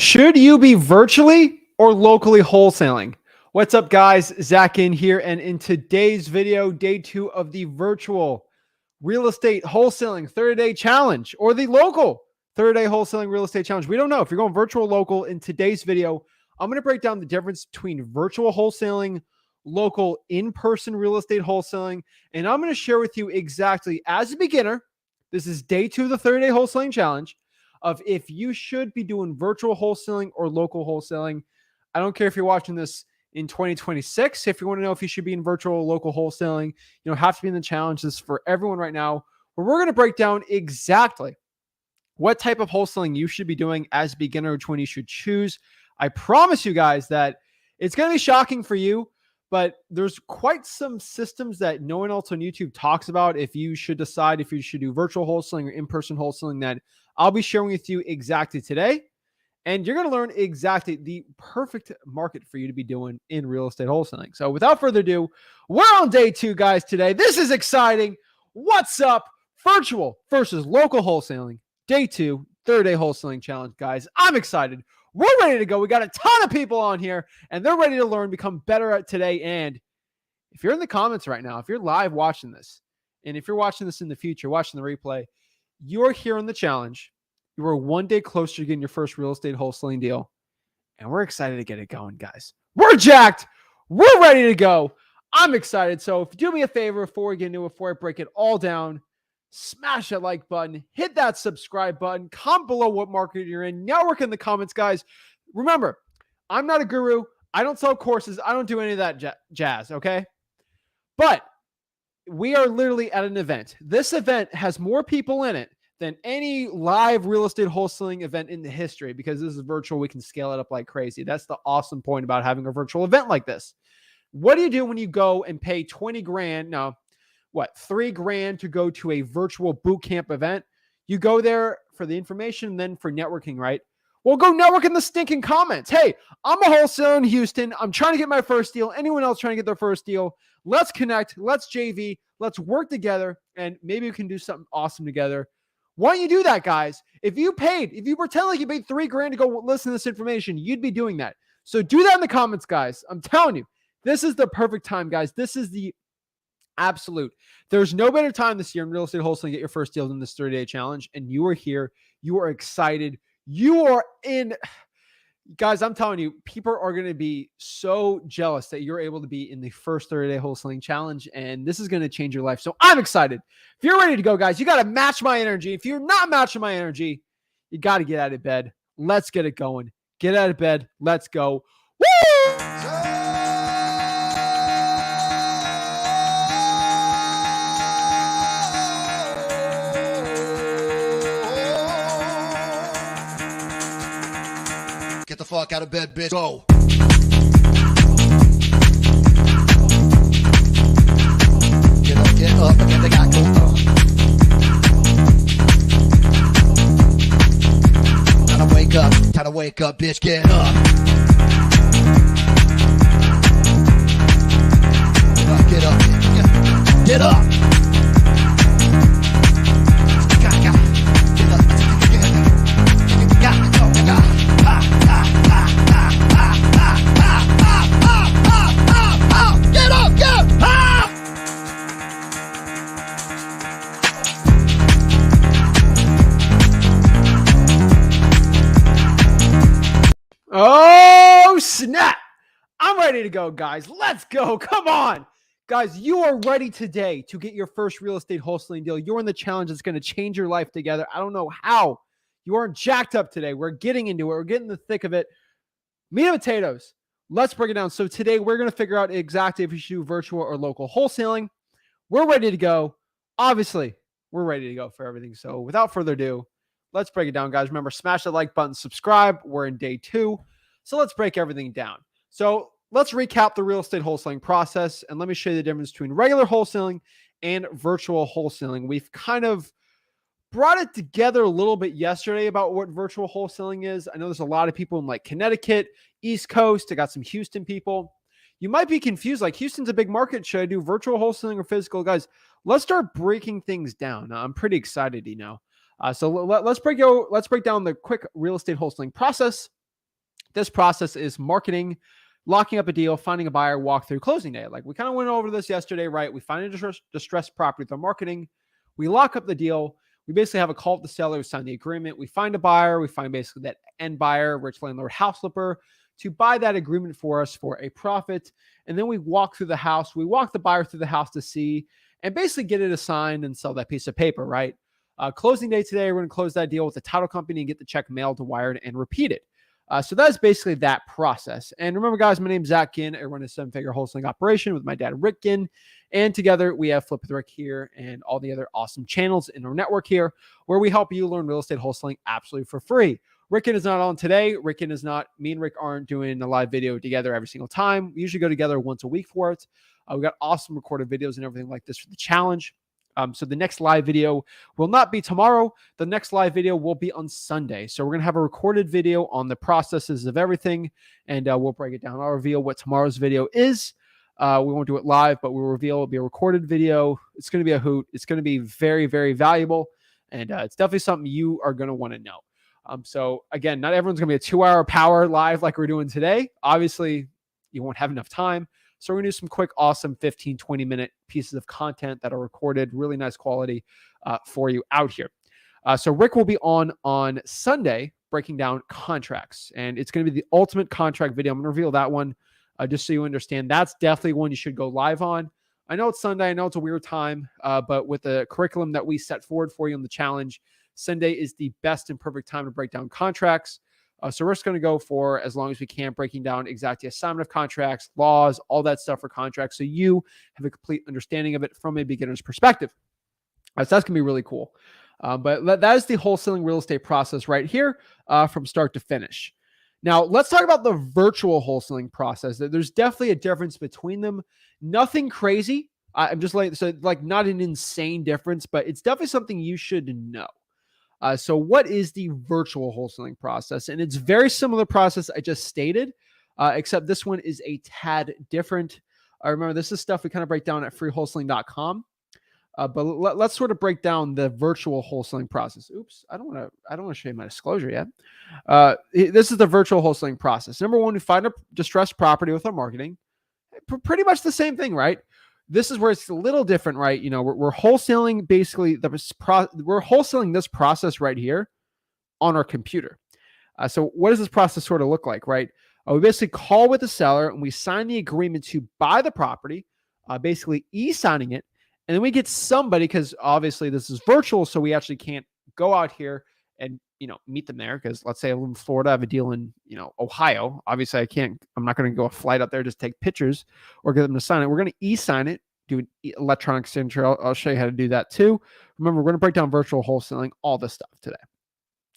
Should you be virtually or locally wholesaling? What's up, guys? Zach Ginn here, and in today's video, day 2 of the virtual real estate wholesaling 30-day challenge, or the local 30-day wholesaling real estate challenge. We don't know if you're going virtual or local. In today's video, I'm going to break down the difference between virtual wholesaling, local in-person real estate wholesaling, and I'm going to share with you exactly, as a beginner, this is day 2 of the 30-day wholesaling challenge, of if you should be doing virtual wholesaling or local wholesaling. I don't care if you're watching this in 2026. If you want to know if you should be in virtual or local wholesaling, have to be in the challenges for everyone right now, where we're going to break down exactly what type of wholesaling you should be doing as a beginner, which one you should choose. I promise you guys that it's going to be shocking for you, but there's quite some systems that no one else on YouTube talks about if you should decide if you should do virtual wholesaling or in-person wholesaling that I'll be sharing with you exactly today. And you're going to learn exactly the perfect market for you to be doing in real estate wholesaling. So without further ado, we're on day 2, guys, today. This is exciting. What's up? Virtual versus local wholesaling. Day 2, 30-day wholesaling challenge, guys. I'm excited. We're ready to go. We got a ton of people on here, and they're ready to learn, become better at today. And if you're in the comments right now, if you're live watching this, and if you're watching this in the future, watching the replay, you're here on the challenge. You are one day closer to getting your first real estate wholesaling deal. And we're excited to get it going, guys. We're jacked. We're ready to go. I'm excited. So if you do me a favor before we get into it, before I break it all down, smash that like button, hit that subscribe button, comment below what market you're in, network in the comments, guys. Remember, I'm not a guru. I don't sell courses. I don't do any of that jazz, okay? But we are literally at an event. This event has more people in it than any live real estate wholesaling event in the history, because this is virtual. We can scale it up like crazy. That's the awesome point about having a virtual event like this. What do you do when you go and pay 20 grand? No, what, 3 grand to go to a virtual boot camp event? You go there for the information and then for networking, right? Well, go network in the stinking comments. Hey, I'm a wholesaler in Houston. I'm trying to get my first deal. Anyone else trying to get their first deal? Let's connect. Let's JV. Let's work together, and maybe we can do something awesome together. Why don't you do that, guys? If you pretend like you paid 3 grand to go listen to this information, you'd be doing that. So do that in the comments, guys. I'm telling you, this is the perfect time, guys. This is the absolute. There's no better time this year in real estate wholesaling to get your first deal than this 30-day challenge. And you are here. You are excited. You are in. Guys, I'm telling you, people are going to be so jealous that you're able to be in the first 30-day wholesaling challenge, and this is going to change your life. So I'm excited. If you're ready to go, guys, you got to match my energy. If you're not matching my energy, you got to get out of bed. Let's get it going. Get out of bed. Let's go. Woo! Get the fuck out of bed, bitch. Go. Get up, and they got go. Time to wake up, bitch. Get up. Get up. Get up. Oh, snap. I'm ready to go, guys. Let's go. Come on. Guys, you are ready today to get your first real estate wholesaling deal. You're in the challenge that's going to change your life together. I don't know how. You aren't jacked up today. We're getting into it. We're getting the thick of it. Meat and potatoes. Let's break it down. So today we're going to figure out exactly if you should do virtual or local wholesaling. We're ready to go. Obviously, we're ready to go for everything. So without further ado, let's break it down, guys. Remember, smash that like button, subscribe. We're in day 2. So let's break everything down. So let's recap the real estate wholesaling process, and let me show you the difference between regular wholesaling and virtual wholesaling. We've kind of brought it together a little bit yesterday about what virtual wholesaling is. I know there's a lot of people in like Connecticut, East Coast. I got some Houston people. You might be confused, like Houston's a big market. Should I do virtual wholesaling or physical? Guys, let's start breaking things down. I'm pretty excited, So let's break down the quick real estate wholesaling process. This process is marketing, locking up a deal, finding a buyer, walk through closing day. Like we kind of went over this yesterday, right? We find a distressed property through marketing. We lock up the deal. We basically have a call with the seller, we sign the agreement. We find a buyer. We find basically that end buyer, rich landlord, house flipper, to buy that agreement for us for a profit. And then we walk through the house. We walk the buyer through the house to see and basically get it assigned and sell that piece of paper, right? Closing day today, we're going to close that deal with the title company and get the check mailed to wired and repeat it. So that's basically that process. And remember, guys, my name is Zach Ginn. I run a 7-figure wholesaling operation with my dad, Rick Ginn. And together we have Flip with Rick here and all the other awesome channels in our network here where we help you learn real estate wholesaling absolutely for free. Rick Ginn is not on today. Rick Ginn is not, me and Rick aren't doing a live video together every single time. We usually go together once a week for it. We got awesome recorded videos and everything like this for the challenge. So the next live video will not be tomorrow. The next live video will be on Sunday. So we're going to have a recorded video on the processes of everything, and we'll break it down. I'll reveal what tomorrow's video is. We won't do it live, but we'll reveal it'll be a recorded video. It's going to be a hoot. It's going to be very, very valuable, and it's definitely something you are going to want to know. So again, not everyone's going to be a 2-hour power live like we're doing today. Obviously, you won't have enough time. So we're going to do some quick, awesome 15, 20-minute pieces of content that are recorded, really nice quality for you out here. So Rick will be on Sunday breaking down contracts, and it's going to be the ultimate contract video. I'm going to reveal that one just so you understand. That's definitely one you should go live on. I know it's Sunday. I know it's a weird time, but with the curriculum that we set forward for you on the challenge, Sunday is the best and perfect time to break down contracts. So we're just going to go for as long as we can, breaking down exactly assignment of contracts, laws, all that stuff for contracts, so you have a complete understanding of it from a beginner's perspective. So that's going to be really cool. But that is the wholesaling real estate process right here from start to finish. Now, let's talk about the virtual wholesaling process. There's definitely a difference between them. Nothing crazy. I'm just like not an insane difference, but it's definitely something you should know. So what is the virtual wholesaling process? And it's very similar process I just stated, except this one is a tad different. Remember, this is stuff we kind of break down at freewholesaling.com. But let's sort of break down the virtual wholesaling process. Oops, I don't want to show you my disclosure yet. This is the virtual wholesaling process. Number one, we find a distressed property with our marketing. Pretty much the same thing, right? This is where it's a little different, right? You know, we're wholesaling basically we're wholesaling this process right here on our computer. So what does this process sort of look like, right? We basically call with the seller and we sign the agreement to buy the property, basically e-signing it. And then we get somebody, because obviously this is virtual, so we actually can't go out here and, you know, meet them there. Because let's say I live in Florida, I have a deal in, you know, Ohio. Obviously, I'm not going to go a flight up there, just take pictures or get them to sign it. We're going to e-sign it, do an electronic signature. I'll show you how to do that too. Remember, we're going to break down virtual wholesaling, all this stuff today.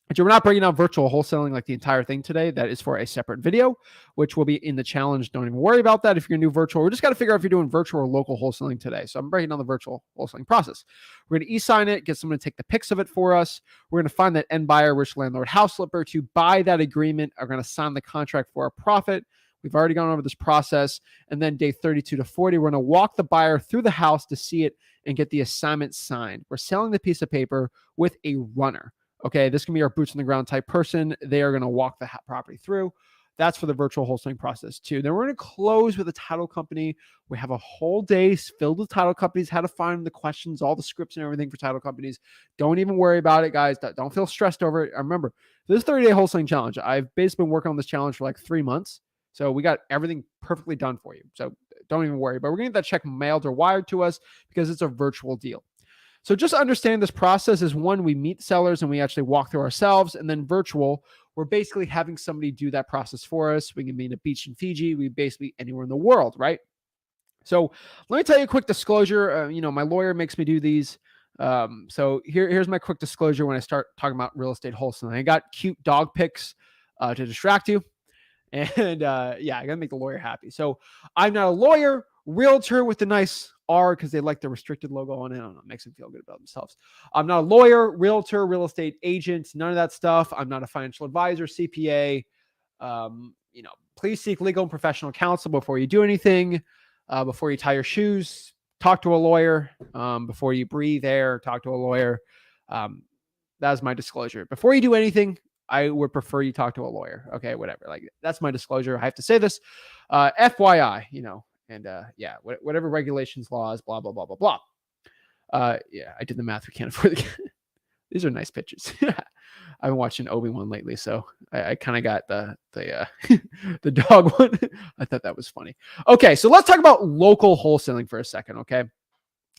But we're not breaking down virtual wholesaling like the entire thing today. That is for a separate video, which will be in the challenge. Don't even worry about that if you're going to do virtual. We just got to figure out if you're doing virtual or local wholesaling today. So I'm breaking down the virtual wholesaling process. We're going to e-sign it, get someone to take the pics of it for us. We're going to find that end buyer, rich landlord, house flipper to buy that agreement. Are going to sign the contract for a profit. We've already gone over this process. And then day 32 to 40, we're going to walk the buyer through the house to see it and get the assignment signed. We're selling the piece of paper with a runner. Okay, this can be our boots on the ground type person. They are going to walk the property through. That's for the virtual wholesaling process too. Then we're going to close with a title company. We have a whole day filled with title companies, how to find the questions, all the scripts and everything for title companies. Don't even worry about it, guys. Don't feel stressed over it. Remember, this 30-day wholesaling challenge, I've basically been working on this challenge for like 3 months. So we got everything perfectly done for you. So don't even worry. But we're going to get that check mailed or wired to us because it's a virtual deal. So just understand this process is one, we meet sellers and we actually walk through ourselves, and then virtual, we're basically having somebody do that process for us. We can be in a beach in Fiji. We basically anywhere in the world, right? So let me tell you a quick disclosure. You know, my lawyer makes me do these. So here's my quick disclosure when I start talking about real estate wholesaling. I got cute dog pics to distract you. And yeah, I got to make the lawyer happy. So I'm not a lawyer, realtor with the nice R because they like the restricted logo on it. I don't know, it makes them feel good about themselves. I'm not a lawyer, realtor, real estate agent, none of that stuff. I'm not a financial advisor, CPA. You know, please seek legal and professional counsel before you do anything. Before you tie your shoes, talk to a lawyer. Before you breathe air, talk to a lawyer. That is my disclosure. Before you do anything, I would prefer you talk to a lawyer. Okay, whatever. Like that's my disclosure. I have to say this. FYI, and yeah, whatever regulations, laws, blah, blah, blah, blah, blah. Yeah, I did the math. We can't afford the These are nice pictures. I've been watching Obi-Wan lately, so I kind of got the the dog one. I thought that was funny. Okay, so let's talk about local wholesaling for a second, okay?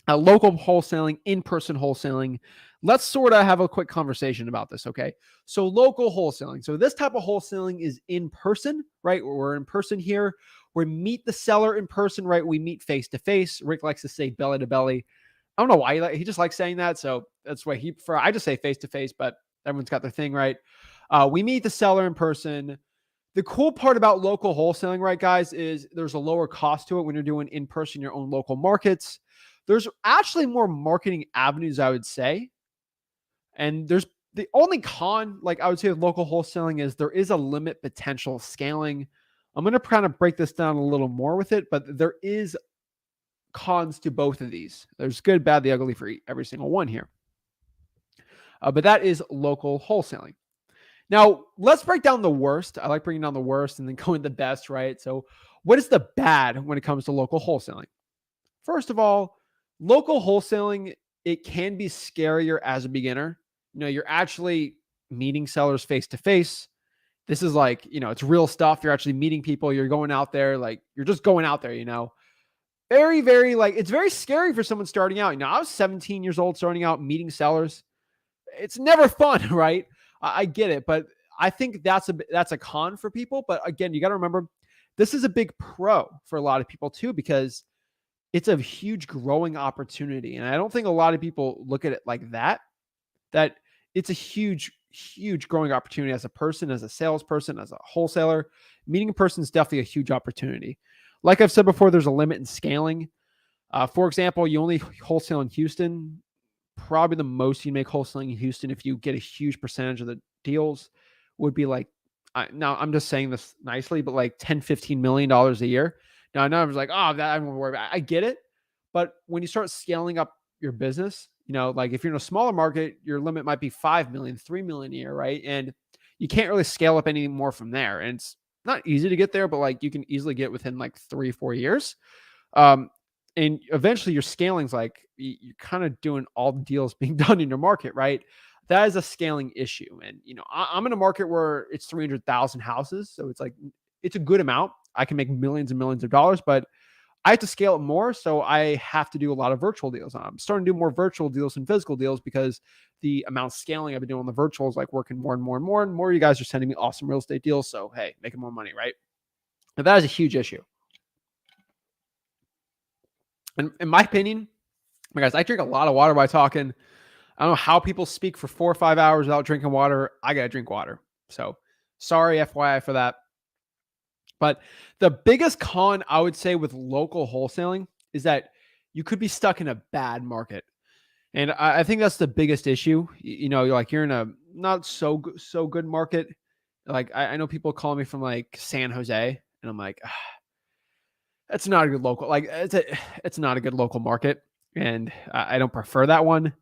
Local wholesaling, in-person wholesaling. Let's sort of have a quick conversation about this, okay? So local wholesaling. So this type of wholesaling is in person, right? We're in person here. We meet the seller in person, right? We meet face to face. Rick likes to say belly to belly. I don't know why he just likes saying that. So that's why I just say face to face, but everyone's got their thing, right? We meet the seller in person. The cool part about local wholesaling, right, guys, is there's a lower cost to it when you're doing in person your own local markets. There's actually more marketing avenues, I would say. And there's the only con, like I would say with local wholesaling, is there is a limit potential scaling. I'm going to kind of break this down a little more with it, but there is cons to both of these. There's good, bad, the ugly for every single one here. But that is local wholesaling. Now, let's break down the worst. I like bringing down the worst and then going the best, right? So what is the bad when it comes to local wholesaling? First of all, local wholesaling, it can be scarier as a beginner. You're actually meeting sellers face to face. This is like, it's real stuff. You're actually meeting people. You're going out there, like you're just going out there, very, very like, it's very scary for someone starting out. I was 17 years old starting out meeting sellers. It's never fun, right? I get it, but I think that's a con for people. But again, you got to remember, this is a big pro for a lot of people too, because it's a huge growing opportunity. And I don't think a lot of people look at it like that it's a huge, huge growing opportunity as a person, as a salesperson, as a wholesaler. Meeting a person is definitely a huge opportunity. Like I've said before, there's a limit in scaling. For example, you only wholesale in Houston. Probably the most you make wholesaling in Houston, if you get a huge percentage of the deals, would be like, now I'm just saying this nicely, but like $10-15 million a year. Now I know I was like, oh, that I don't worry about. I get it. But when you start scaling up your business, like if you're in a smaller market, your limit might be 5 million, 3 million a year, right? And you can't really scale up any more from there. And it's not easy to get there, but like you can easily get within like 3-4 years. And eventually your scaling's like, you're kind of doing all the deals being done in your market, right? That is a scaling issue. And, I'm in a market where it's 300,000 houses. So it's like, it's a good amount. I can make millions and millions of dollars, but I have to scale it more. So I have to do a lot of virtual deals. I'm starting to do more virtual deals than physical deals because the amount of scaling I've been doing on the virtual is like working more and more and more. And more you guys are sending me awesome real estate deals. So, hey, making more money, right? And that is a huge issue. And in my opinion, guys, I drink a lot of water by talking. I don't know how people speak for 4 or 5 hours without drinking water. I got to drink water. So sorry, FYI for that. But the biggest con I would say with local wholesaling is that you could be stuck in a bad market. And I think that's the biggest issue. You're in a not so good market. Like I know people call me from like San Jose, and I'm like, that's not a good local. Like it's not a good local market, and I don't prefer that one.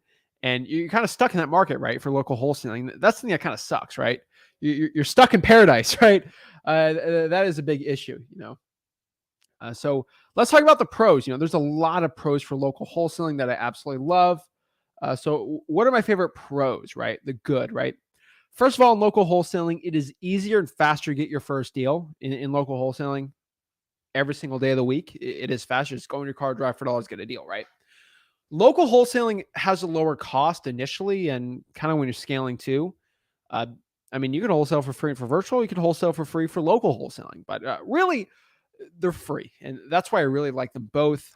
And you're kind of stuck in that market, right? For local wholesaling, that's the thing that kind of sucks, right? You're stuck in paradise, right? That is a big issue, So let's talk about the pros. There's a lot of pros for local wholesaling that I absolutely love. So what are my favorite pros, right? The good, right? First of all, in local wholesaling, it is easier and faster to get your first deal in local wholesaling every single day of the week. It is faster. Just go in your car, drive for $4, get a deal, right? Local wholesaling has a lower cost initially and kind of when you're scaling too. You can wholesale for free for virtual. You can wholesale for free for local wholesaling, but really they're free. And that's why I really like them both.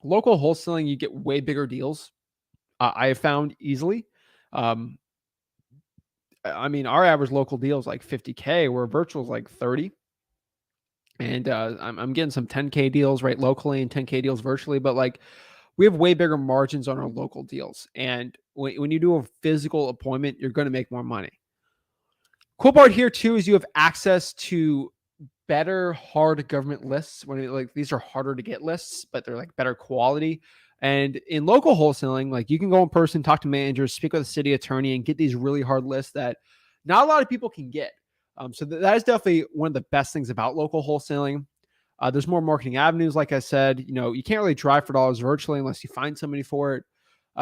Local wholesaling, you get way bigger deals. I have found easily. Our average local deal is like 50K, where virtual is like 30. And I'm getting some 10K deals right locally and 10K deals virtually, but like we have way bigger margins on our local deals. And when you do a physical appointment, you're going to make more money. Cool part here too is you have access to better hard government lists. These are harder to get lists, but they're like better quality. And in local wholesaling, like you can go in person, talk to managers, speak with a city attorney, and get these really hard lists that not a lot of people can get. So that is definitely one of the best things about local wholesaling. There's more marketing avenues. Like I said, you can't really drive for dollars virtually unless you find somebody for it.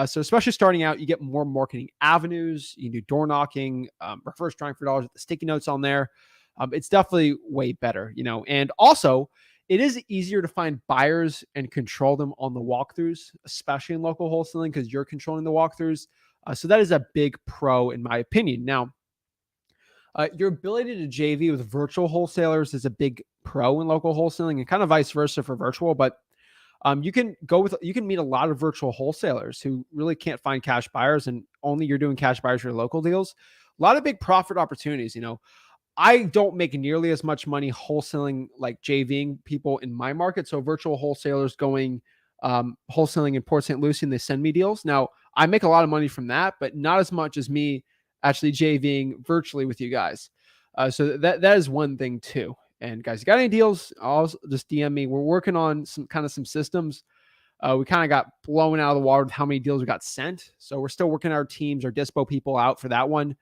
So especially starting out, you get more marketing avenues. You can do door knocking, reverse trying for dollars with the sticky notes on there. It's definitely way better, and also it is easier to find buyers and control them on the walkthroughs, especially in local wholesaling because you're controlling the walkthroughs. So that is a big pro in my opinion. Now, your ability to JV with virtual wholesalers is a big pro in local wholesaling and kind of vice versa for virtual, but you can meet a lot of virtual wholesalers who really can't find cash buyers and only you're doing cash buyers for your local deals. A lot of big profit opportunities. I don't make nearly as much money wholesaling like JVing people in my market. So virtual wholesalers going wholesaling in Port St. Lucie and they send me deals. Now I make a lot of money from that, but not as much as me actually JVing virtually with you guys. So that is one thing too. And guys, you got any deals? I'll just DM me. We're working on some systems. We kind of got blown out of the water with how many deals we got sent. So we're still working our teams, our dispo people out for that one.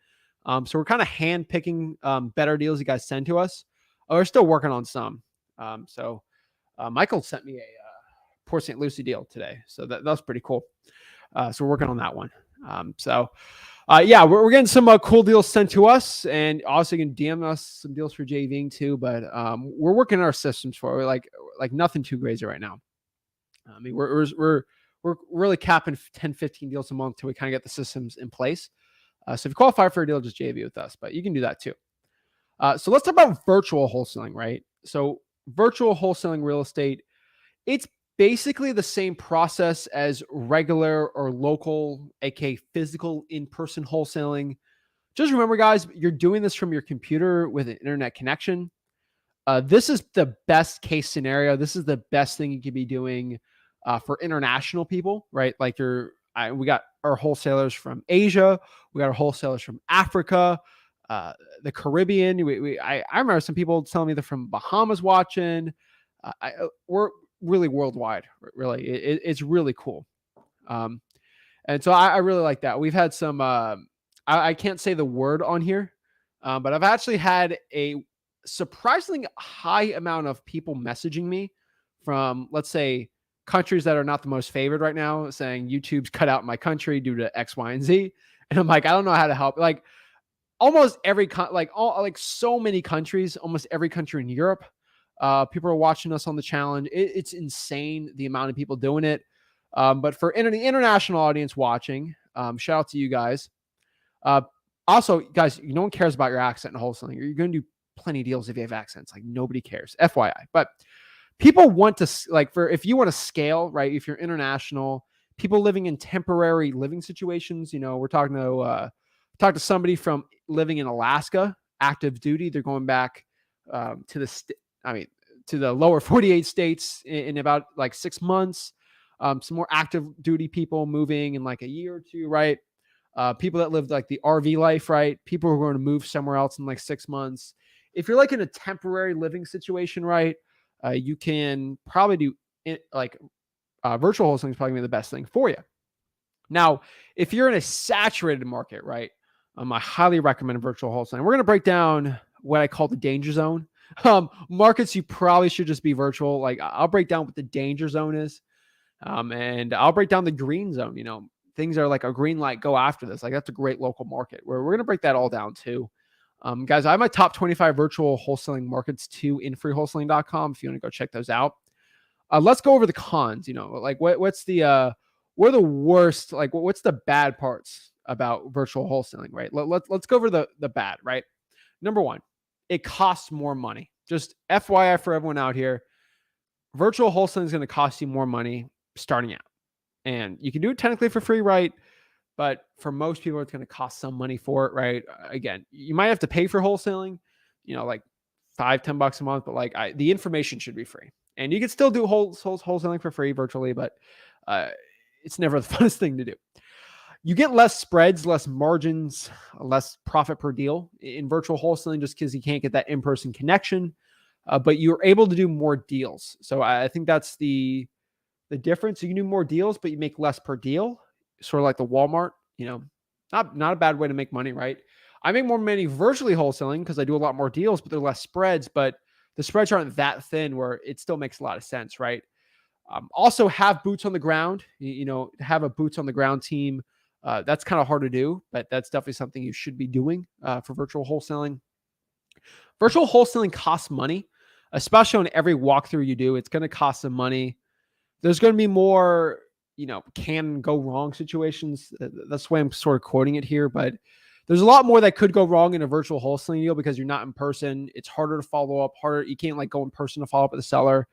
So we're kind of hand picking better deals you guys send to us. We're still working on some. So Michael sent me a Port St. Lucie deal today. So that's pretty cool. So we're working on that one. Yeah, we're getting some cool deals sent to us, and also you can DM us some deals for JVing too. But we're working our systems for it, like nothing too crazy right now. I mean, we're really capping 10, 15 deals a month till we kind of get the systems in place. So if you qualify for a deal, just JV with us, but you can do that too. So let's talk about virtual wholesaling, right? So virtual wholesaling real estate, it's basically the same process as regular or local, aka physical in-person wholesaling. Just remember, guys, you're doing this from your computer with an internet connection. This is the best case scenario. This is the best thing you could be doing for international people, right? Like we got our wholesalers from Asia, we got our wholesalers from Africa, the Caribbean. I remember some people telling me they're from Bahamas watching. We're really worldwide, really. It's really cool. And so I really like that. We've had some, I can't say the word on here, but I've actually had a surprisingly high amount of people messaging me from, let's say, countries that are not the most favored right now, saying YouTube's cut out my country due to X, Y, and Z. And I'm like, I don't know how to help. Like almost every, so many countries, almost every country in Europe, people are watching us on the challenge. It's insane the amount of people doing it. But for the international audience watching, shout out to you guys. Also, guys, no one cares about your accent in wholesaling. You're going to do plenty of deals if you have accents. Like nobody cares, FYI. But people want to, if you want to scale, right? If you're international, people living in temporary living situations, we're talking to somebody from living in Alaska, active duty. They're going back to the lower 48 states in about 6 months. Some more active duty people moving in a year or two, right? People that lived the RV life, right? People who are going to move somewhere else in 6 months. If you're in a temporary living situation, right? You can probably do it virtual wholesaling is probably gonna be the best thing for you. Now, if you're in a saturated market, right? I highly recommend virtual wholesaling. We're going to break down what I call the danger zone. Markets you probably should just be virtual. I'll break down what the danger zone is. And I'll break down the green zone. Things are like a green light, go after this. That's a great local market where we're going to break that all down too. Guys, I have my top 25 virtual wholesaling markets too in freewholesaling.com if you want to go check those out. Let's go over the cons. What's the what are the worst, what's the bad parts about virtual wholesaling, right? Let's go over the bad, right? Number one, it costs more money. Just FYI for everyone out here, virtual wholesaling is going to cost you more money starting out. And you can do it technically for free, right? But for most people, it's going to cost some money for it, right? Again, you might have to pay for wholesaling, $5, $10 a month, but the information should be free. And you can still do wholesaling for free virtually, but it's never the funnest thing to do. You get less spreads, less margins, less profit per deal in virtual wholesaling just because you can't get that in-person connection, but you're able to do more deals. So I think that's the difference. You can do more deals, but you make less per deal, sort of like the Walmart, not a bad way to make money, right? I make more money virtually wholesaling because I do a lot more deals, but they're less spreads, but the spreads aren't that thin where it still makes a lot of sense, right? Also have boots on the ground, have a boots on the ground team. That's kind of hard to do, but that's definitely something you should be doing for virtual wholesaling. Virtual wholesaling costs money, especially on every walkthrough you do. It's going to cost some money. There's going to be more, can go wrong situations. That's why I'm sort of quoting it here, but there's a lot more that could go wrong in a virtual wholesaling deal because you're not in person. It's harder to follow up, harder. You can't like go in person to follow up with the seller.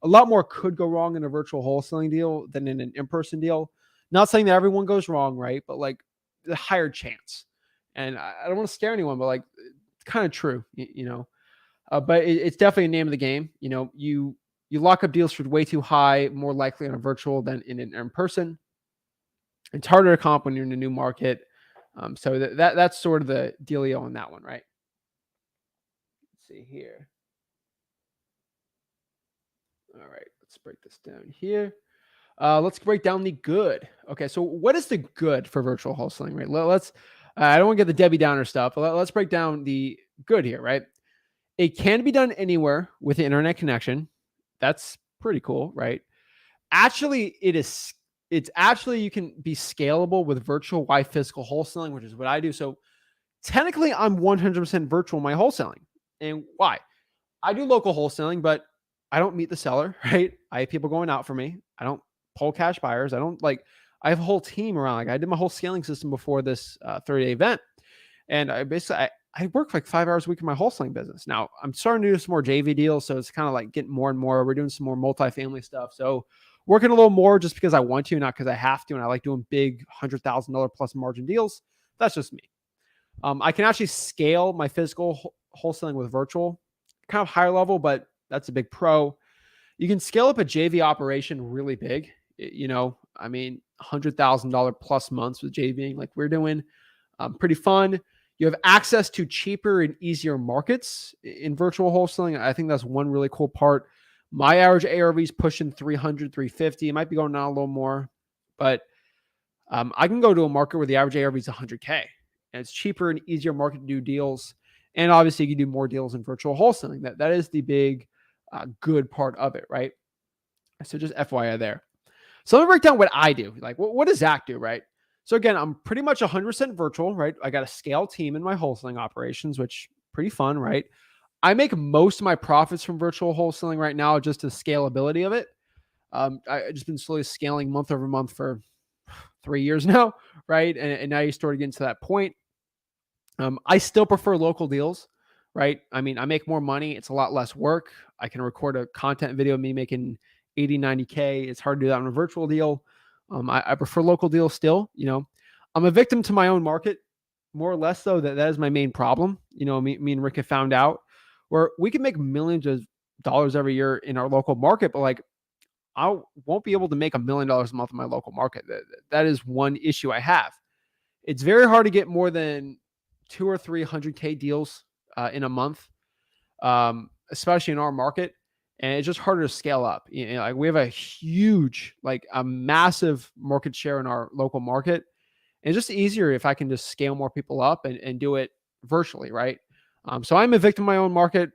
A lot more could go wrong in a virtual wholesaling deal than in an in-person deal. Not saying that everyone goes wrong, right? But like the higher chance. And I don't want to scare anyone, but like it's kind of true, but it's definitely a name of the game. You lock up deals for way too high, more likely on a virtual than in an in-person. It's harder to comp when you're in a new market. So that's sort of the dealio on that one, right? Let's see here. All right, let's break this down here. Let's break down the good. Okay, so what is the good for virtual wholesaling, right? Let's. I don't want to get the Debbie Downer stuff, but let's break down the good here, right? It can be done anywhere with the internet connection. That's pretty cool, right? Actually, it's actually you can be scalable with virtual Y physical wholesaling, which is what I do. So technically, I'm 100% virtual in my wholesaling. And why? I do local wholesaling, but I don't meet the seller, right? I have people going out for me. I don't pull cash buyers. I have a whole team around. Like I did my whole scaling system before this 30-day event. And I work like 5 hours a week in my wholesaling business. Now I'm starting to do some more JV deals. So it's kind of like getting more and more. We're doing some more multifamily stuff. So working a little more just because I want to, not because I have to. And I like doing big $100,000 plus margin deals. That's just me. I can actually scale my physical wholesaling with virtual, kind of higher level, but that's a big pro. You can scale up a JV operation really big. $100,000 plus months with JVing like we're doing. Pretty fun. You have access to cheaper and easier markets in virtual wholesaling. I think that's one really cool part. My average ARV is pushing 300, 350. It might be going down a little more, but I can go to a market where the average ARV is 100K. And it's cheaper and easier market to do deals. And obviously, you can do more deals in virtual wholesaling. That is the big good part of it, right? So just FYI there. So let me break down what I do. Like, what does Zach do, right? So again, I'm pretty much 100% virtual, right? I got a scale team in my wholesaling operations, which pretty fun, right? I make most of my profits from virtual wholesaling right now, just the scalability of it. I just been slowly scaling month over month for 3 years now, right? And now you start getting to that point. I still prefer local deals, right? I mean, I make more money. It's a lot less work. I can record a content video of me making 80, 90K. It's hard to do that on a virtual deal. I prefer local deals still. I'm a victim to my own market, more or less, though. That is my main problem. Me and Rick have found out where we can make millions of dollars every year in our local market, but like I won't be able to make $1 million a month in my local market. That is one issue I have. It's very hard to get more than 200 or 300K deals in a month, especially in our market. And it's just harder to scale up. Like we have a massive market share in our local market. And it's just easier if I can just scale more people up and do it virtually, right? So I'm a victim of my own market.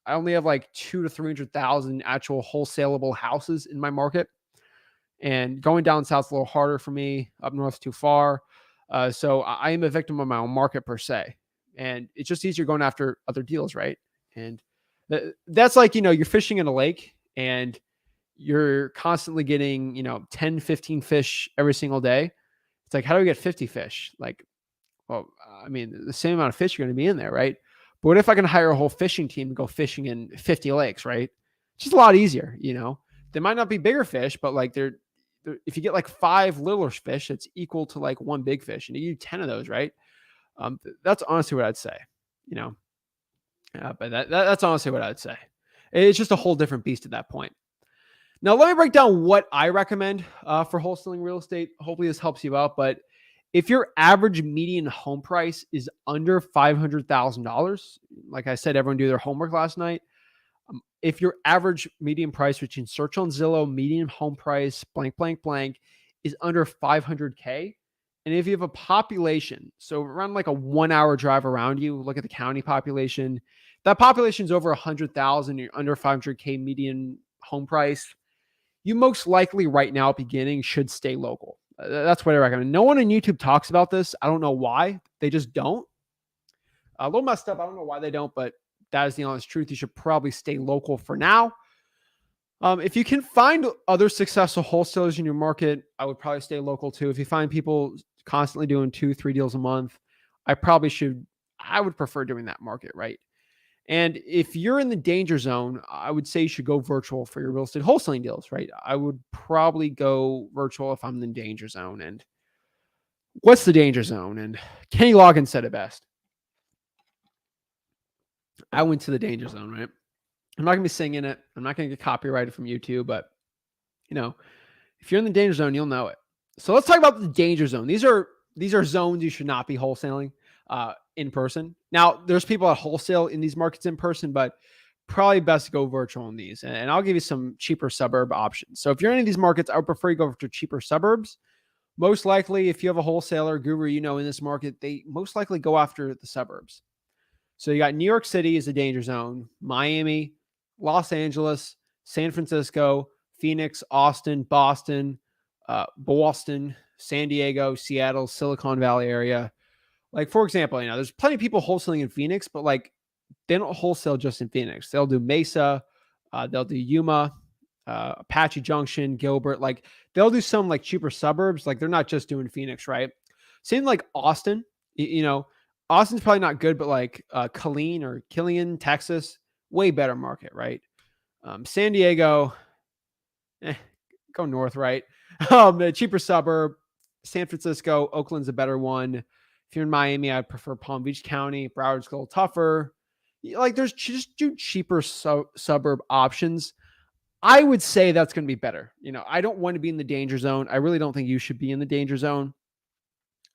I only have like 200,000 to 300,000 actual wholesalable houses in my market. And going down south is a little harder for me. Up north too far. So I am a victim of my own market per se. And it's just easier going after other deals, right? And that's like, you're fishing in a lake and you're constantly getting, 10, 15 fish every single day. It's like, how do we get 50 fish? Like, well, I mean, the same amount of fish are going to be in there, right? But what if I can hire a whole fishing team to go fishing in 50 lakes, right? It's just a lot easier, They might not be bigger fish, but like if you get like 5 littler fish, it's equal to like 1 big fish, and you do 10 of those, right? That's honestly what I'd say, but that's honestly what I'd say. It's just a whole different beast at that point. Now, let me break down what I recommend for wholesaling real estate. Hopefully this helps you out, but if your average median home price is under $500,000, like I said, everyone do their homework last night. If your average median price, which in search on Zillow, median home price, blank, blank, blank, is under $500K, And if you have a population, so around like a 1 hour drive around you, look at the county population. That population is over 100,000. You're under 500K median home price. You most likely right now beginning should stay local. That's what I recommend. No one on YouTube talks about this. I don't know why. They just don't. A little messed up. I don't know why they don't, but that is the honest truth. You should probably stay local for now. If you can find other successful wholesalers in your market, I would probably stay local too. If you find people constantly doing 2-3 deals a month, I would prefer doing that market, right? And if you're in the danger zone, I would say you should go virtual for your real estate wholesaling deals, right? I would probably go virtual if I'm in the danger zone. And what's the danger zone? And Kenny Loggins said it best. I went to the danger zone, right? I'm not going to be singing it. I'm not going to get copyrighted from YouTube, but if you're in the danger zone, you'll know it. So let's talk about the danger zone. These are zones you should not be wholesaling in person. Now, there's people that wholesale in these markets in person, but probably best to go virtual in these. And I'll give you some cheaper suburb options. So if you're in any of these markets, I would prefer you go to cheaper suburbs. Most likely, if you have a wholesaler guru, in this market, they most likely go after the suburbs. So you got New York City is a danger zone, Miami, Los Angeles, San Francisco, Phoenix, Austin, Boston, San Diego, Seattle, Silicon Valley area. Like, for example, there's plenty of people wholesaling in Phoenix, but like they don't wholesale just in Phoenix. They'll do Mesa, they'll do Yuma, Apache Junction, Gilbert. Like they'll do some like cheaper suburbs. Like they're not just doing Phoenix, right? Same like Austin. Austin's probably not good, but like Killeen, Texas, way better market, right? San Diego, go north, right? A cheaper suburb. San Francisco, Oakland's a better one. If you're in Miami, I'd prefer Palm Beach County. Broward's a little tougher. Like there's just do cheaper suburb options. I would say that's going to be better. I don't want to be in the danger zone. I really don't think you should be in the danger zone.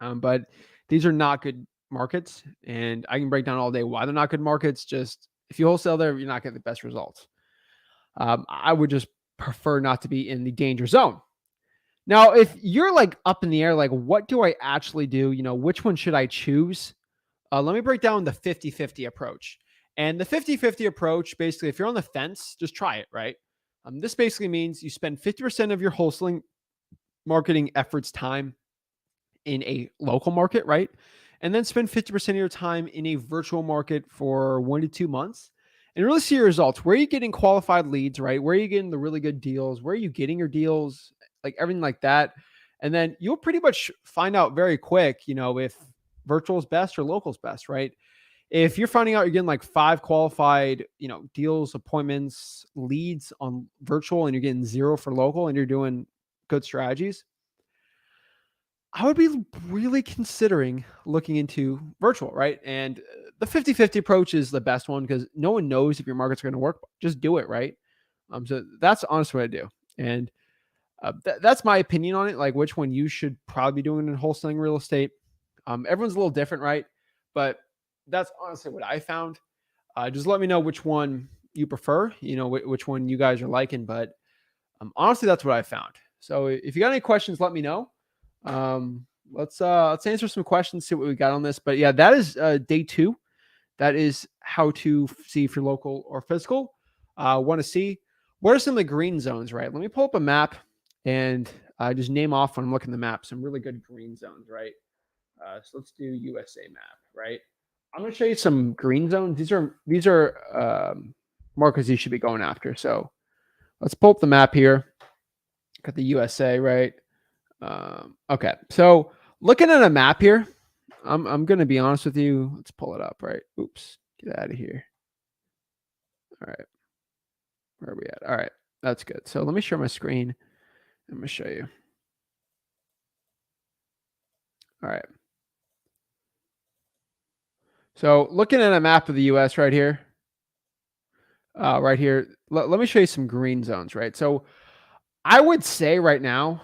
But these are not good markets, and I can break down all day why they're not good markets. Just if you wholesale there, you're not getting the best results. I would just prefer not to be in the danger zone. Now, if you're like up in the air, like what do I actually do? Which one should I choose? Let me break down the 50-50 approach. And the 50-50 approach, basically, if you're on the fence, just try it, right? This basically means you spend 50% of your wholesaling marketing efforts time in a local market, right? And then spend 50% of your time in a virtual market for 1 to 2 months and really see your results. Where are you getting qualified leads, right? Where are you getting the really good deals? Where are you getting your deals? Like everything like that. And then you'll pretty much find out very quick, if virtual is best or local is best, right? If you're finding out you're getting like 5 qualified, deals, appointments, leads on virtual and you're getting 0 for local and you're doing good strategies, I would be really considering looking into virtual, right? And the 50-50 approach is the best one because no one knows if your market's going to work. Just do it, right? So that's honestly what I do. And that's my opinion on it, like which one you should probably be doing in wholesaling real estate. Everyone's a little different, right? But that's honestly what I found. Just let me know which one you prefer, which one you guys are liking. But honestly, that's what I found. So if you got any questions, let me know. Let's answer some questions, see what we got on this. But yeah, that is day 2. That is how to see if you're local or physical. Want to see what are some of the green zones, right? Let me pull up a map and just name off when I'm looking at the map some really good green zones, right? So let's do USA map, right? I'm going to show you some green zones. These are markers you should be going after. So let's pull up the map here. Got the USA, right? Okay. So looking at a map here, I'm going to be honest with you. Let's pull it up, right? Oops. Get out of here. All right. Where are we at? All right. That's good. So let me share my screen. I'm going to show you. All right. So looking at a map of the US right here, let me show you some green zones, right? So I would say right now,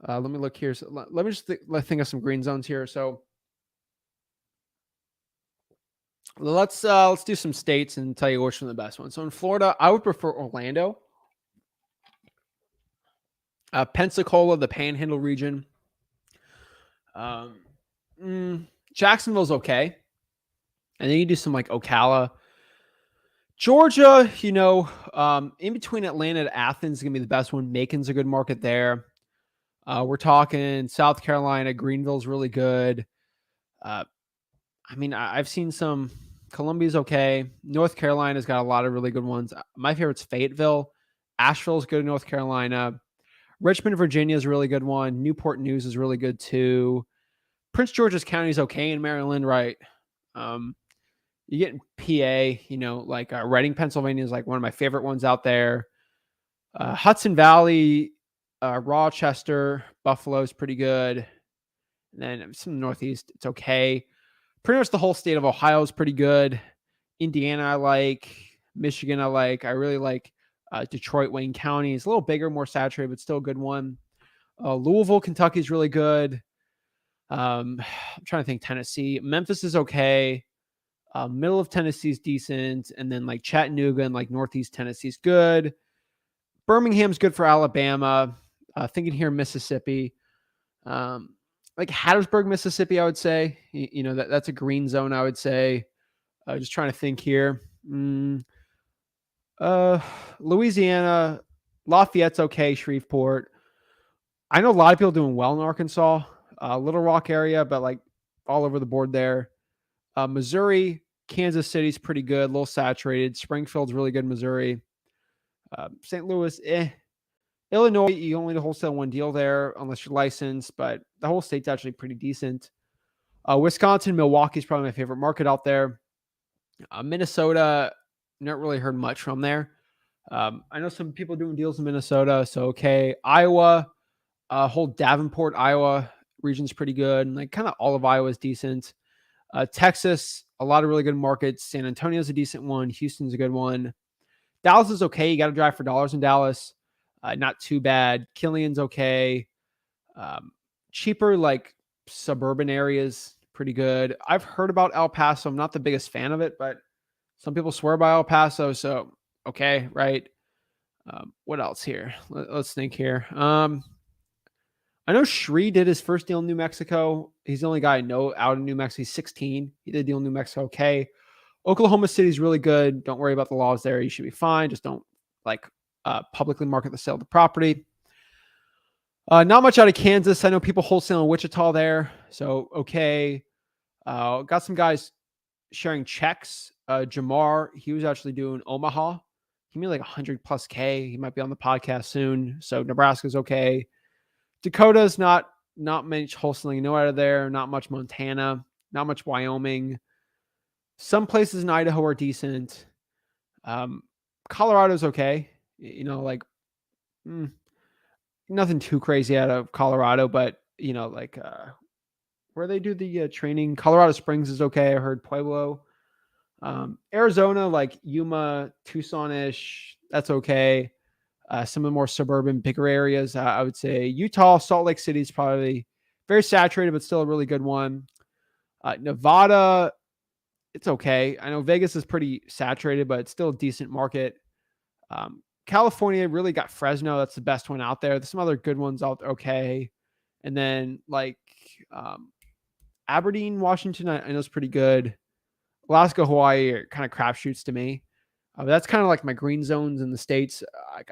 let me look here. So let me just think of some green zones here. So let's do some states and tell you which one the best one. So in Florida, I would prefer Orlando, Pensacola, the Panhandle region, Um, Jacksonville's okay. And then you do some like Ocala. Georgia, in between Atlanta and Athens is going to be the best one. Macon's a good market there. We're talking South Carolina. Greenville's really good. Uh, I've seen some. Columbia's okay. North Carolina's got a lot of really good ones. My favorite's Fayetteville. Asheville's good in North Carolina. Richmond, Virginia is a really good one. Newport News is really good too. Prince George's County is okay in Maryland, right? You get in PA, like Reading, Pennsylvania is like one of my favorite ones out there. Hudson Valley, Rochester, Buffalo is pretty good. And then some Northeast, it's okay. Pretty much the whole state of Ohio is pretty good. Indiana, I like. Michigan, I like. I really like Detroit, Wayne County. It's a little bigger, more saturated, but still a good one. Louisville, Kentucky is really good. I'm trying to think. Tennessee. Memphis is okay. Middle of Tennessee is decent. And then like Chattanooga and like Northeast Tennessee is good. Birmingham's good for Alabama. Thinking here, Mississippi. Like Hattiesburg, Mississippi, I would say. That's a green zone, I would say. Just trying to think here. Louisiana, Lafayette's okay. Shreveport. I know a lot of people doing well in Arkansas. Little Rock area, but like all over the board there. Missouri, Kansas City's pretty good, a little saturated. Springfield's really good in Missouri. St. Louis, Illinois, you only wholesale one deal there unless you're licensed, but the whole state's actually pretty decent. Wisconsin, Milwaukee's probably my favorite market out there. Minnesota, not really heard much from there. I know some people doing deals in Minnesota, so okay. Iowa, whole Davenport, Iowa region's pretty good, and like kind of all of Iowa is decent. Texas, a lot of really good markets. San Antonio's a decent one. Houston's a good one. Dallas is okay. You got to drive for dollars in Dallas. Not too bad. Killian's okay. Cheaper, like suburban areas, pretty good. I've heard about El Paso. I'm not the biggest fan of it, but some people swear by El Paso. So, okay, right. What else here? Let's think here. I know Shree did his first deal in New Mexico. He's the only guy I know out in New Mexico. He's 16. He did a deal in New Mexico. Okay. Oklahoma City's really good. Don't worry about the laws there. You should be fine. Just don't publicly market the sale of the property. Not much out of Kansas. I know people wholesaling Wichita there. So, okay. Got some guys sharing checks. Jamar, he was actually doing Omaha. He made like 100 plus K. He might be on the podcast soon. So Nebraska's okay. Dakota's not much wholesaling. No out of there. Not much Montana. Not much Wyoming. Some places in Idaho are decent. Colorado's okay. Nothing too crazy out of Colorado, but where they do the training, Colorado Springs is okay. I heard Pueblo. Arizona, like Yuma, Tucson-ish, that's okay. Some of the more suburban, bigger areas, I would say Utah, Salt Lake City is probably very saturated, but still a really good one. Nevada, it's okay. I know Vegas is pretty saturated, but it's still a decent market. California really got Fresno. That's the best one out there. There's some other good ones out there. Okay. And then Aberdeen, Washington, I know is pretty good. Alaska, Hawaii are kind of crapshoots to me. That's kind of like my green zones in the States.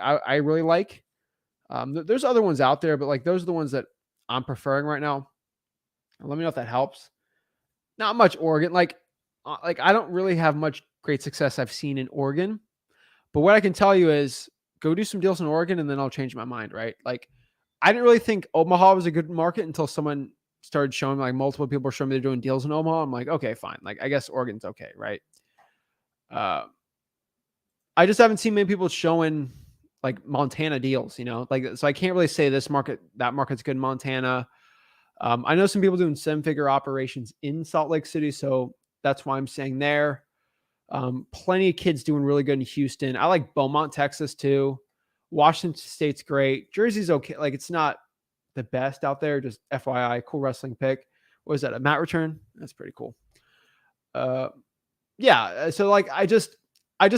I really like. There's other ones out there, but like those are the ones that I'm preferring right now. Let me know if that helps. Not much Oregon. Like I don't really have much great success I've seen in Oregon. But what I can tell you is go do some deals in Oregon and then I'll change my mind, right? Like I didn't really think Omaha was a good market until someone started showing me, like multiple people were showing me they're doing deals in Omaha. I'm like, okay, fine. Like I guess Oregon's okay, right? I just haven't seen many people showing like Montana deals, so I can't really say that market's good in Montana. I know some people doing 7-figure operations in Salt Lake City, so that's why I'm saying there. Plenty of kids doing really good in Houston. I like Beaumont, Texas too. Washington State's great. Jersey's okay. Like it's not the best out there. Just FYI, cool wrestling pick. What is that? A mat return? That's pretty cool. Yeah. So like, I just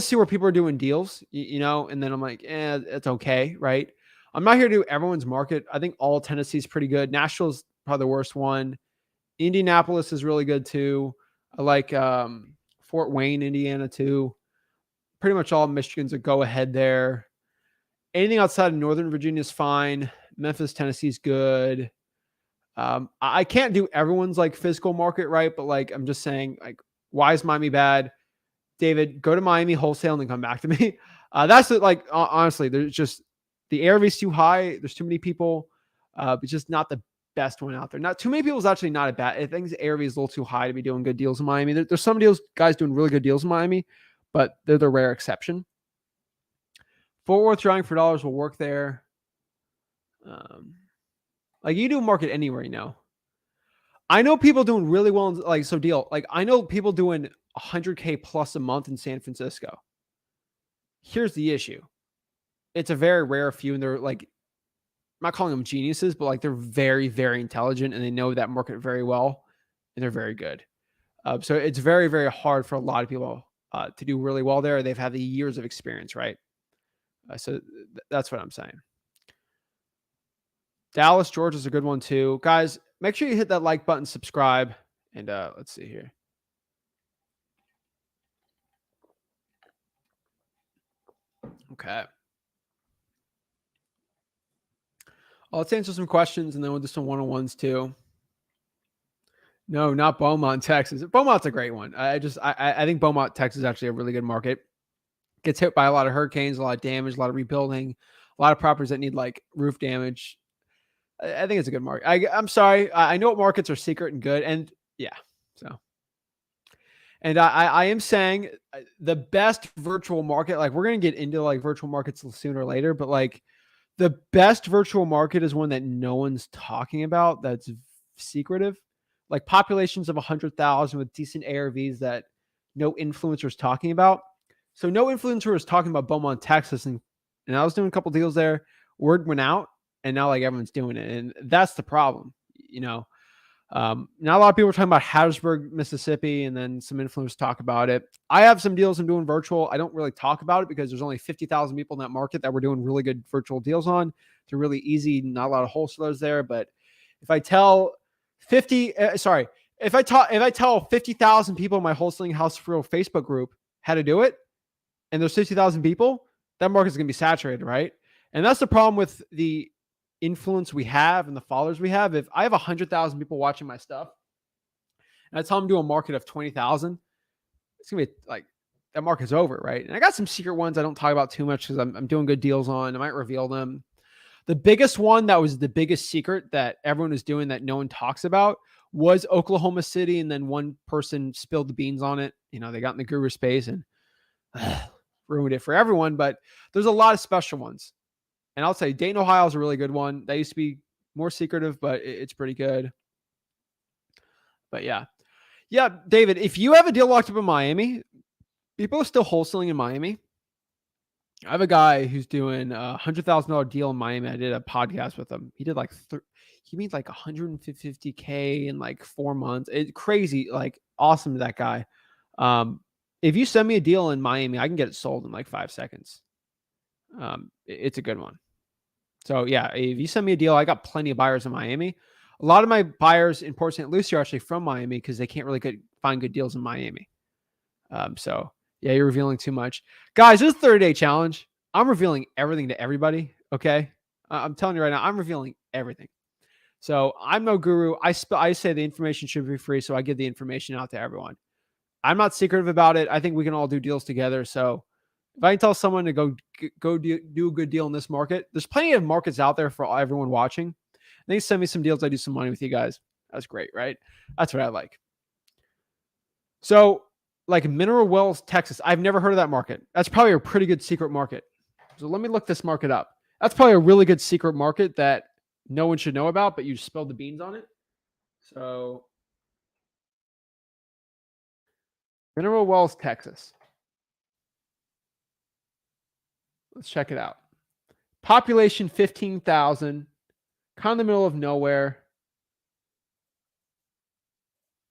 see where people are doing deals, and then I'm like, it's okay. Right. I'm not here to do everyone's market. I think all Tennessee's pretty good. Nashville's probably the worst one. Indianapolis is really good too. I like Fort Wayne, Indiana too. Pretty much all Michigan's a go ahead there. Anything outside of Northern Virginia is fine. Memphis, Tennessee is good. I can't do everyone's like physical market right, but like I'm just saying, like, why is Miami bad? David, go to Miami wholesale and then come back to me. That's it. Like honestly, there's just the ARV is too high. There's too many people. It's just not the best one out there. Not too many people is actually not a bad. I think the ARV is a little too high to be doing good deals in Miami. There's some guys doing really good deals in Miami, but they're the rare exception. Fort Worth trying for dollars will work there. Like you do market anywhere, you know. I know people doing really well in, like so deal. Like I know people doing 100K plus a month in San Francisco. Here's the issue. It's a very rare few, and they're like, I'm not calling them geniuses, but like they're very, very intelligent and they know that market very well and they're very good. So it's very, very hard for a lot of people to do really well there. They've had the years of experience, right? So that's what I'm saying. Dallas, Georgia's a good one too. Guys, make sure you hit that like button, subscribe, and let's see here. Okay. Well, let's answer some questions and then we'll do some one-on-ones too. No, not Beaumont, Texas. Beaumont's a great one. I think Beaumont, Texas is actually a really good market. Gets hit by a lot of hurricanes, a lot of damage, a lot of rebuilding, a lot of properties that need like roof damage. I think it's a good market. I'm sorry. I know what markets are secret and good. And yeah, so. And I am saying the best virtual market, like we're going to get into like virtual markets sooner or later, but like the best virtual market is one that no one's talking about. That's secretive, like populations of 100,000 with decent ARVs that no influencer is talking about. So no influencer was talking about Beaumont, Texas. And I was doing a couple deals there. Word went out and now like everyone's doing it. And that's the problem, you know. Not a lot of people are talking about Hattiesburg, Mississippi, and then some influencers talk about it. I have some deals I'm doing virtual. I don't really talk about it because there's only 50,000 people in that market that we're doing really good virtual deals on. They're really easy. Not a lot of wholesalers there. But if I tell if I tell 50,000 people in my wholesaling house for real Facebook group how to do it, and there's 50,000 people, that market's going to be saturated, right? And that's the problem with the influence we have and the followers we have. If I have 100,000 people watching my stuff and I tell them to do a market of 20,000, it's gonna be like that market's over, right? And I got some secret ones I don't talk about too much because I'm doing good deals on. I might reveal them. The biggest one that was the biggest secret that everyone is doing that no one talks about was Oklahoma City, and then one person spilled the beans on it. You know, they got in the guru space and ruined it for everyone. But there's a lot of special ones. And I'll say Dayton, Ohio is a really good one. That used to be more secretive, but it's pretty good. But yeah. Yeah, David, if you have a deal locked up in Miami, people are still wholesaling in Miami. I have a guy who's doing a $100,000 deal in Miami. I did a podcast with him. He did like, he made like 150K in like 4 months. It's crazy, like awesome, that guy. If you send me a deal in Miami, I can get it sold in like 5 seconds. It's a good one. So yeah, if you send me a deal, I got plenty of buyers in Miami. A lot of my buyers in Port St. Lucie are actually from Miami because they can't really find good deals in Miami. So yeah, you're revealing too much. Guys, this is a 30-day challenge. I'm revealing everything to everybody. Okay. I'm telling you right now, I'm revealing everything. So I'm no guru. I say the information should be free. So I give the information out to everyone. I'm not secretive about it. I think we can all do deals together. So if I can tell someone to go do a good deal in this market, there's plenty of markets out there for everyone watching. They send me some deals. I do some money with you guys. That's great, right? That's what I like. So like Mineral Wells, Texas, I've never heard of that market. That's probably a pretty good secret market. So let me look this market up. That's probably a really good secret market that no one should know about, but you spilled the beans on it. So Mineral Wells, Texas. Let's check it out. Population 15,000. Kind of in the middle of nowhere.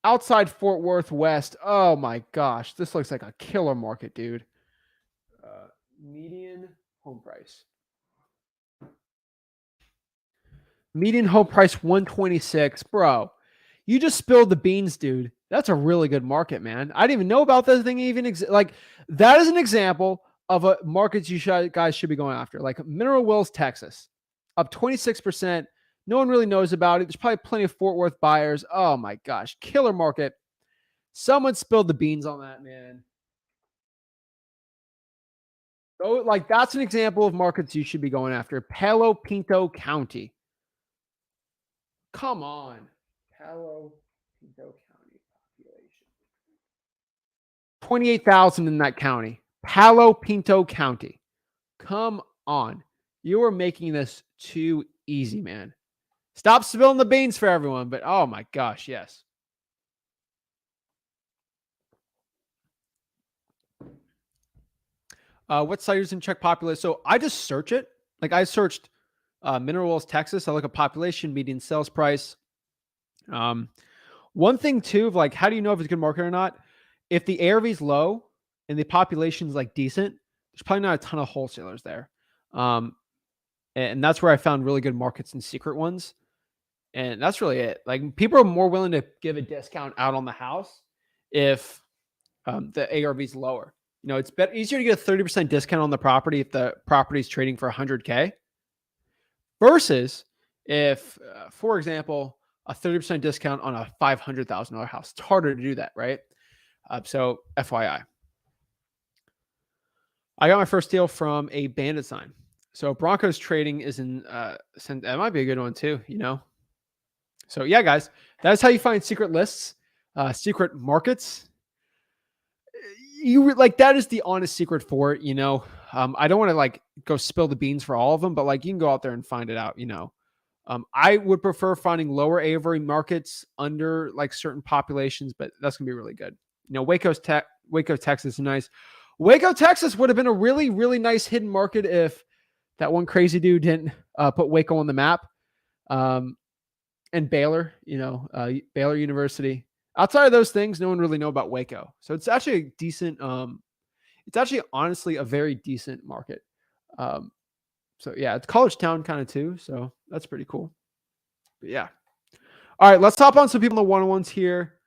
Outside Fort Worth West. Oh my gosh. This looks like a killer market, dude. Median home price. Median home price 126, bro. You just spilled the beans, dude. That's a really good market, man. I didn't even know about this thing even like that is an example of a market guys should be going after. Like Mineral Wells, Texas, up 26%. No one really knows about it. There's probably plenty of Fort Worth buyers. Oh my gosh, killer market. Someone spilled the beans on that, man. So, like, that's an example of markets you should be going after. Palo Pinto County. Come on. Palo Pinto County population. 28,000 in that county. Palo Pinto County. Come on. You are making this too easy, man. Stop spilling the beans for everyone, but oh my gosh, yes. What site is in check population? So I just search it. Like I searched Mineral Wells, Texas. I look at population, median sales price. One thing too, of like, how do you know if it's a good market or not? If the ARV is low and the population is like decent, there's probably not a ton of wholesalers there. And that's where I found really good markets and secret ones. And that's really it. Like people are more willing to give a discount out on the house if the ARV is lower. You know, it's easier to get a 30% discount on the property if the property is trading for 100K versus if, for example, a 30% discount on a $500,000 house. It's harder to do that, right? So FYI. I got my first deal from a bandit sign. So Broncos trading is in, that might be a good one too, you know? So yeah, guys, that's how you find secret lists, secret markets. You like, that is the honest secret for it, you know? I don't want to like go spill the beans for all of them, but like you can go out there and find it out, you know? I would prefer finding lower ARV markets under like certain populations, but that's gonna be really good. You know, Waco, Texas is nice. Waco, Texas would have been a really, really nice hidden market if that one crazy dude didn't put Waco on the map. And Baylor, you know, Baylor University. Outside of those things, no one really know about Waco. So it's actually a decent, it's actually honestly a very decent market. So yeah, it's college town kind of too. So that's pretty cool. But yeah. All right, let's hop on some people in the one-on-ones here.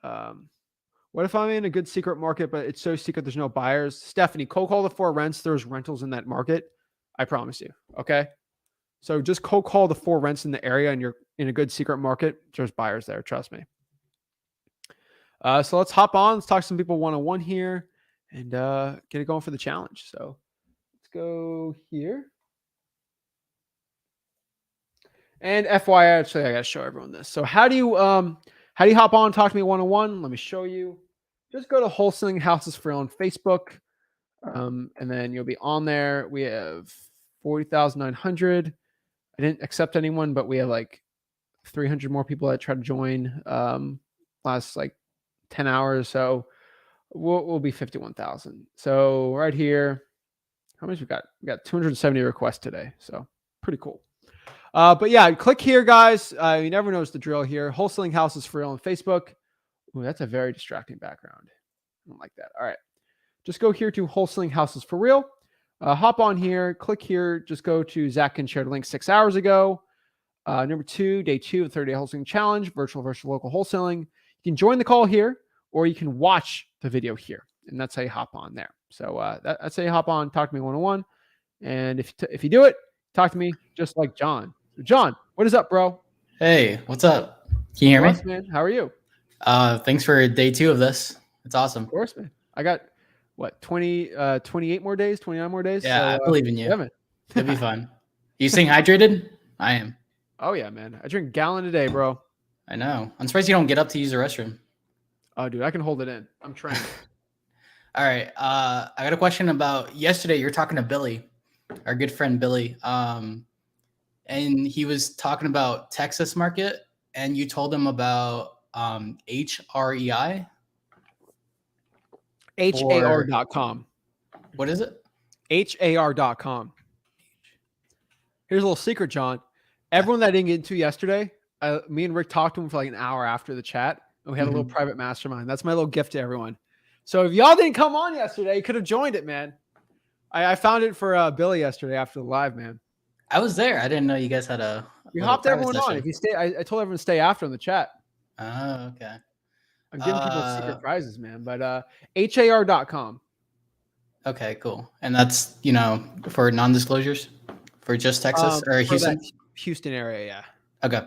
What if I'm in a good secret market, but it's so secret there's no buyers? Stephanie, cold call the 4 rents. There's rentals in that market. I promise you. Okay. So just cold call the 4 rents in the area and you're in a good secret market. There's buyers there. Trust me. So let's hop on. Let's talk to some people one-on-one here and get it going for the challenge. So let's go here. And FYI, actually, I got to show everyone this. So how do you hop on and talk to me one-on-one? Let me show you. Just go to Wholesaling Houses for on Facebook. And then you'll be on there. We have 40,900. I didn't accept anyone, but we have like 300 more people that tried to join last like 10 hours. So we'll be 51,000. So right here, how much we got? We got 270 requests today. So pretty cool. But yeah, click here, guys. You never know the drill here. Wholesaling Houses for real on Facebook. Ooh, that's a very distracting background. I don't like that. All right. Just go here to Wholesaling Houses for real. Hop on here, click here. Just go to Zach Ginn shared a link 6 hours ago. Number 2, day 2 of the 30-day wholesaling challenge, virtual versus local wholesaling. You can join the call here, or you can watch the video here, and that's how you hop on there. So that's how you hop on. Talk to me one-on-one, and if you do it, talk to me just like John. So John, what is up, bro? Hey, what's up? Can you hear me? Man, how are you? Thanks for day 2 of this. It's awesome. Of course, man. I got what 28 more days, 29 more days. Yeah, so, I believe in you. Yeah, man. It'll be fun. You staying hydrated? I am. Oh yeah, man. I drink a gallon a day, bro. I know. I'm surprised you don't get up to use the restroom. Oh, dude, I can hold it in. I'm trained. All right. I got a question about yesterday. You were talking to Billy, our good friend Billy, and he was talking about Texas market, and you told him about HREI. HAR.com. What is it? HAR.com. Here's a little secret, John. Everyone that I didn't get into yesterday, me and Rick talked to him for like an hour after the chat, and we had a little private mastermind. That's my little gift to everyone. So if y'all didn't come on yesterday, you could have joined it, man. I found it for Billy yesterday after the live, man. I was there. I didn't know you guys had a We little hopped private everyone on. session. If you stay, I told everyone to stay after in the chat. Oh, okay. I'm giving people secret prizes, man. But har.com. Okay, cool. And that's, for non-disclosures for just Texas or For Houston? that Houston area, yeah. Okay.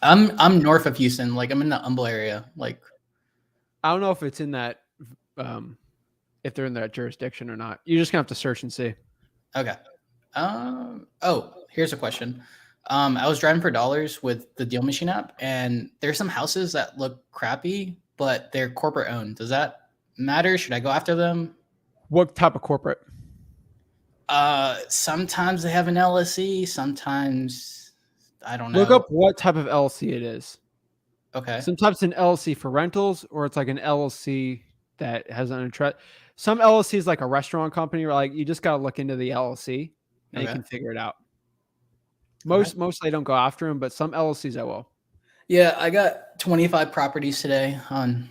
I'm north of Houston. Like, I'm in the Humble area. Like, I don't know if it's in that, if they're in that jurisdiction or not. You're just gonna have to search and see. okay. Here's a question. I was driving for dollars with the Deal Machine app, and there's some houses that look crappy, but they're corporate owned. Does that matter? Should I go after them? What type of corporate? Sometimes they have an LLC. Sometimes I don't know. Look up what type of LLC it is. Okay. Sometimes it's an LLC for rentals, or it's like an LLC that has an interest. Some LLC is like a restaurant company, where like you just gotta look into the LLC and you Okay. can figure it out. Mostly I don't go after them, but some LLCs I will. Yeah, I got 25 properties today on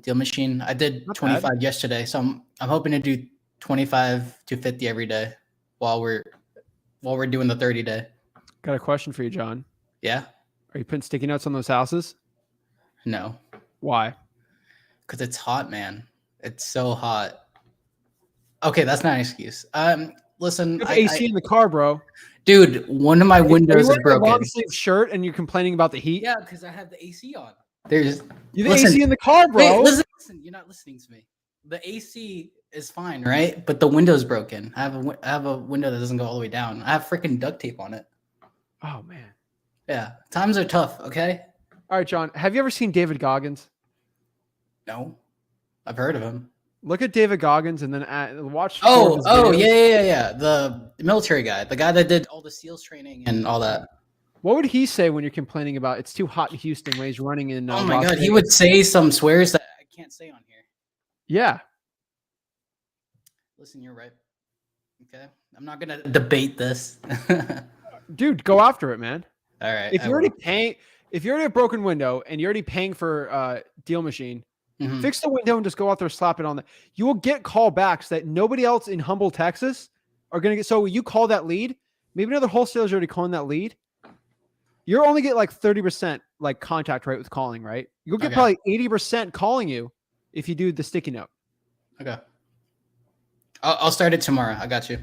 Deal Machine. I did Not 25 bad. yesterday, so I'm hoping to do 25 to 50 every day while we're doing the 30-day. Got a question for you, John. Yeah? Are you putting sticky notes on those houses? No, Why? because it's hot, man. It's so hot. Okay, that's not an excuse. Listen, You have AC in the car, bro. dude, one of my windows is wearing a broken. long sleeve shirt and you're complaining about the heat. Yeah, because I have the AC on. There's You have AC in the car, bro. Wait, listen, you're not listening to me. The AC is fine, right? But the window's broken. I have a window that doesn't go all the way down. I have freaking duct tape on it. Oh man. Yeah, times are tough. Okay. All right, John. Have you ever seen David Goggins? No, I've heard of him. Look at David Goggins and then watch. Yeah. The military guy, the guy that did all the SEALs training and all that. What would he say when you're complaining about it's too hot in Houston when he's running in? Oh my Las God, he Vegas? would say some swears that I can't say on here. Yeah. Listen, you're right. Okay, I'm not gonna debate this. Dude, go after it, man. All right. If you're already paying, if you're already a broken window and you're already paying for Deal Machine, Mhm. fix the window and just go out there, slap it on there. You will get callbacks that nobody else in Humble, Texas are going to get. So you call that lead, maybe another wholesaler's already calling that lead. You're only get like 30% like contact rate with calling, right? You'll get probably 80% calling you if you do the sticky note. Okay. I'll start it tomorrow. I got you.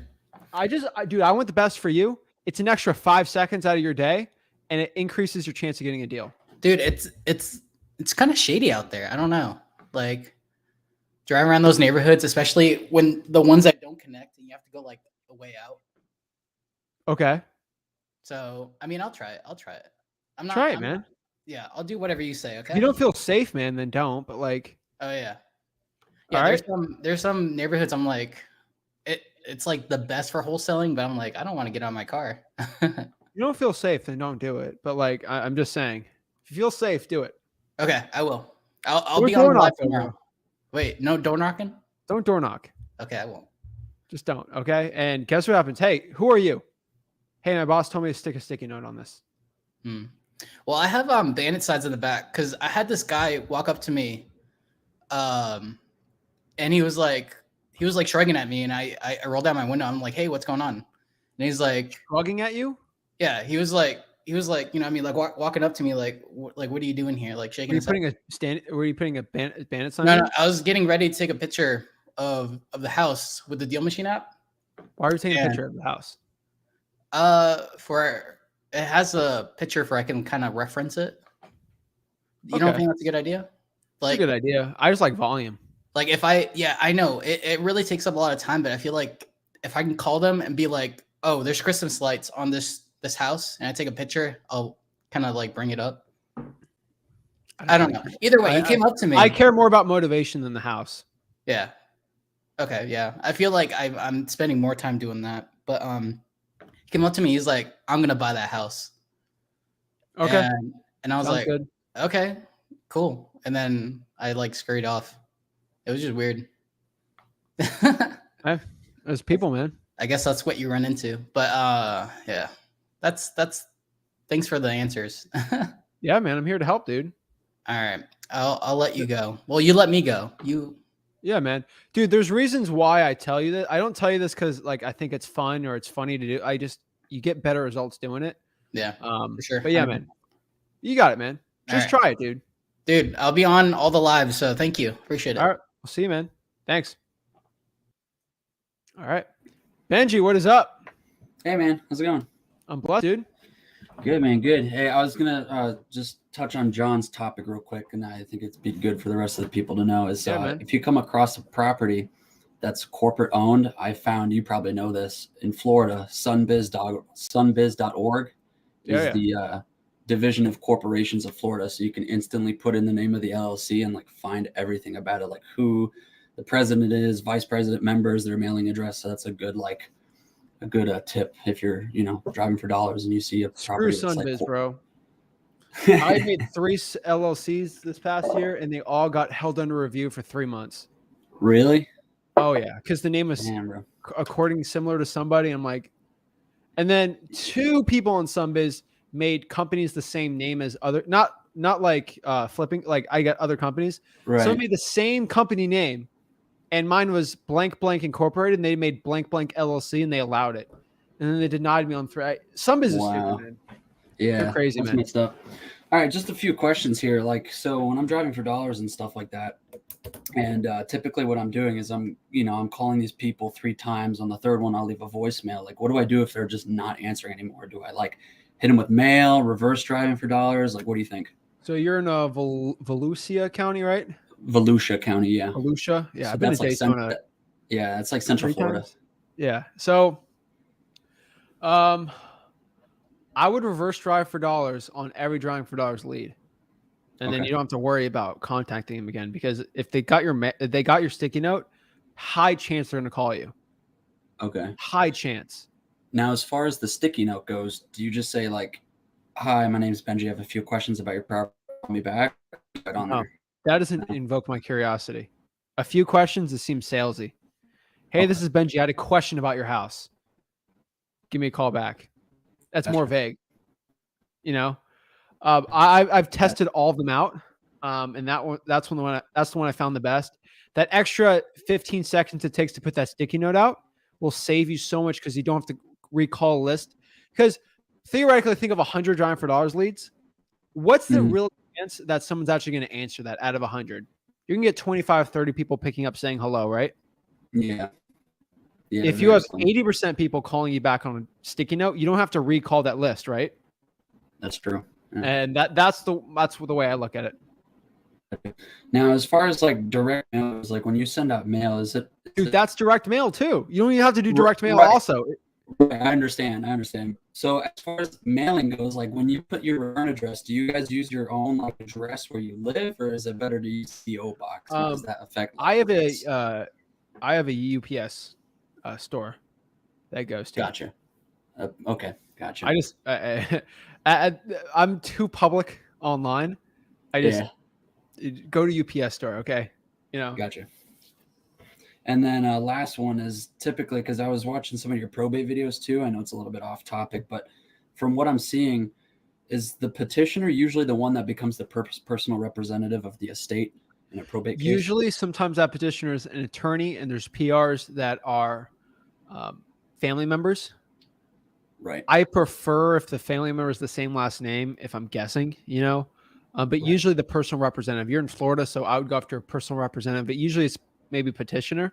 Dude, I want the best for you. It's an extra 5 seconds out of your day, and it increases your chance of getting a deal. Dude, it's kind of shady out there. I don't know. Like driving around those neighborhoods, especially when the ones that don't connect and you have to go like a way out. Okay. So, I mean, I'll try it. I'm not Try it, I'm man. not- yeah, I'll do whatever you say, okay? If you don't feel safe, man, then don't. But like, Oh yeah. All Yeah, right. there's some neighborhoods I'm like it's like the best for wholesaling, but I'm like, I don't want to get out of my car. you don't feel safe, then don't do it. But like, I'm just saying, if you feel safe, do it. Okay, I will. I'll Or be door on live knock tomorrow. over. Wait, no door knocking? Don't door knock. Okay, I won't. Just don't. Okay. And guess what happens? Hey, who are you? Hey, my boss told me to stick a sticky note on this. Well, I have bandit sides in the back because I had this guy walk up to me, and he was like shrugging at me, and I rolled down my window. I'm like, hey, what's going on? And he's like, Shrugging at you? yeah. He was like, you know what I mean, like walking up to me, like what are you doing here? Like shaking his head. Were you putting a bandit sign? No, I was getting ready to take a picture of the house with the Deal Machine app. Why are you taking a picture of the house? For it has a picture for I can kind of reference it. You don't think that's a good idea? Like, that's a good idea. I just like volume. Like I know it really takes up a lot of time, but I feel like if I can call them and be like, oh, there's Christmas lights on this house, and I take a picture, I'll kind of like bring it up. I don't know. Either way, he came up to me. I care more about motivation than the house. Yeah. Okay. Yeah. I feel like I'm spending more time doing that, but he came up to me. He's like, I'm going to buy that house. Okay. And I was Sounds like, good. Okay, cool. And then I like scurried off. It was just weird. There's people, man. I guess that's what you run into, but yeah, that's thanks for the answers. Yeah, man. I'm here to help, dude. All right. I'll let you go. Well, you let me go. Yeah, man. Dude, there's reasons why I tell you that. I don't tell you this because like I think it's fun or it's funny to do. You get better results doing it. Yeah, for sure. But yeah, man, you got it, man. Just try it, dude. Dude, I'll be on all the lives, so thank you. Appreciate it. All right. We'll see you, man. Thanks. All right. Benji, what is up? Hey, man. How's it going? I'm blessed, dude. Good, man. Good. Hey, I was going to just touch on John's topic real quick, and I think it'd be good for the rest of the people to know is if you come across a property that's corporate owned, I found, you probably know this, in Florida, sunbiz.org is the division of corporations of Florida. So you can instantly put in the name of the LLC and like find everything about it, like who the president is, vice president, members, their mailing address. So that's a good tip if you're, driving for dollars and you see a property. Screw Sunbiz, bro. I made 3 LLCs this past year, and they all got held under review for 3 months. Really? Oh yeah, because the name was according similar to somebody. I'm like, and then 2 people on Sunbiz made companies the same name as other, not like flipping, like I got other companies. Right. So it made the same company name, and mine was blank blank incorporated, and they made blank blank LLC, and they allowed it, and then they denied me on 3. Sunbiz is stupid, man. Yeah, they're crazy, man. Messed up. All right, just a few questions here. Like, so when I'm driving for dollars and stuff like that, and typically what I'm doing is I'm calling these people 3 times. On the 3rd one, I'll leave a voicemail. Like, what do I do if they're just not answering anymore? Do I like hit them with mail, reverse driving for dollars? Like, what do you think? So you're in Volusia County, right? Volusia County, yeah. Volusia, yeah. So I've been to Daytona. Yeah, it's like Central Florida. Yeah. So, I would reverse drive for dollars on every driving for dollars lead, and then you don't have to worry about contacting them again, because if they got your sticky note, high chance they're going to call you. Okay. High chance. Now, as far as the sticky note goes, do you just say like, "Hi, my name's Benji. I have a few questions about your property. Call me back." No, that doesn't invoke my curiosity. A few questions, it seems salesy. Hey, this is Benji. I had a question about your house. Give me a call back. That's more vague, I've tested all of them out, and that's the one I found the best. That extra 15 seconds it takes to put that sticky note out will save you so much, because you don't have to recall a list. Because theoretically, think of 100 driving for dollars leads. What's the real chance that someone's actually going to answer that out of 100? You can get 25, 30 people picking up saying hello, right? Yeah. Yeah, if you have 80% people calling you back on a sticky note, you don't have to recall that list, right? That's true. Yeah. And that's the way I look at it. Now, as far as like direct mail is, like when you send out mail, Dude, that's direct mail too. You don't even have to do direct mail also. I understand. So as far as mailing goes, like when you put your return address, do you guys use your own like address where you live, or is it better to use the PO box? Does that affect? I have a UPS store that goes to. Gotcha. Okay, gotcha. I just I'm too public online. I just go to UPS store. Okay, Gotcha. And then last one is typically, because I was watching some of your probate videos too. I know it's a little bit off topic, but from what I'm seeing, is the petitioner usually the one that becomes the personal representative of the estate in a probate case? Usually, sometimes that petitioner is an attorney, and there's PRs that are family members. Right. I prefer if the family member is the same last name, if I'm guessing, but usually the personal representative. You're in Florida, so I would go after a personal representative, but usually it's maybe petitioner.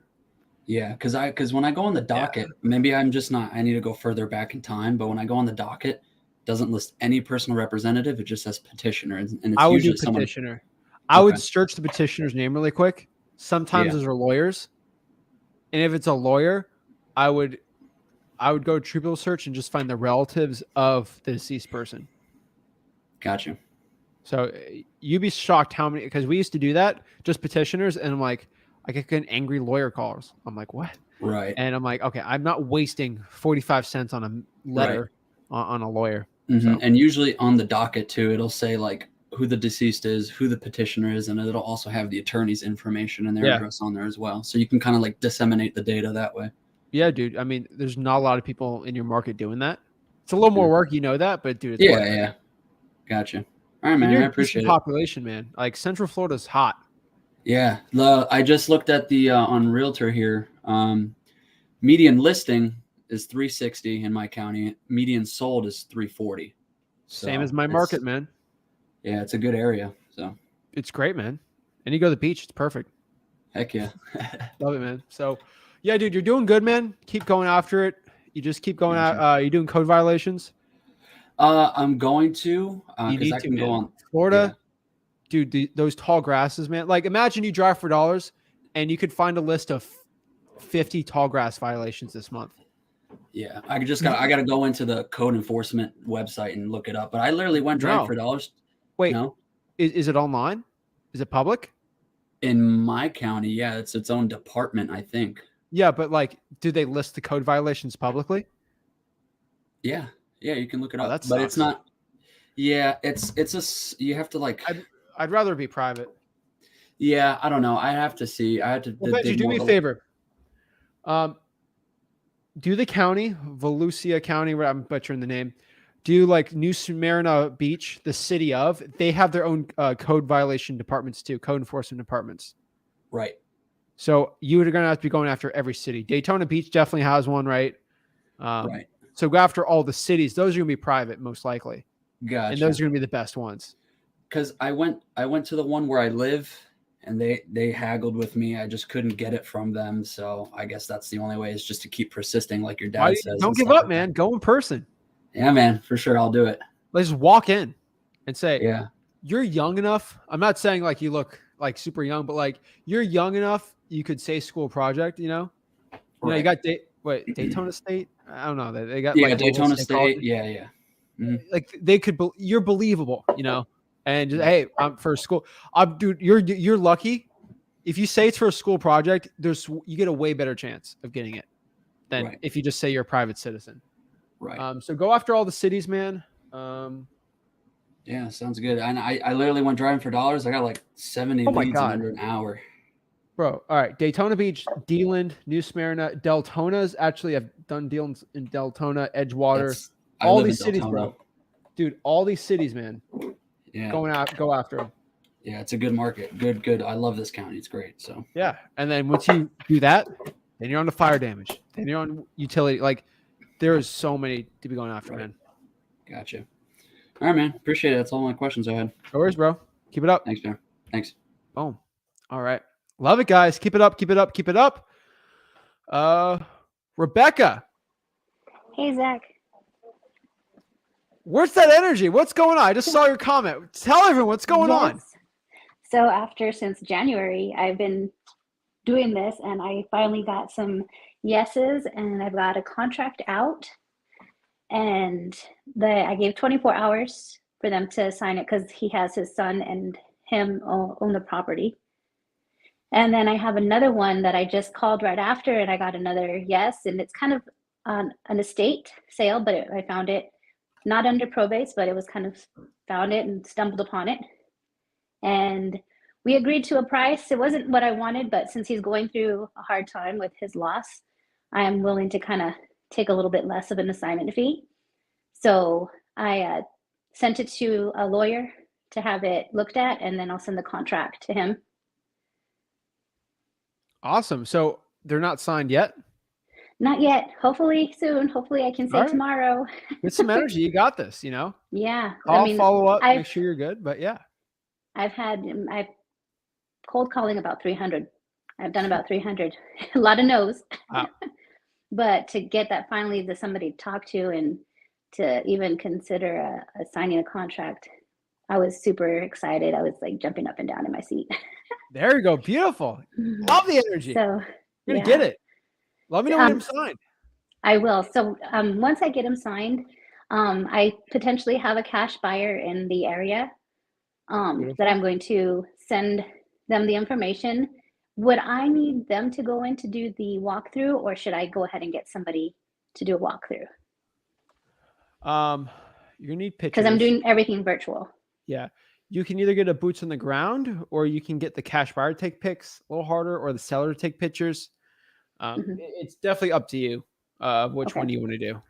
Yeah, because when I go on the docket, maybe I'm just not, I need to go further back in time, but when I go on the docket, it doesn't list any personal representative. It just says petitioner. And it's I would usually do petitioner. I would search the petitioner's name really quick. Sometimes those are lawyers. And if it's a lawyer, I would go triple search and just find the relatives of the deceased person. Gotcha. So you'd be shocked how many, because we used to do that, just petitioners, and I'm like, I get angry lawyer calls. I'm like, what? Right. And I'm like, okay, I'm not wasting 45 cents on a letter on a lawyer. Mm-hmm. So. And usually on the docket too, it'll say like who the deceased is, who the petitioner is, and it'll also have the attorney's information and their address on there as well. So you can kind of like disseminate the data that way. Yeah, dude. I mean, there's not a lot of people in your market doing that. It's a little more work, that, but dude, it's work. Yeah. Gotcha. All right, man. I appreciate it. Population, man. Like Central Florida's hot. Yeah. I just looked at the on Realtor here. Median listing is 360 in my county. Median sold is 340. Same as So my it's- market, man. Yeah, it's a good area. So It's great, man. And you go to the beach, it's perfect. heck yeah. Love it, man. So, yeah, dude, you're doing good, man. Keep going after it. You just keep going Gotcha. out. You doing code violations? I'm going to You because need I to, can go man. on. Florida, dude, those tall grasses, man. Like, imagine you drive for dollars and you could find a list of 50 tall grass violations this month. Yeah, I got to go into the code enforcement website and look it up. But I literally went driving No. for dollars. Wait, No, is it online? Is it public? in my county, yeah, it's its own department, I think. Yeah, but like, do they list the code violations publicly? Yeah, you can look it Oh, up, that but it's sucks. not. Yeah, you have to like. I'd rather be private. Yeah, I don't know. I have to see. I have to. Well, Benji, dig do more me a to- favor. Do the county, Volusia County, where I'm butchering the name, do like New Smyrna Beach, the city of, they have their own code violation departments too, code enforcement departments. Right. So you're going to have to be going after every city. Daytona Beach definitely has one, right? Right. So go after all the cities. Those are going to be private, most likely. Gotcha. And those are going to be the best ones. Because I went to the one where I live, and they haggled with me. I just couldn't get it from them. So I guess that's the only way, is just to keep persisting, like your dad says. Don't and give stuff up, like man. that. Go in person. Yeah, man, for sure. I'll do it. Let's just walk in and say, Yeah. you're young enough. I'm not saying like you look like super young, but like you're young enough. You could say school project, you know, you got Daytona State. I don't know. They got like Daytona State State. College. Yeah. Mhm. Like they could, you're believable, you know, and just, hey, I'm for school. Dude, you're lucky. If you say it's for a school project, you get a way better chance of getting it than if you just say you're a private citizen. Right. So go after all the cities, man. Yeah, sounds good. And I literally went driving for dollars. I got like 70 Oh my leads in God. under an hour. Bro, all right. Daytona Beach, Deland, New Smyrna, Deltona's actually have done deals in Deltona, Edgewater, I all live these in cities, Deltona. bro. Dude, all these cities, man. Yeah. Go after them. Yeah, it's a good market. Good. I love this county. It's great. So Yeah. And then once you do that, then you're on the fire damage. Then you're on utility. Like there is so many to be going after, man. Gotcha. All right, man. Appreciate it. That's all my questions I had. No worries, bro. Keep it up. Thanks, man. Thanks. Boom. All right. Love it, guys. Keep it up. Keep it up. Keep it up. Rebecca. Hey, Zach. Where's that energy? What's going on? I just saw your comment. Tell everyone what's going on. Yes. So since January, I've been doing this, and I finally got some yeses, and I've got a contract out, and I gave 24 hours for them to sign it because he has his son and him own the property. And then I have another one that I just called right after, and I got another yes, and it's kind of an estate sale, but I found it not under probates, but it was kind of found it and stumbled upon it. And we agreed to a price. It wasn't what I wanted, but since he's going through a hard time with his loss, I am willing to kind of take a little bit less of an assignment fee. So I sent it to a lawyer to have it looked at, and then I'll send the contract to him. Awesome. So they're not signed yet? Not yet. Hopefully soon. Hopefully I can say tomorrow. Get some energy. You got this, you know? Yeah. I'll follow up, make sure you're good, but yeah. I've cold calling about 300. I've done about 300. A lot of no's. Wow. But to get that finally to somebody to talk to and to even consider signing a contract, I was super excited. I was like jumping up and down in my seat. There you go. Beautiful. Love the energy. So you're going to get it. Let me know when I'm signed. I will. So once I get him signed, I potentially have a cash buyer in the area that I'm going to send them the information. Would I need them to go in to do the walkthrough, or should I go ahead and get somebody to do a walkthrough? You're going to need pictures. Because I'm doing everything virtual. Yeah. You can either get a boots on the ground, or you can get the cash buyer to take pics a little harder, or the seller to take pictures. It's definitely up to you which one you want to do.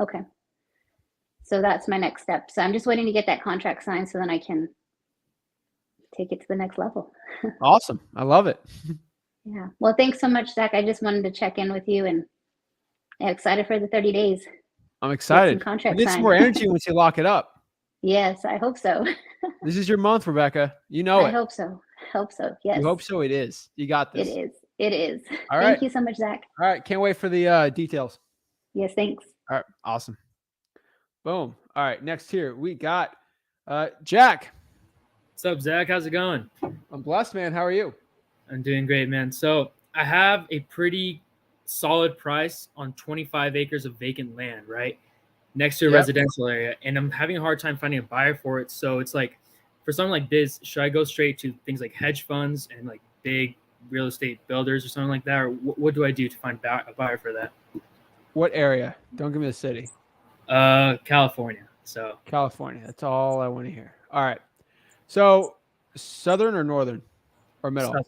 Okay. So that's my next step. So I'm just waiting to get that contract signed so then I can take it to the next level. Awesome. I love it. Yeah. Well, thanks so much, Zach. I just wanted to check in with you, and I'm excited for the 30 days. I'm excited. Contract Get some more energy once you lock it up. Yes, I hope so. This is your month, Rebecca. You know I it. hope so. Hope so. Yes. You hope so. It is. You got It this. is. It is. All Thank right. you so much, Zach. All right. Can't wait for the details. Yes, thanks. All right. Awesome. Boom. All right. Next here, we got Jack. What's up, Zach? How's it going? I'm blessed, man. How are you? I'm doing great, man. So I have a pretty solid price on 25 acres of vacant land, right? Next to a Yep. residential area. And I'm having a hard time finding a buyer for it. So it's like, for something like this, should I go straight to things like hedge funds and like big real estate builders or something like that? Or what do I do to find a buyer for that? What area? Don't give me the city. California. So California. That's all I want to hear. All right. So southern or northern or middle? Southern.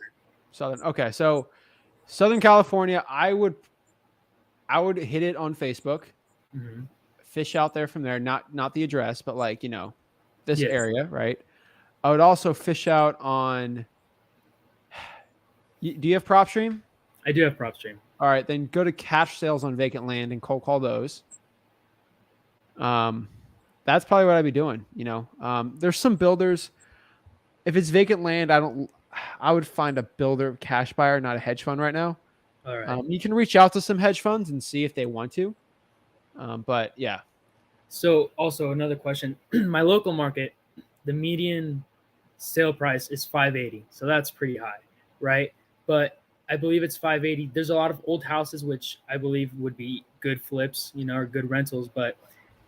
Southern. Okay. So Southern California, I would hit it on Facebook, Mhm. fish out there from there, not the address, but like, this Yes. area, right? I would also fish out on do you have PropStream? I do have PropStream. All right, then go to cash sales on vacant land and cold call those. That's probably what I'd be doing. There's some builders. If it's vacant land, I would find a builder cash buyer, not a hedge fund right now. All right. You can reach out to some hedge funds and see if they want to. But yeah, So also another question, my local market, the median sale price is 580. So that's pretty high, right? But I believe it's 580. There's a lot of old houses, which I believe would be good flips, or good rentals, but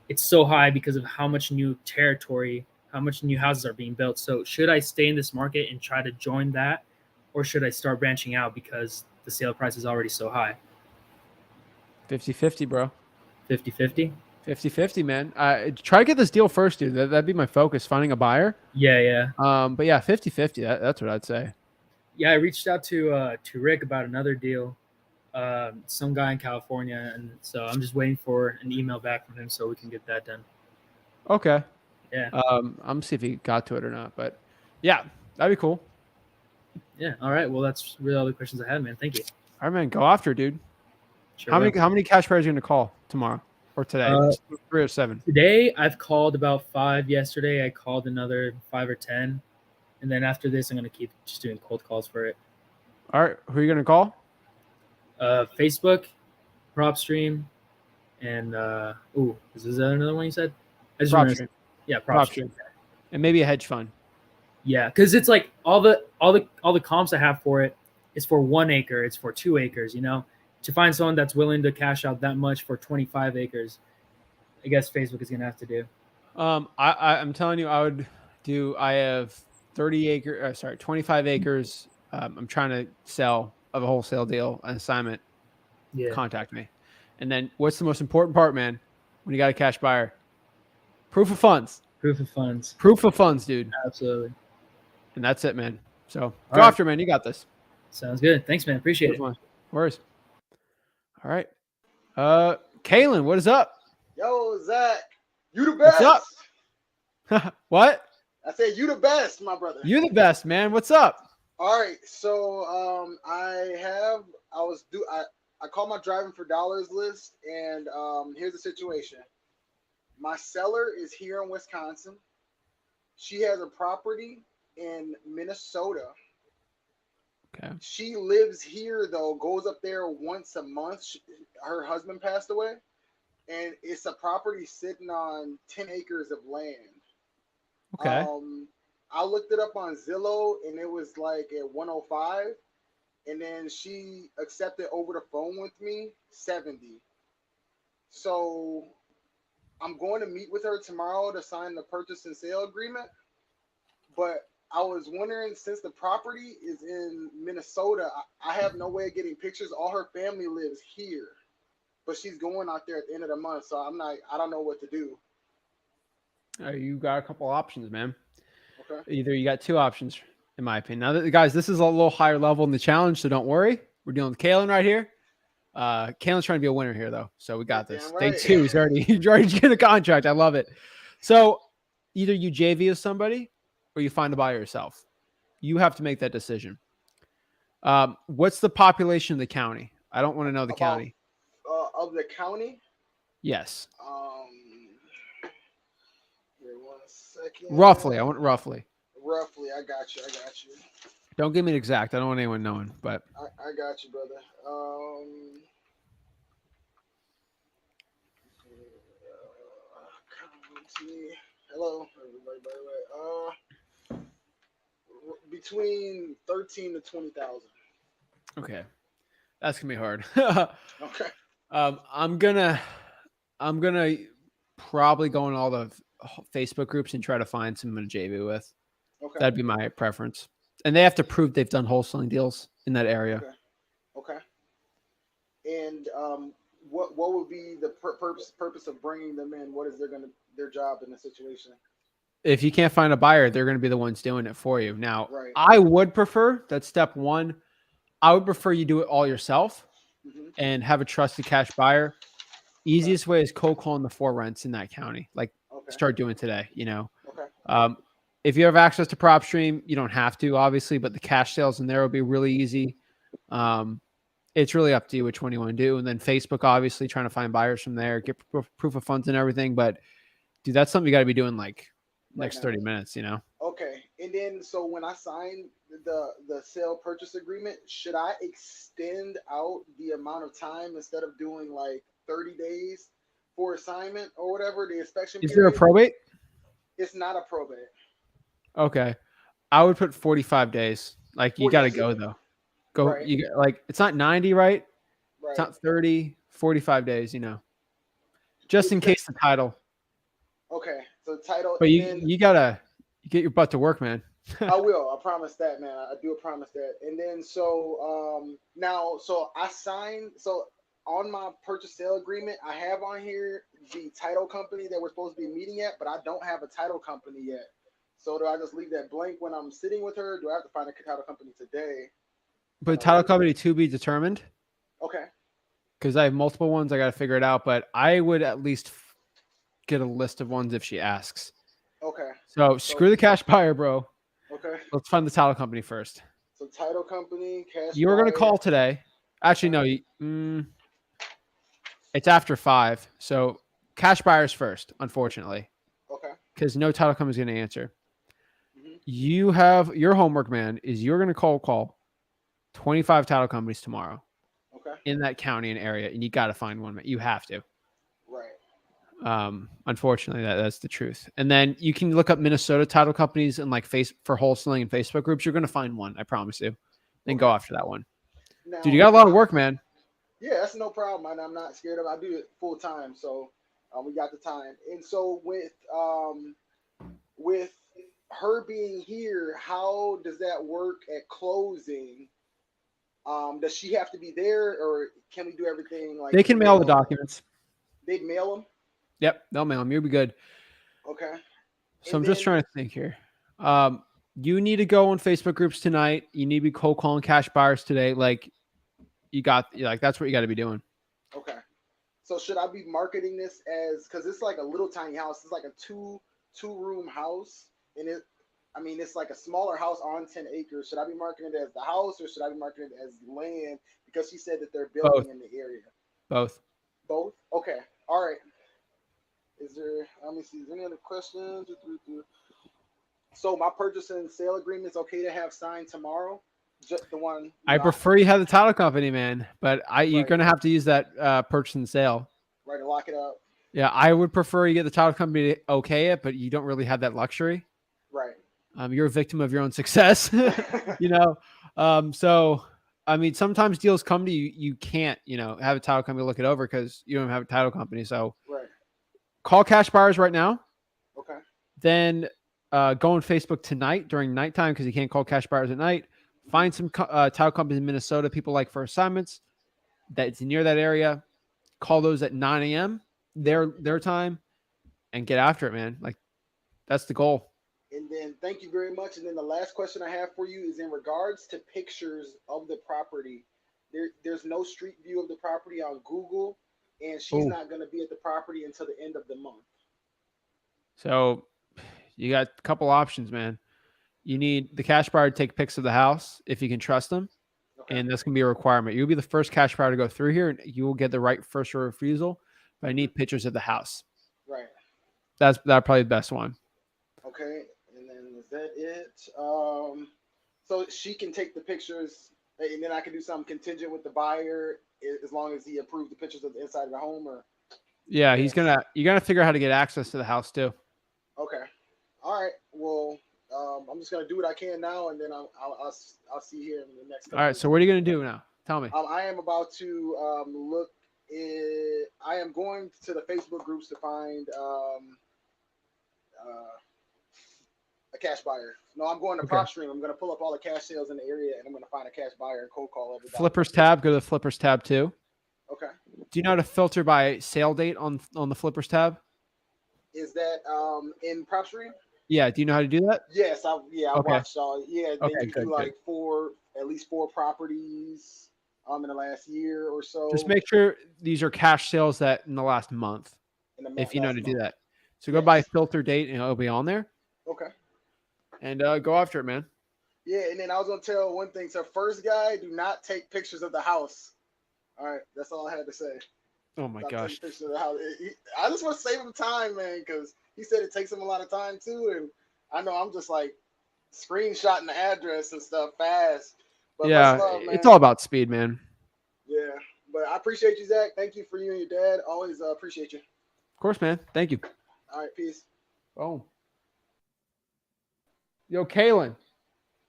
it's so high because of how much new territory, how much new houses are being built. So should I stay in this market and try to join that? Or should I start branching out because the sale price is already so high? 50-50, bro. 50-50? 50-50, man. Try to get this deal first, dude. That'd be my focus, finding a buyer. Yeah. But yeah, 50-50. That's what I'd say. Yeah, I reached out to Rick about another deal, some guy in California, and so I'm just waiting for an email back from him so we can get that done. Okay. Yeah. I'm gonna see if he got to it or not. But yeah, that'd be cool. Yeah. All right. Well, that's really all the questions I had, man. Thank you. All right, man. Go after it, dude. Sure How will. many cash buyers are you gonna call tomorrow or today? 3 or 7? Today, I've called about 5. Yesterday, I called another 5 or 10. And then after this, I'm going to keep just doing cold calls for it. All right. Who are you gonna call? Facebook, PropStream, and is that another one you said? I just remembered- PropStream. Yeah, PropStream. And maybe a hedge fund. Yeah, because it's like all the comps I have for it is for 1 acre, it's for 2 acres. To find someone that's willing to cash out that much for 25 acres, I guess Facebook is gonna have to do. I'm telling you, I have 25 acres. I'm trying to sell of a wholesale deal, an assignment. Yeah, Contact me. And then what's the most important part, man? When you got a cash buyer? Proof of funds. proof of funds. Proof of funds, dude. Absolutely, And that's it, man. So go right. after it, man. You got this. sounds good. Thanks, man. Appreciate it. Worries. All right. Kaylin, what is up? Yo, Zach, you the What's best. up? What? I said you the best, my brother. You the best, man. What's up? All right, so I called my driving for dollars list, and here's the situation. My seller is here in Wisconsin. She has a property in Minnesota. Okay. She lives here though, goes up there once a month. Her husband passed away, and it's a property sitting on 10 acres of land. Okay. I looked it up on Zillow, and it was like at 105, and then she accepted over the phone with me 70. So I'm going to meet with her tomorrow to sign the purchase and sale agreement. But I was wondering, since the property is in Minnesota, I have no way of getting pictures. All her family lives here, but she's going out there at the end of the month. So I don't know what to do. You got a couple options, man. Okay. Either you got 2 options, in my opinion. Now, guys, this is a little higher level in the challenge, so don't worry. We're dealing with Kaylin right here. Kaylin's trying to be a winner here, though, so we got this. Damn right. Day 2, he's already getting a contract. I love it. So either you JV with somebody or you find a buyer yourself. You have to make that decision. What's the population of the county? I don't want to know the county. Of the county? Yes. Here, 1 second. Roughly. I want roughly. Roughly, I got you. Don't give me an exact. I don't want anyone knowing, but I got you, brother. Hello, everybody. By the way, between 13 to 20,000. okay. That's gonna be hard. Okay. I'm gonna probably go in all the Facebook groups and try to find someone to JV with. Okay. That'd be my preference. And they have to prove they've done wholesaling deals in that area. Okay. And what would be the purpose of bringing them in? What is their job in the situation? If you can't find a buyer, they're going to be the ones doing it for you. Now, Right. I would prefer, that's step one, I would prefer you do it all yourself and have a trusted cash buyer. Easiest way is cold calling the 4 rents in that county. Like start doing today, you know. Okay. If you have access to PropStream, you don't have to, obviously, but the cash sales in there will be really easy. It's really up to you which one you want to do. And then Facebook, obviously, trying to find buyers from there, get proof of funds and everything. But, dude, that's something you got to be doing like next 30 minutes, you know? Okay. And then, so when I sign the sale purchase agreement, should I extend out the amount of time instead of doing like 30 days for assignment or whatever, the inspection Is period? there a probate? It's not a probate. Okay. I would put 45 days. Like, you got to go, though. Go. Right. You like, it's not 90, right? Right. It's not 30, 45 days, you know, just in case the title. Okay. So title. But you got to get your butt to work, man. I will. I promise that, man. I do promise that. And then so now, so I signed. So on my purchase sale agreement, I have on here the title company that we're supposed to be meeting at, but I don't have a title company yet. So do I just leave that blank when I'm sitting with her? Do I have to find a title company today? But title company to be determined. Okay. Because I have multiple ones. I got to figure it out. But I would at least get a list of ones if she asks. Okay. So screw the cash buyer, bro. Okay. Let's find the title company first. So title company, cash. You were going to call today. Actually, no. It's after 5. So cash buyers first, unfortunately. Okay. Because no title company is going to answer. You have your homework, man, is you're going to call 25 title companies tomorrow. Okay. In that county and area, and you got to find one. You have to. Right. Unfortunately, that's the truth. And then you can look up Minnesota title companies and like for wholesaling and Facebook groups. You're going to find one. I promise you. Then go after that one. Now, Dude, you got a lot of work, man. Yeah, that's no problem. I'm not scared of it. I do it full time, so we got the time. And so with her being here, how does that work at closing? Does she have to be there, or can we do everything like they can mail the documents? They mail them. Yep, they'll mail them. You'll be good. Okay. So I'm just trying to think here. You need to go on Facebook groups tonight. You need to be cold calling cash buyers today. Like that's what you got to be doing. Okay. So should I be marketing this as, because it's like a little tiny house. It's like a two-room house, and it's like a smaller house on 10 acres. Should I be marketing it as the house, or should I be marketing it as land? Because she said that they're building in the area. Both. Okay. All right. Let me see. Is there any other questions? So my purchase and sale agreement is okay to have signed tomorrow? Just the one. I prefer you have the title company, man, but you're going to have to use that purchase and sale. Right, to lock it up. Yeah, I would prefer you get the title company to okay it, but you don't really have that luxury. Right. You're a victim of your own success, you know? So, I mean, sometimes deals come to you, you can't, have a title company look it over because you don't have a title company. So call cash buyers right now. Okay. Then go on Facebook tonight during nighttime because you can't call cash buyers at night. Find some title companies in Minnesota people like for assignments that's near that area. Call those at 9 a.m. their time and get after it, man. Like, that's the goal. And then thank you very much. And then the last question I have for you is in regards to pictures of the property. There's no street view of the property on Google, and she's not going to be at the property until the end of the month. So you got a couple options, man. You need the cash buyer to take pics of the house if you can trust them. Okay. And that's going to be a requirement. You'll be the first cash buyer to go through here, and you will get the right first refusal. But I need pictures of the house. Right. That's probably the best one. Okay, and then is that it? So she can take the pictures, and then I can do something contingent with the buyer as long as he approves the pictures of the inside of the home, or Yeah, yes. you gotta figure out how to get access to the house too. Okay, all right. Well, I'm just gonna do what I can now, and then I'll see here in the next All couple. right, so what are you gonna do now? Tell me. I am about to look. I am going to the Facebook groups to find a cash buyer. No, I'm going to Okay. PropStream. I'm going to pull up all the cash sales in the area, and I'm going to find a cash buyer and cold call everybody. Flippers tab. Go to the Flippers tab too. Okay. Do you know how to filter by sale date on the Flippers tab? Is that in PropStream? Yeah. Do you know how to do that? Yes. I Okay. watched all. Yeah. Then Okay, you good, do like at least four properties in the last year or so. Just make sure these are cash sales that in the last month, if you know how to do that. So go by filter date and it'll be on there. Okay. And go after it, man. Yeah, and then I was gonna tell one thing. So first guy, do not take pictures of the house. All right, that's all I had to say. Oh my gosh. Pictures of the house. I just want to save him time, man, because he said it takes him a lot of time too, and I know I'm just like screenshotting the address and stuff fast. But Yeah, much love, man. it's all about speed, man. Yeah, but I appreciate you, Zach. Thank you for you and your dad. Always appreciate you. Of course, man. Thank you. All right, peace. Oh. Yo, Kalen.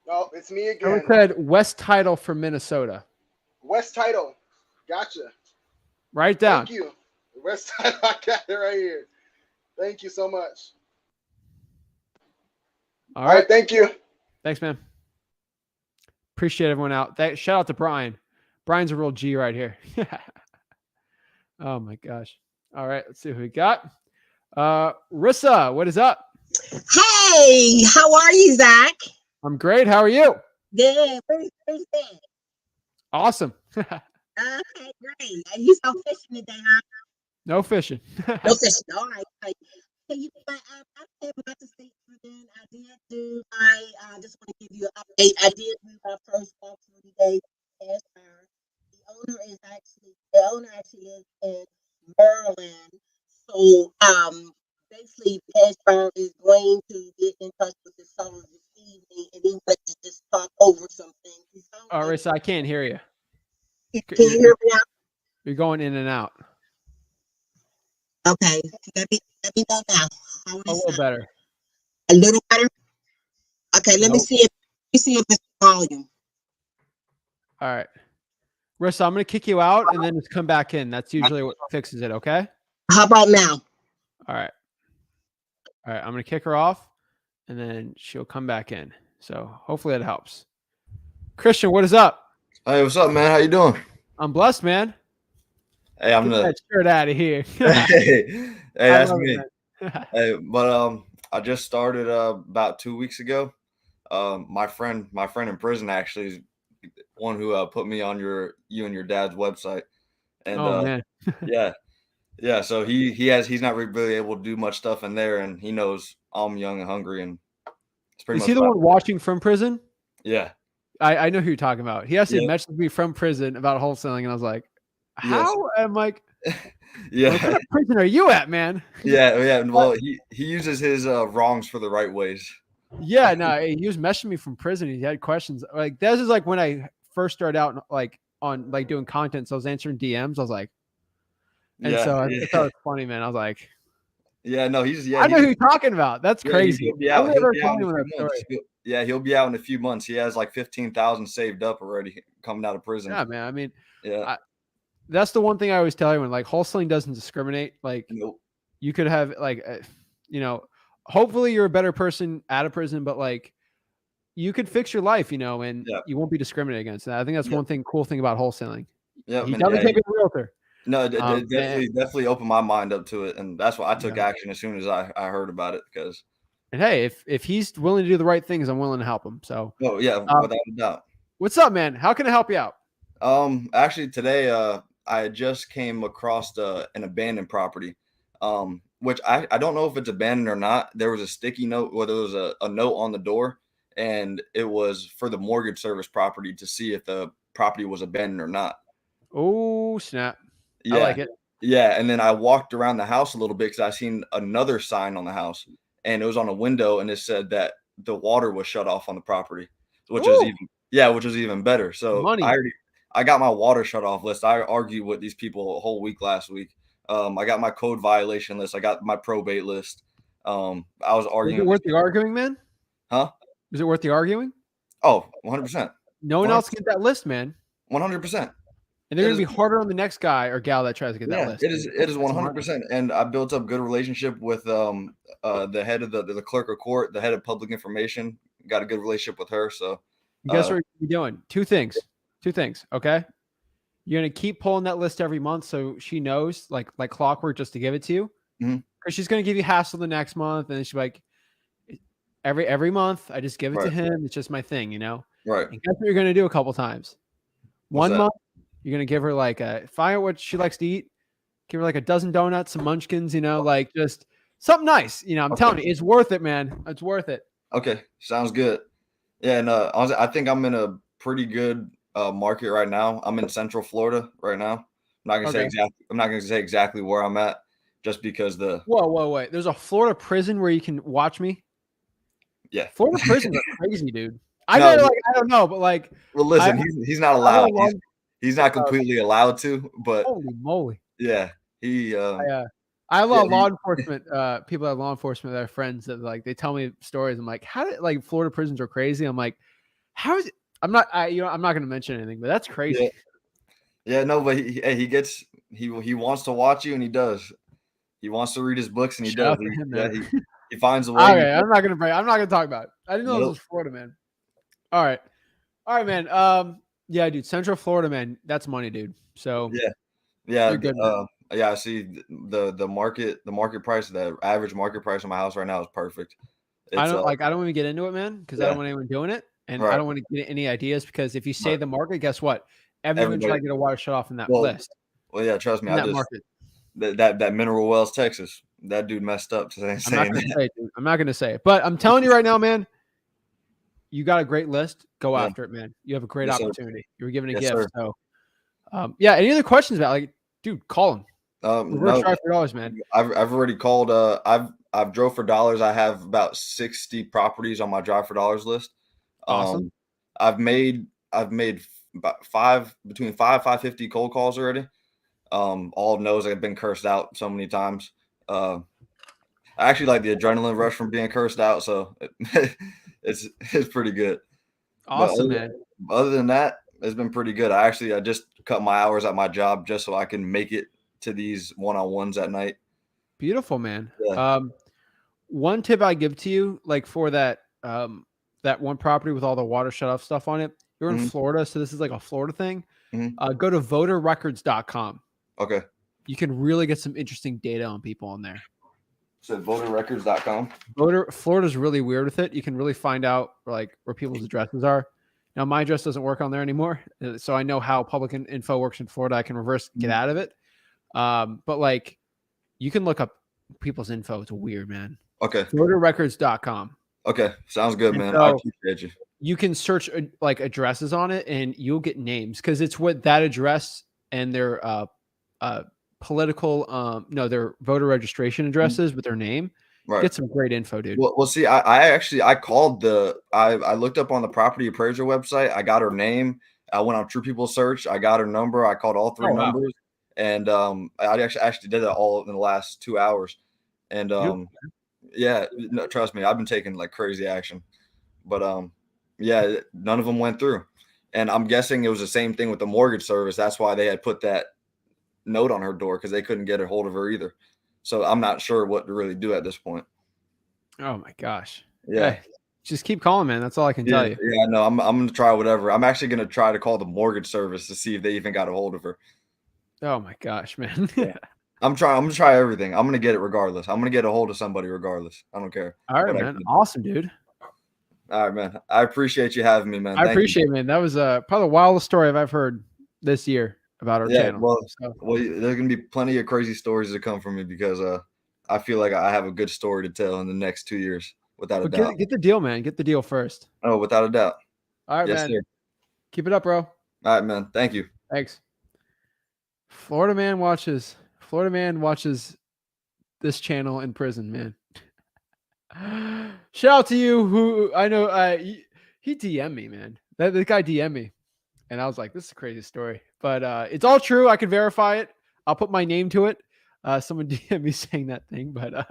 Oh, it's me again. Someone said West Title from Minnesota. West Title. Gotcha. Write it down. Thank you. West Title. I got it right here. Thank you so much. All right. Thank you. Thanks, man. Appreciate everyone out. Shout out to Brian. Brian's a real G right here. Oh my gosh. All right. Let's see who we got. Rissa, what is up? Hey, how are you, Zach? I'm great. How are you? Good. Where's that? Awesome. Okay, great. Are you so fishing today, huh? No fishing. No fishing. All right. Hey, you know what? I came about to state something. I did do I just want to give you an update. I did do my first walkthrough today. Yes, sir. The owner actually lives in Maryland. So basically Pittsburgh is going to get in touch with the seller this evening, and then let's just talk over some things. All right, so I can't hear you. Can you hear me now? You're going in and out. Okay, let me know now. A little better. A little better. Okay, let me see if it's volume. All right, Rissa, I'm gonna kick you out and then just come back in. That's usually what fixes it. Okay. How about now? All right. All right. I'm gonna kick her off, and then she'll come back in. So hopefully that helps. Christian, what is up? Hey, what's up, man? How you doing? I'm blessed, man. Hey, I'm Get the. that shirt out of here. Hey, that's love me. it, Hey, but I just started about 2 weeks ago. My friend in prison actually is one who put me on you and your dad's website, and Oh man. yeah. So he's not really able to do much stuff in there, and he knows I'm young and hungry, and it's pretty Is much. he the one watching from prison? Yeah. I know who you're talking about. He actually Yeah. messaged me from prison about wholesaling, and I was like, Yes. "How?" I'm like, Yeah. "What kind of prison are you at, man?" Yeah. Well, he uses his wrongs for the right ways. Yeah, no, he was messaging me from prison. He had questions. Like this is like when I first started out, like on like doing content. So I was answering DMs. I was like, and so I thought it was funny, man. I was like, Yeah, no, I know who you're talking about. That's crazy. He'll be out. I've He'll never be out told in a anyone few that months. story. He'll be out in a few months. He has like 15,000 saved up already coming out of prison. Yeah, man. I mean, Yeah. that's the one thing I always tell everyone. Like wholesaling doesn't discriminate. Like Nope. you could have like, hopefully you're a better person out of prison, but like you could fix your life, and you won't be discriminated against. And I think that's one cool thing about wholesaling. Yeah, He definitely can't be a realtor. No, it definitely opened my mind up to it, and that's why I took action as soon as I heard about it. Because, and hey, if he's willing to do the right things, I'm willing to help him. So, without a doubt. What's up, man? How can I help you out? Actually, today I just came across an abandoned property, which I don't know if it's abandoned or not. There was a sticky note, there was a note on the door, and it was for the mortgage service property to see if the property was abandoned or not. Oh, snap. Yeah. I like it. Yeah. And then I walked around the house a little bit because I seen another sign on the house, and it was on a window, and it said that the water was shut off on the property, which Ooh. which was even better. So Money. I got my water shut off list. I argued with these people a whole week last week. I got my code violation list. I got my probate list. I was Was arguing. it worth the arguing, man? Huh? Was it worth the arguing? Oh, 100%. No one else can get that list, man. 100%. And they're It going to is- be harder on the next guy or gal that tries to get that Yeah, list. it is 100%. And I built up good relationship with the head of the clerk of court, the head of public information. Got a good relationship with her. So And guess what you're doing? Two things. Okay. You're going to keep pulling that list every month so she knows, like clockwork, just to give it to you. Mhm. Because she's going to give you hassle the next month. And then she's like, every month, I just give it to Right. him. It's just my thing, you know? right. And guess what you're going to do a couple times? What's One that? month, you're going to give her find out what she likes to eat. Give her like a dozen donuts, some munchkins, you know, like just something nice. You know, I'm telling you, it's worth it, man. It's worth it. Okay, sounds good. Yeah, and honestly, I think I'm in a pretty good market right now. I'm in Central Florida right now. I'm not gonna say Okay. exactly. I'm not gonna say exactly where I'm at, just because Whoa, wait. There's a Florida prison where you can watch me. yeah. Florida prisons are crazy, dude. I No, know, I don't know, but like, Well, listen, I- he's not I allowed. don't know. He's not completely allowed to, but Holy moly! yeah, he. I have a lot Yeah, of law enforcement people that are law enforcement that are friends that like they tell me stories. I'm like, how did like Florida prisons are crazy? I'm like, how is it? I'm not going to mention anything, but that's crazy. Yeah, no, but he wants to watch you, and he does. He wants to read his books, and he Shout does. out to him, Yeah, man. he finds a way. Okay, I'm not gonna talk about it. I didn't know this Nope. was Florida, man. All right, man. Yeah, dude, Central Florida, man. That's money, dude. So Yeah, you're good, man. yeah. I see the market price, the average market price of my house right now is perfect. I It's don't want to get into it, man, because I Yeah. don't want anyone doing it, and I Right. don't want to get any ideas because if you say Right. the market, guess what? Everyone's gonna try to Everybody. get a water shut off in that Well, list, Well, yeah, trust me. in I that just market. that Mineral Wells, Texas. That dude messed up I'm not saying gonna that. say it, dude. I'm not gonna say it, but I'm telling you right now, man. You got a great list. Go Yeah. after it, man. You have a great Yes, sir. opportunity. You were given a Yes, gift, sir. so yeah. Any other questions about dude? Call him. Reverse No, drive for dollars, man. I've already called. I've drove for dollars. I have about 60 properties on my drive for dollars list. Awesome. I've made about between 550 cold calls already. All knows I've been cursed out so many times. I actually like the adrenaline rush from being cursed out, so it's pretty good. Awesome, But man. other than that, it's been pretty good. I just cut my hours at my job just so I can make it to these one-on-ones at night. Beautiful, man. Yeah. One tip I give to you, like for that that one property with all the water shut off stuff on it. You're in Mhm. Florida, so this is like a Florida thing. Mhm. Go to voterrecords.com. Okay. You can really get some interesting data on people on there. So voterrecords.com. Florida's really weird with it. You can really find out like where people's addresses are. Now my address doesn't work on there anymore, so I know how public info works in Florida. I can reverse get out of it. But like you can look up people's info. It's weird, man. Okay. Voterrecords.com. Okay. Sounds good, And man. so- I appreciate you. You can search like addresses on it, and you'll get names because it's what that address and their political their voter registration addresses with their name. Right. Get some great info, dude. Well, see, I called I looked up on the property appraiser website. I got her name. I went on True People Search. I got her number. I called all three Oh, wow. numbers, and I actually did that all in the last 2 hours. And yeah, no, trust me, I've been taking like crazy action, but yeah, none of them went through. And I'm guessing it was the same thing with the mortgage service. That's why they had put that note on her door because they couldn't get a hold of her either. So I'm not sure what to really do at this point. Oh my gosh. Yeah. Hey, just keep calling, man. That's all I can tell you. Yeah, no, I'm gonna try whatever. I'm actually gonna try to call the mortgage service to see if they even got a hold of her. Oh my gosh, man. Yeah. I'm gonna try everything. I'm gonna get it regardless. I'm gonna get a hold of somebody regardless. I don't care. All right, what I man. can do. Awesome, dude. All right, man. I appreciate you having me, man. I Thank you. appreciate it, man. That was probably the wildest story I've heard this year about our Yeah, channel. well, So, there's gonna be plenty of crazy stories to come from me because I feel like I have a good story to tell in the next 2 years, without a but doubt. get the deal, man. Get the deal first. Oh, without a doubt. All right, Yes, man. sir. Keep it up, bro. All right, man. Thank you. Thanks. Florida man watches this channel in prison, man. Shout out to you who I know he DM'd me, man. That guy DM'd me. And I was like, this is a crazy story. But it's all true. I could verify it. I'll put my name to it. Someone DM'd me saying that thing, but gosh,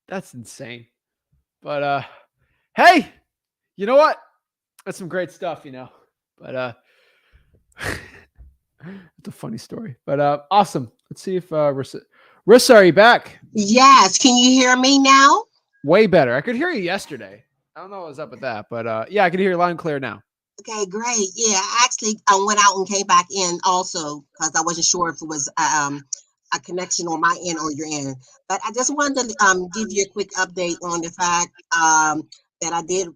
that's insane. But hey, you know what? That's some great stuff, you know. But it's a funny story. But awesome. Let's see if Rissa, are you back? Yes. Can you hear me now? Way better. I could hear you yesterday. I don't know what was up with that, but yeah, I can hear you loud and clear now. Okay, great. Yeah, actually, I went out and came back in also because I wasn't sure if it was a connection on my end or your end. But I just wanted to give you a quick update on the fact that I did.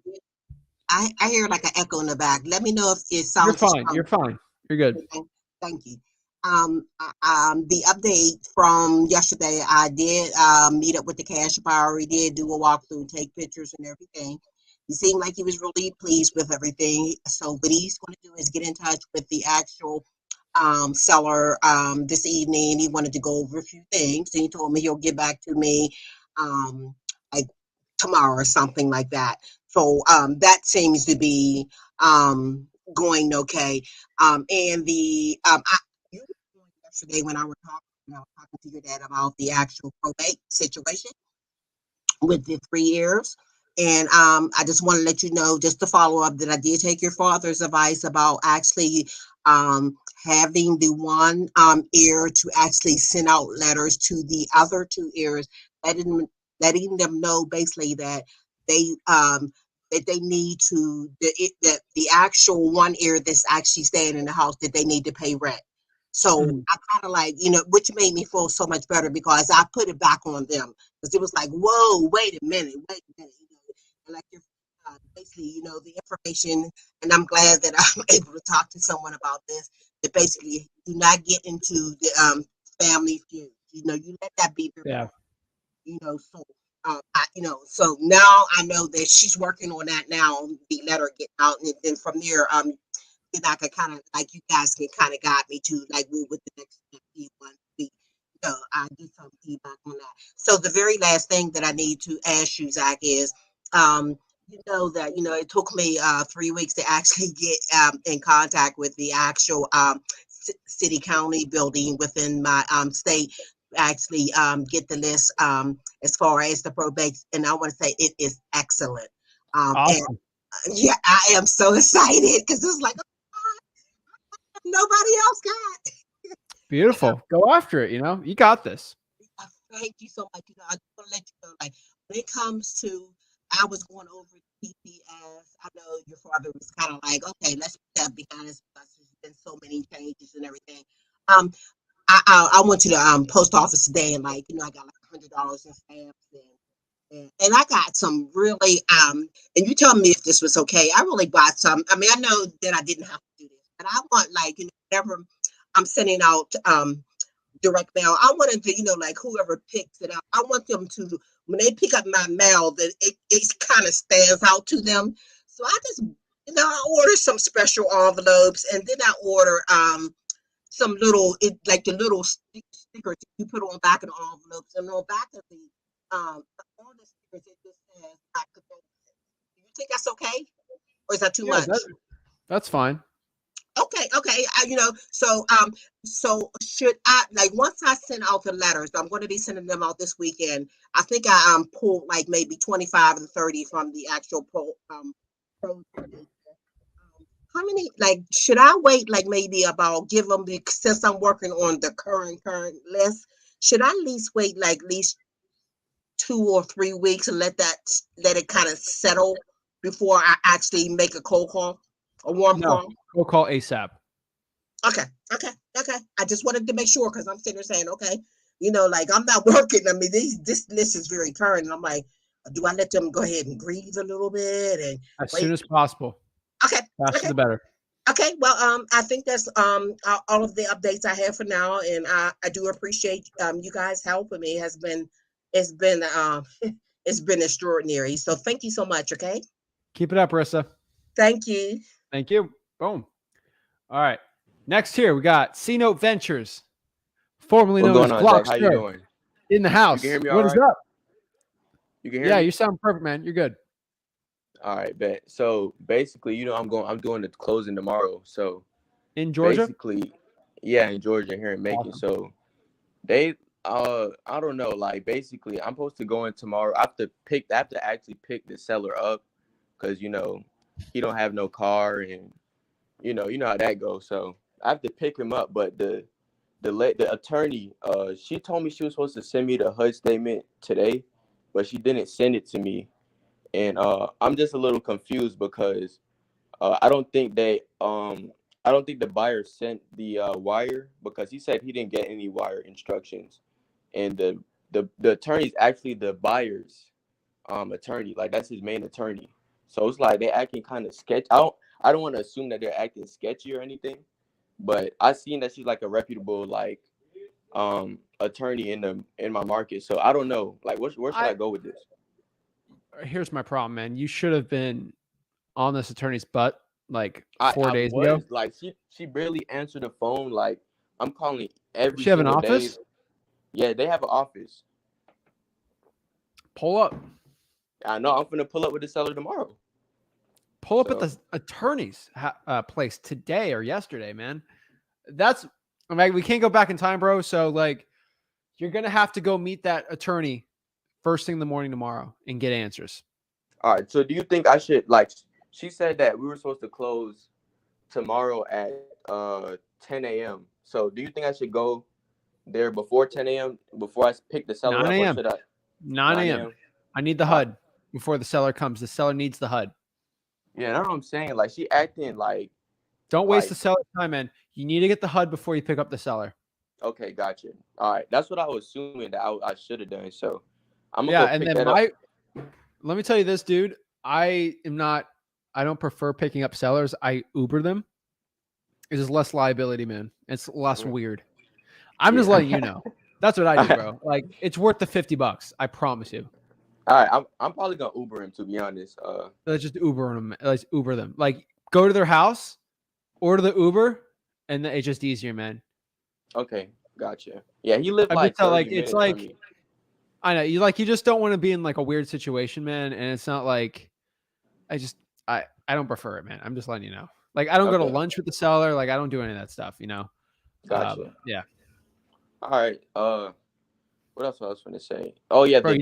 I hear like an echo in the back. Let me know if it sounds. You're fine. You're fine. You're good. Okay, thank you. The update from yesterday, I did meet up with the cash buyer. We did do a walkthrough, take pictures and everything. He seemed like he was really pleased with everything. So what he's going to do is get in touch with the actual seller this evening. He wanted to go over a few things, and he told me he'll get back to me like tomorrow or something like that. So that seems to be going okay. And the yesterday when I was talking to your dad about the actual probate situation with the 3 years. And I just want to let you know, just to follow up, that I did take your father's advice about actually having the one heir to actually send out letters to the other 2 heirs, letting them know basically that they need to that the actual one heir that's actually staying in the house, that they need to pay rent. So I kind of like, which made me feel so much better because I put it back on them, because it was like, whoa, wait a minute. And like basically, the information, and I'm glad that I'm able to talk to someone about this, that basically do not get into the family feud. You let that be your, so so now I know that she's working on that now, the letter getting out, and then from there, then I can kind of, like, you guys can kind of guide me to like what the next step is once we, I get some feedback on that. So the very last thing that I need to ask you, Zach, is, that it took me 3 weeks to actually get in contact with the actual city county building within my state, actually get the list as far as the probate, and I want to say it is excellent. Awesome. And yeah, I am so excited because it's like, nobody else got. Beautiful. Go after it. You got this. Thank you so much. I just want to let you know, like, when it comes to, I was going over PPS. I know your father was kind of like, okay, let's put that behind us because there's been so many changes and everything. I went to the post office today, and I got like $100 in stamps, and I got some really and you tell me if this was okay. I really bought some. I mean, I know that I didn't have to do this, but I want, like, whenever I'm sending out direct mail, I wanted to, like, whoever picks it up, I want them to, when they pick up my mail, that it kind of stands out to them. So I just, I ordered some special envelopes, and then I order some little, like the little stickers you put on back of the envelopes, and on back of the on the stickers it just says "Back to basics." Do you think that's okay, or is that too much? That's fine. Okay. So should I, like, once I send out the letters, I'm going to be sending them out this weekend. I think I pulled like maybe 25 and 30 from the actual how many, like, should I wait, like, maybe about, give them, since I'm working on the current list, should I at least wait like at least 2 or 3 weeks and let it kind of settle before I actually make a cold call, a warm call? Cold call ASAP. Okay. I just wanted to make sure, because I'm sitting there saying, okay, like, I'm not working. I mean, this list is very current. And I'm like, do I let them go ahead and breathe a little bit and as soon as possible? Okay. Faster the better. Okay. Well, I think that's all of the updates I have for now, and I do appreciate you guys helping me. It's been it's been extraordinary. So thank you so much. Okay. Keep it up, Rissa. Thank you. Thank you. Boom. All right. Next here we got C Note Ventures, formerly known as What's going on, Zach? How you Blockster. doing? in the house. You can hear me all What is right? up? You can hear Yeah, me? you sound perfect, man. You're good. All right, bet. So basically, I'm doing the closing tomorrow. So In Georgia? basically, yeah, in Georgia here in Macon. Awesome. So they I don't know, like basically I'm supposed to go in tomorrow. I have to actually pick the seller up because he don't have no car, and you know how that goes. So I have to pick him up, but the attorney, she told me she was supposed to send me the HUD statement today, but she didn't send it to me. And I'm just a little confused because I don't think I don't think the buyer sent the wire, because he said he didn't get any wire instructions. And the attorney is actually the buyer's attorney, like that's his main attorney. So it's like they acting kind of sketch. I don't want to assume that they're acting sketchy or anything, but I seen that she's like a reputable like attorney in my market. So I don't know, like where should I go with this? Here's my problem, man. You should have been on this attorney's butt like I 4 days ago. like she barely answered the phone. Like I'm calling every Does she have an single day. office? Yeah, they have an office. Pull up. I know. I'm gonna pull up with the seller tomorrow. Pull up at the attorney's place today or yesterday, man. I mean, we can't go back in time, bro. So like, you're gonna have to go meet that attorney first thing in the morning tomorrow and get answers. All right. So do you think I should, like? She said that we were supposed to close tomorrow at 10 a.m. So do you think I should go there before 10 a.m. before I pick the seller 9 up, or a.m. should I? 9 a.m. I need the HUD before the seller comes. The seller needs the HUD. Yeah, that's what I'm saying. Like she acting like. Don't waste the seller's time, man. You need to get the HUD before you pick up the seller. Okay, gotcha. All right, that's what I was assuming that I should have done. So I'm Yeah, gonna and pick then that up. let me tell you this, dude. I don't prefer picking up sellers. I Uber them. It's just less liability, man. It's less weird. I'm just letting you know. That's what I do, bro. Like it's worth the $50. I promise you. All right, I'm probably gonna Uber him, to be honest. Let's just Uber them. Let's Uber them. Like go to their house, order the Uber, and it's just easier, man. Okay, gotcha. Yeah, he lived I like just tell 30 like minutes it's from like me. I know you just don't want to be in like a weird situation, man. And it's not like I don't prefer it, man. I'm just letting you know. Like I don't go to lunch with the seller. Like I don't do any of that stuff, you know. Gotcha. Yeah. All right. What else I was gonna say? Oh yeah, Bro,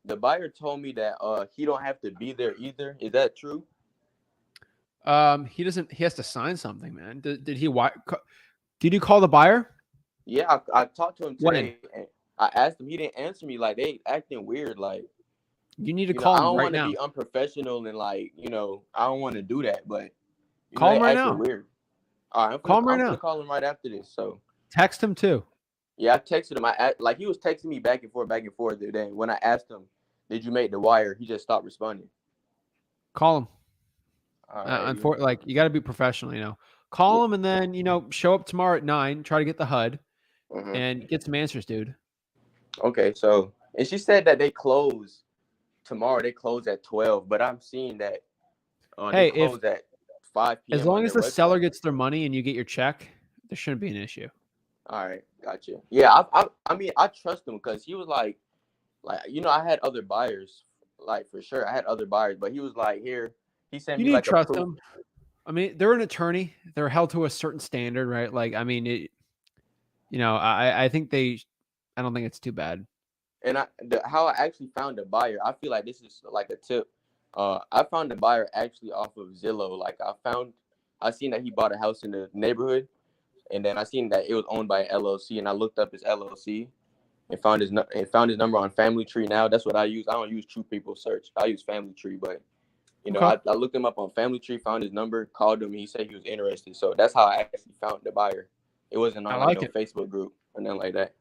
the buyer told me that he don't have to be there either. Is that true? He doesn't. He has to sign something, man. Did you call the buyer? Yeah, I talked to him today. And I asked him. He didn't answer me. Like they acting weird. Like you need to call him right now. I don't want to be unprofessional and like I don't want to do that. But call him right now. Weird. All right, I'm gonna call him right after this. So text him too. Yeah, I texted him. He was texting me back and forth the other day. When I asked him, "Did you make the wire?" he just stopped responding. Call him. Right, like you got to be professional, you know. Call him and then show up tomorrow at 9. Try to get the HUD and get some answers, dude. Okay, so and she said that they close tomorrow. They close at 12, but I'm seeing that they close at 5 p.m. As long as the seller gets their money and you get your check, there shouldn't be an issue. All right, gotcha. Yeah, I mean I trust him because he was like I had other buyers, like for sure I had other buyers, but he was like, here, he sent me like a trust proof. them. I mean, they're an attorney. They're held to a certain standard, right? Like, I mean, I think I don't think it's too bad. And how I actually found a buyer, I feel like this is like a tip. I found a buyer actually off of Zillow. Like I seen that he bought a house in the neighborhood. And then I seen that it was owned by an LLC, and I looked up his LLC and found his number on Family Tree. Now that's what I use. I don't use True People Search. I use Family Tree, but I looked him up on Family Tree, found his number, called him. And he said he was interested. So that's how I actually found the buyer. It wasn't on no Facebook group or nothing like that.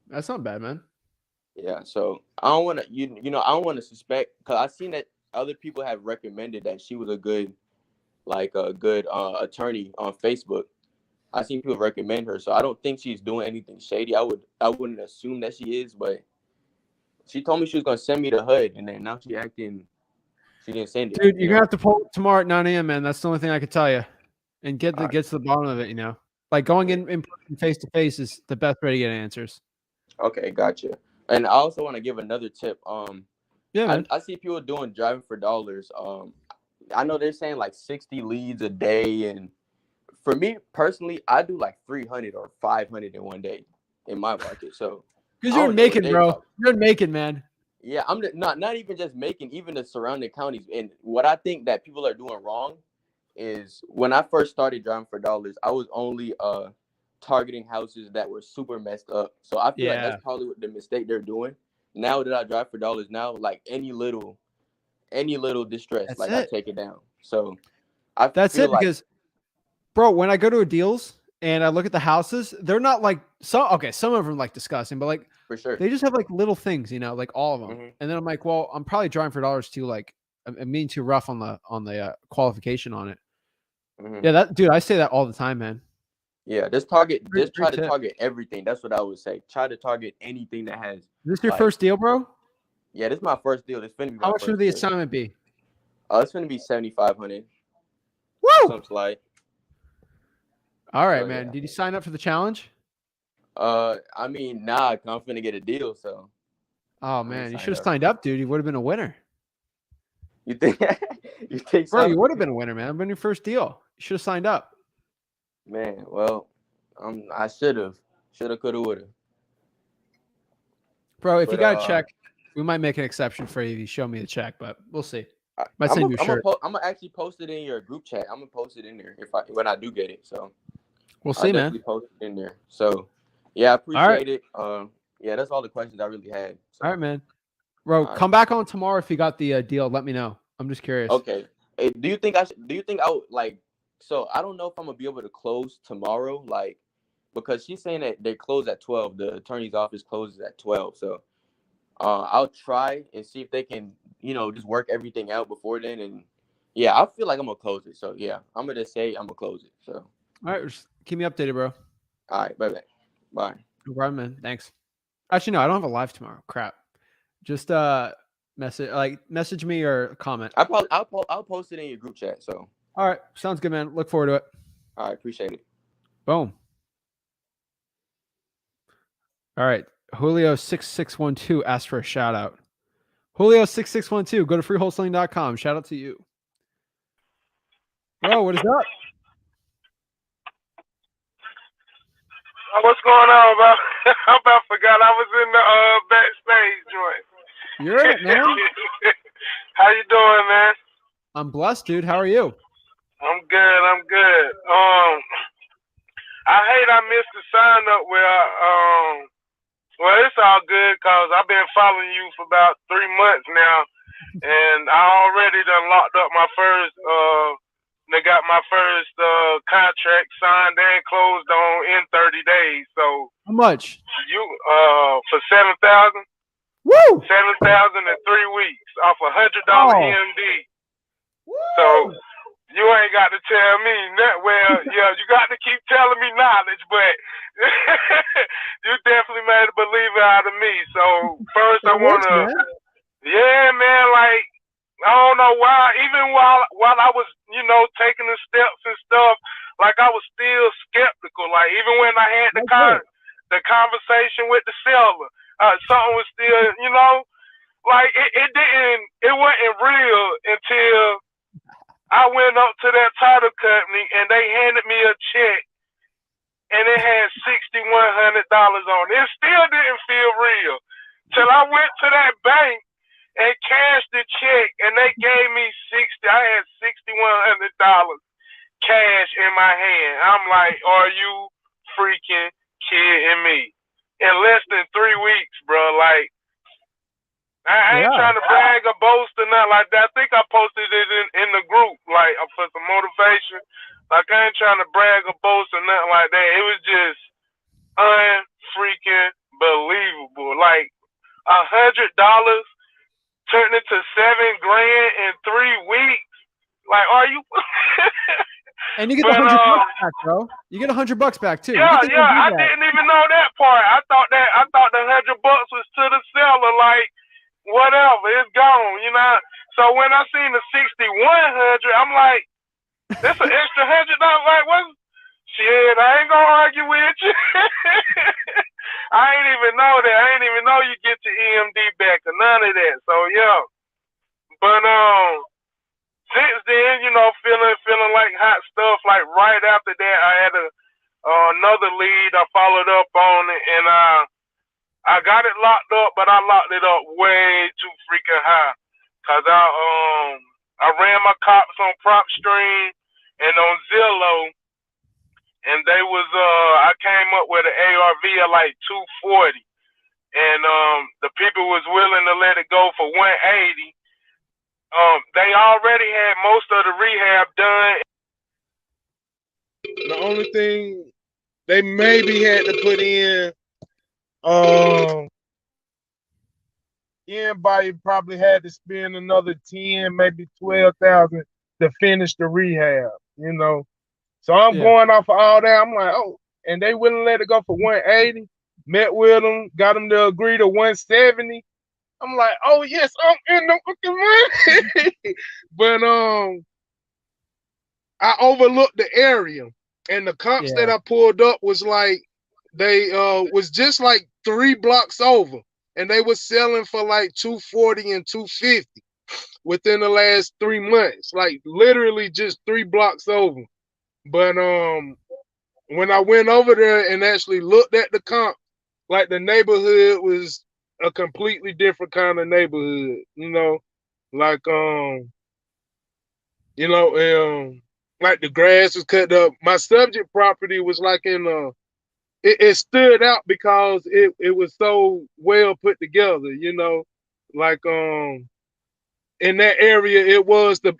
That's not bad, man. Yeah. So I don't want to I don't want to suspect, because I seen that other people have recommended that she was a good attorney on Facebook. I seen people recommend her, so I don't think she's doing anything shady. I wouldn't assume that she is, but she told me she was gonna send me the HUD, and then now she didn't send it. Dude, you're gonna have to pull it tomorrow at 9 a.m., man. That's the only thing I could tell you, and get to the bottom of it. Like going in person face to face is the best way to get answers. Okay, gotcha. And I also want to give another tip. Yeah, man. I see people doing driving for dollars. I know they're saying like 60 leads a day, and for me personally, I do like 300 or 500 in one day in my market. So Because I you're don't in know what Macon, they're bro. talking. You're in Macon, man. Yeah, I'm not even just making, even the surrounding counties. And what I think that people are doing wrong is when I first started driving for dollars, I was only targeting houses that were super messed up. So I feel like Yeah. that's probably what the mistake they're doing. Now that I drive for dollars now, like any little distress, That's like I it. take it down. So I That's feel it. like Because, bro, when I go to a deals and I look at the houses, they're not like some. Okay, some of them like disgusting, but like for sure. they just have like little things, like all of them. Mhm. And then I'm like, well, I'm probably driving for dollars too. Like I'm being too rough on the qualification on it. Mhm. Yeah, that dude, I say that all the time, man. Yeah, just Great try to tip. target everything. That's what I would say. Try to target anything that has. Is this your Like, first deal, bro? yeah, this is my first deal. This finna be How my much would first the deal. assignment be? It's gonna be 7,500. Woo! Some slight. All right, So man. yeah. Did you sign up for the challenge? I mean, nah, I'm finna get a deal. So Oh I'm gonna man, you sign should have up. signed up, dude. You would have been a winner. You think? You think Bro, so? you would have been a winner, man. Been your first deal. You should have signed up. Man, well, I should have, coulda, woulda. Bro, if you But got a check, we might make an exception for you if you show me the check, but we'll see. Might send you a shirt. I'm gonna actually post it in your group chat. I'm gonna post it in there when I do get it. So We'll I'll see, definitely man. post it in there. So yeah, I All right. appreciate it. Yeah, that's all the questions I really had. So, All right, man. Bro, all right. come back on tomorrow if you got the deal. Let me know. I'm just curious. Okay. Hey, do you think I would like? So I don't know if I'm gonna be able to close tomorrow, like, because she's saying that they close at 12. The attorney's office closes at 12. So I'll try and see if they can, just work everything out before then. And yeah, I feel like I'm gonna close it. So yeah, I'm gonna say I'm gonna close it. So All right, just keep me updated, bro. all right, bye. No problem, man. Thanks. Actually, no, I don't have a live tomorrow. Crap. Just message me or comment. I'll post it in your group chat. So All right, sounds good, man. Look forward to it. all right, appreciate it. Boom. All right. Julio6612 asked for a shout out. Julio6612, go to freewholesaling.com. Shout out to you. Bro, what is up? What's going on, bro? I about forgot I was in the backstage joint. You're in it, man. How you doing, man? I'm blessed, dude. How are you? I'm good. I hate I missed the sign up where well, it's all good because I've been following you for about 3 months now, and I already done locked up my first they got my first contract signed and closed on in 30 days. So How much? you for 7,000. Woo! 7,000 in 3 weeks off $100 EMD. Woo! So you ain't got to tell me that. Well, yeah, you got to keep telling me knowledge, but you definitely made a believer out of me. So first, I want to, yeah, man, like, I don't know why, even while I was, taking the steps and stuff, like I was still skeptical. Like even when I had the conversation with the seller, something was still, like it wasn't real until I went up to that title company and they handed me a check and it had $6,100 on it. It still didn't feel real till I went to that bank and cashed the check, and they gave me I had $6,100 cash in my hand. I'm like, are you freaking kidding me? In less than 3 weeks, bro. Like, I ain't trying to brag or boast or nothing like that. I think I posted it in the group, like, for some motivation. Like, I ain't trying to brag or boast or nothing like that. It was just unfreaking believable. Like, $100 turned into $7,000 in 3 weeks. Like, are you? And you get $100 back, bro. You get $100 back too. Yeah. I didn't even know that part. I thought the $100 was to the seller. Like, whatever, it's gone. So when I seen the $6,100, I'm like, that's an extra $100. Like, what? Shit, I ain't gonna argue with you. I ain't even know that. I ain't even know you get your EMD back or none of that. So yeah. But since then, you know, feeling like hot stuff. Like right after that, I had another lead. I followed up on it, and I got it locked up, but I locked it up way too freaking high. Cause I ran my cops on PropStream and on Zillow, and they was I came up with an ARV of like 240, and the people was willing to let it go for 180. They already had most of the rehab done. The only thing they maybe had to put in, anybody probably had to spend another 10, maybe 12,000 to finish the rehab, you know. So I'm going off of all that. I'm like, oh, and they wouldn't let it go for 180. Met with them, got them to agree to 170. I'm like, oh yes, I'm in the fucking money. But I overlooked the area, and the comps that I pulled up was like they was just like 3 blocks over, and they were selling for like 240 and 250 within the last 3 months, like literally just 3 blocks over. But when I went over there and actually looked at the comp, like the neighborhood was a completely different kind of neighborhood, you know, like like the grass was cut up. My subject property was like in it stood out because it was so well put together, you know, like in that area it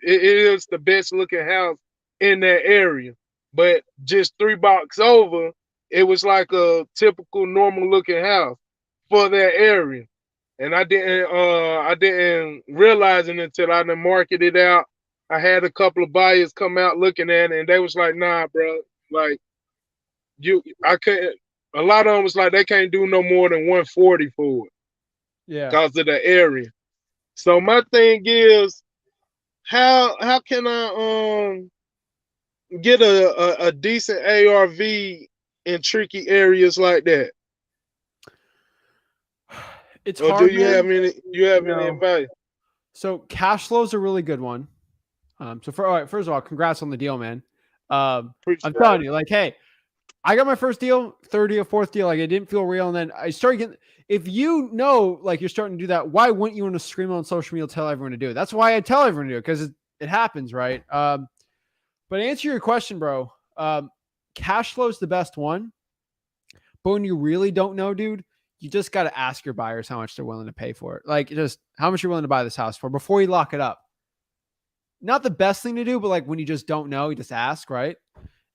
is the best looking house in that area. But just 3 blocks over, it was like a typical normal looking house for that area. And I didn't realize it until I done marketed it out. I had a couple of buyers come out looking at it, and they was like, nah, bro, like I couldn't. A lot of them was like, they can't do no more than 140 for it. Yeah. Because of the area. So my thing is, how can I get a decent ARV in tricky areas like that? It's or hard. Do you have any advice? So cash flow is a really good one. First of all, congrats on the deal, man. I'm telling you, like, hey, I got my first deal, third deal, fourth deal. Like, it didn't feel real. And then I started getting, if you know, like you're starting to do that, why wouldn't you want to scream on social media, tell everyone to do it? That's why I tell everyone to do it, because it happens, right? But to answer your question, bro, cash flow is the best one. But when you really don't know, dude, you just got to ask your buyers how much they're willing to pay for it. Like, just how much you're willing to buy this house for before you lock it up. Not the best thing to do, but like when you just don't know, you just ask, right?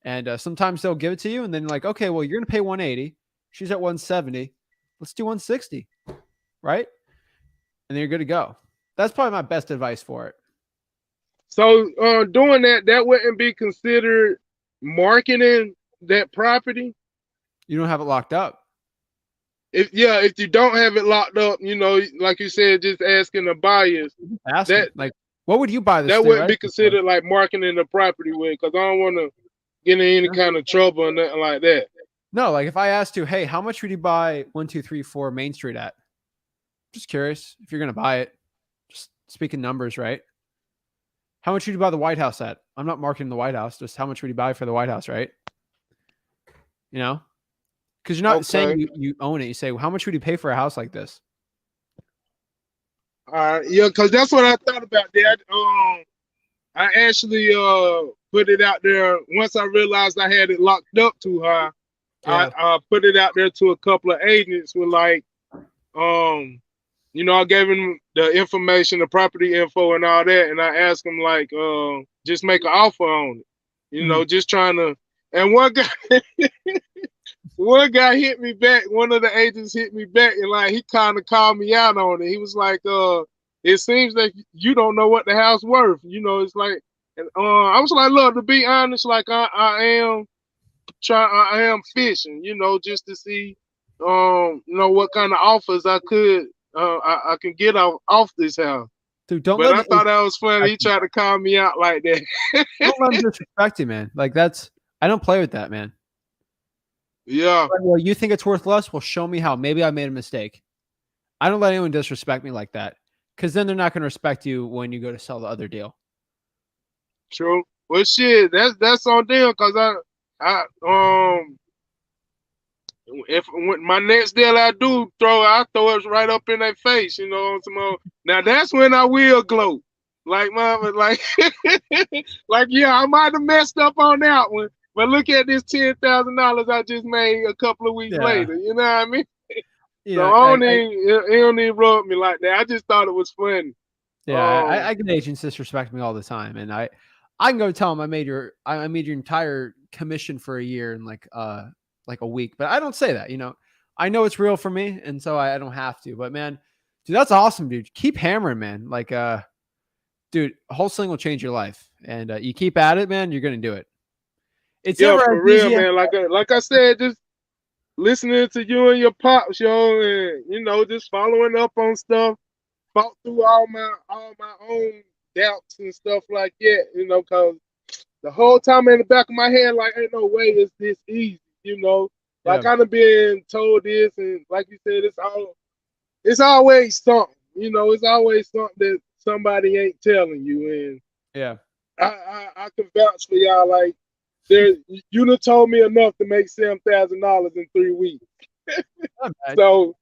And sometimes they'll give it to you, and then like, okay, well, you're going to pay 180. She's at 170. Let's do 160, right? And then you're good to go. That's probably my best advice for it. So doing that wouldn't be considered marketing that property? You don't have it locked up. If you don't have it locked up, you know, like you said, just asking the buyers. Like, what would you buy this? That wouldn't be considered like marketing the property with, because I don't want to get in any kind of trouble or nothing like that. No, like if I asked you, hey, how much would you buy 1234 Main Street at? Just curious if you're going to buy it. Just speaking numbers, right? How much would you buy the White House at? I'm not marketing the White House. Just how much would you buy for the White House, right? You know? Because you're not saying you own it. You say, well, how much would you pay for a house like this? Yeah, because that's what I thought about that. I actually put it out there once I realized I had it locked up too high. Yeah. I put it out there to a couple of agents with like, you know, I gave them the information, the property info and all that, and I asked them like, just make an offer on it. You know, just trying to. And one guy hit me back. One of the agents hit me back, and like he kind of called me out on it. He was like, it seems that you don't know what the house worth. You know, it's like, and I was like, look, to be honest, like I am fishing, you know, just to see, you know, what kind of offers I can get off this house. Dude, but I thought that was funny. He tried to call me out like that. Don't let him disrespect you, man. Like I don't play with that, man. Yeah. Well, you think it's worth less? Well, show me how. Maybe I made a mistake. I don't let anyone disrespect me like that, because then they're not going to respect you when you go to sell the other deal. True. Well, shit, that's on them, cause if when my next deal I do I throw it right up in their face, you know. Now that's when I will gloat. Like mama, like like yeah, I might have messed up on that one, but look at this $10,000 I just made a couple of weeks Yeah. later. You know what I mean? You So know, it don't even rub me like that. I just thought it was funny. yeah, I get agents disrespect me all the time, and I can go tell them I made your entire commission for a year in like a week, but I don't say that. You know, I know it's real for me, and so I don't have to. But man, dude, that's awesome, dude. Keep hammering, man. Like dude, wholesaling will change your life, and you keep at it, man. You're gonna do it. It's Yeah, never as for real, easy as man. Like I said, just listening to you and your pop show, and you know, just following up on stuff. Fought through all my own doubts and stuff like that, you know, cause the whole time in the back of my head, like, ain't no way it's this easy, you know. yeah, Like I done been told this, and like you said, it's always something, you know. It's always something that somebody ain't telling you, and yeah. I can vouch for y'all. Like, you done told me enough to make $7,000 in 3 weeks. Not bad. So,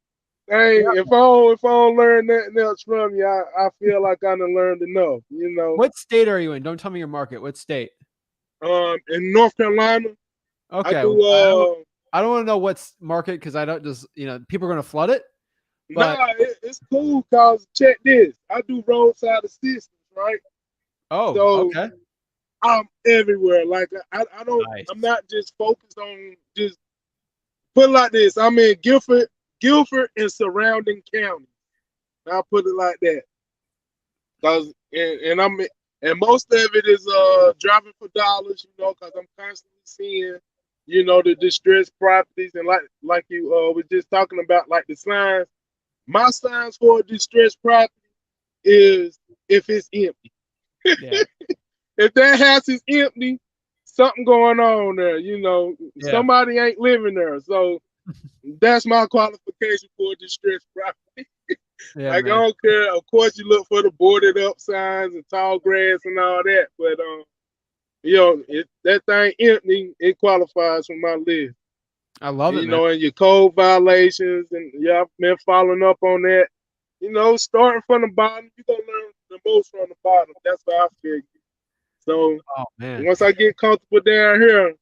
hey, Yeah. if I don't learn nothing else from you, I feel like I done learned enough, you know. What state are you in? Don't tell me your market. What state? In North Carolina, I Okay, do I don't want to know what's market, because I don't just people are going to flood it. But it's cool cause check this. I do roadside assistance, right? oh, So okay, I'm everywhere. Like I don't nice. I'm not just focused on just put it like this. I'm in Guilford and surrounding counties. I'll put it like that. Cause and most of it is driving for dollars, you know, cause I'm constantly seeing, you know, the distressed properties, and like you was just talking about, like the signs. My signs for a distressed property is if it's empty. Yeah, If that house is empty, something going on there, you know. yeah, Somebody ain't living there. So that's my qualification for a distressed property. yeah, Like I man. don't care. Of course, you look for the boarded up signs and tall grass and all that, but you know, if that thing empty, it qualifies for my list. I love it, You man. know, and your code violations, and yeah, I've been following up on that. You know, starting from the bottom, you're gonna learn the most from the bottom. That's how I feel. So Oh man, once I get comfortable down here,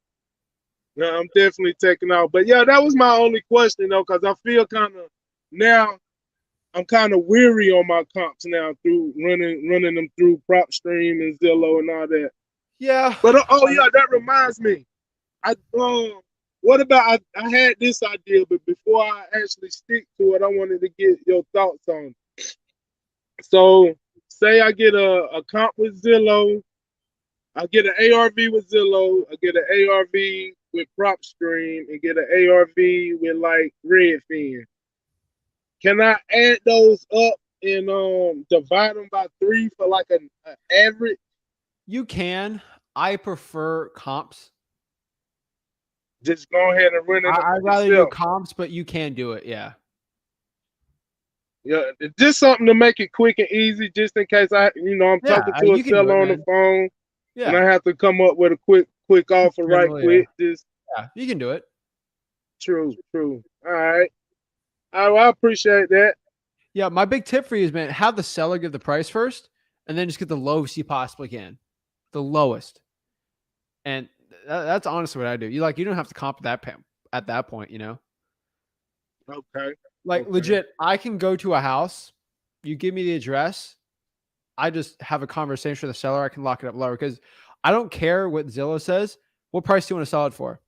yeah, I'm definitely taking out. But yeah, that was my only question though, because I feel kind of now I'm kind of weary on my comps now through running them through PropStream and Zillow and all that. yeah. But oh yeah, that reminds me. I what about I had this idea, but before I actually stick to it, I wanted to get your thoughts on it. So say I get a comp with Zillow, I get an ARV with Zillow, I get an ARV with PropStream, and get an ARV with like Redfin. Can I add those up and divide them by 3 for like an average? You can. I prefer comps. Just go ahead and run it I'd rather do yourself. comps, but you can do it. Yeah. Yeah, just something to make it quick and easy, just in case I'm Yeah, talking to a you can do it, seller on the man. phone and Yeah. I have to come up with a quick offer right Generally, quick. Just yeah, you can do it. true. All right. I appreciate that. Yeah, my big tip for you is, man, have the seller give the price first, and then just get the lowest you possibly can, the lowest. And that's honestly what I do. You don't have to comp at that point, you know. Okay. Like Okay. legit, I can go to a house, you give me the address, I just have a conversation with the seller. I can lock it up lower because I don't care what Zillow says. What price do you want to sell it for?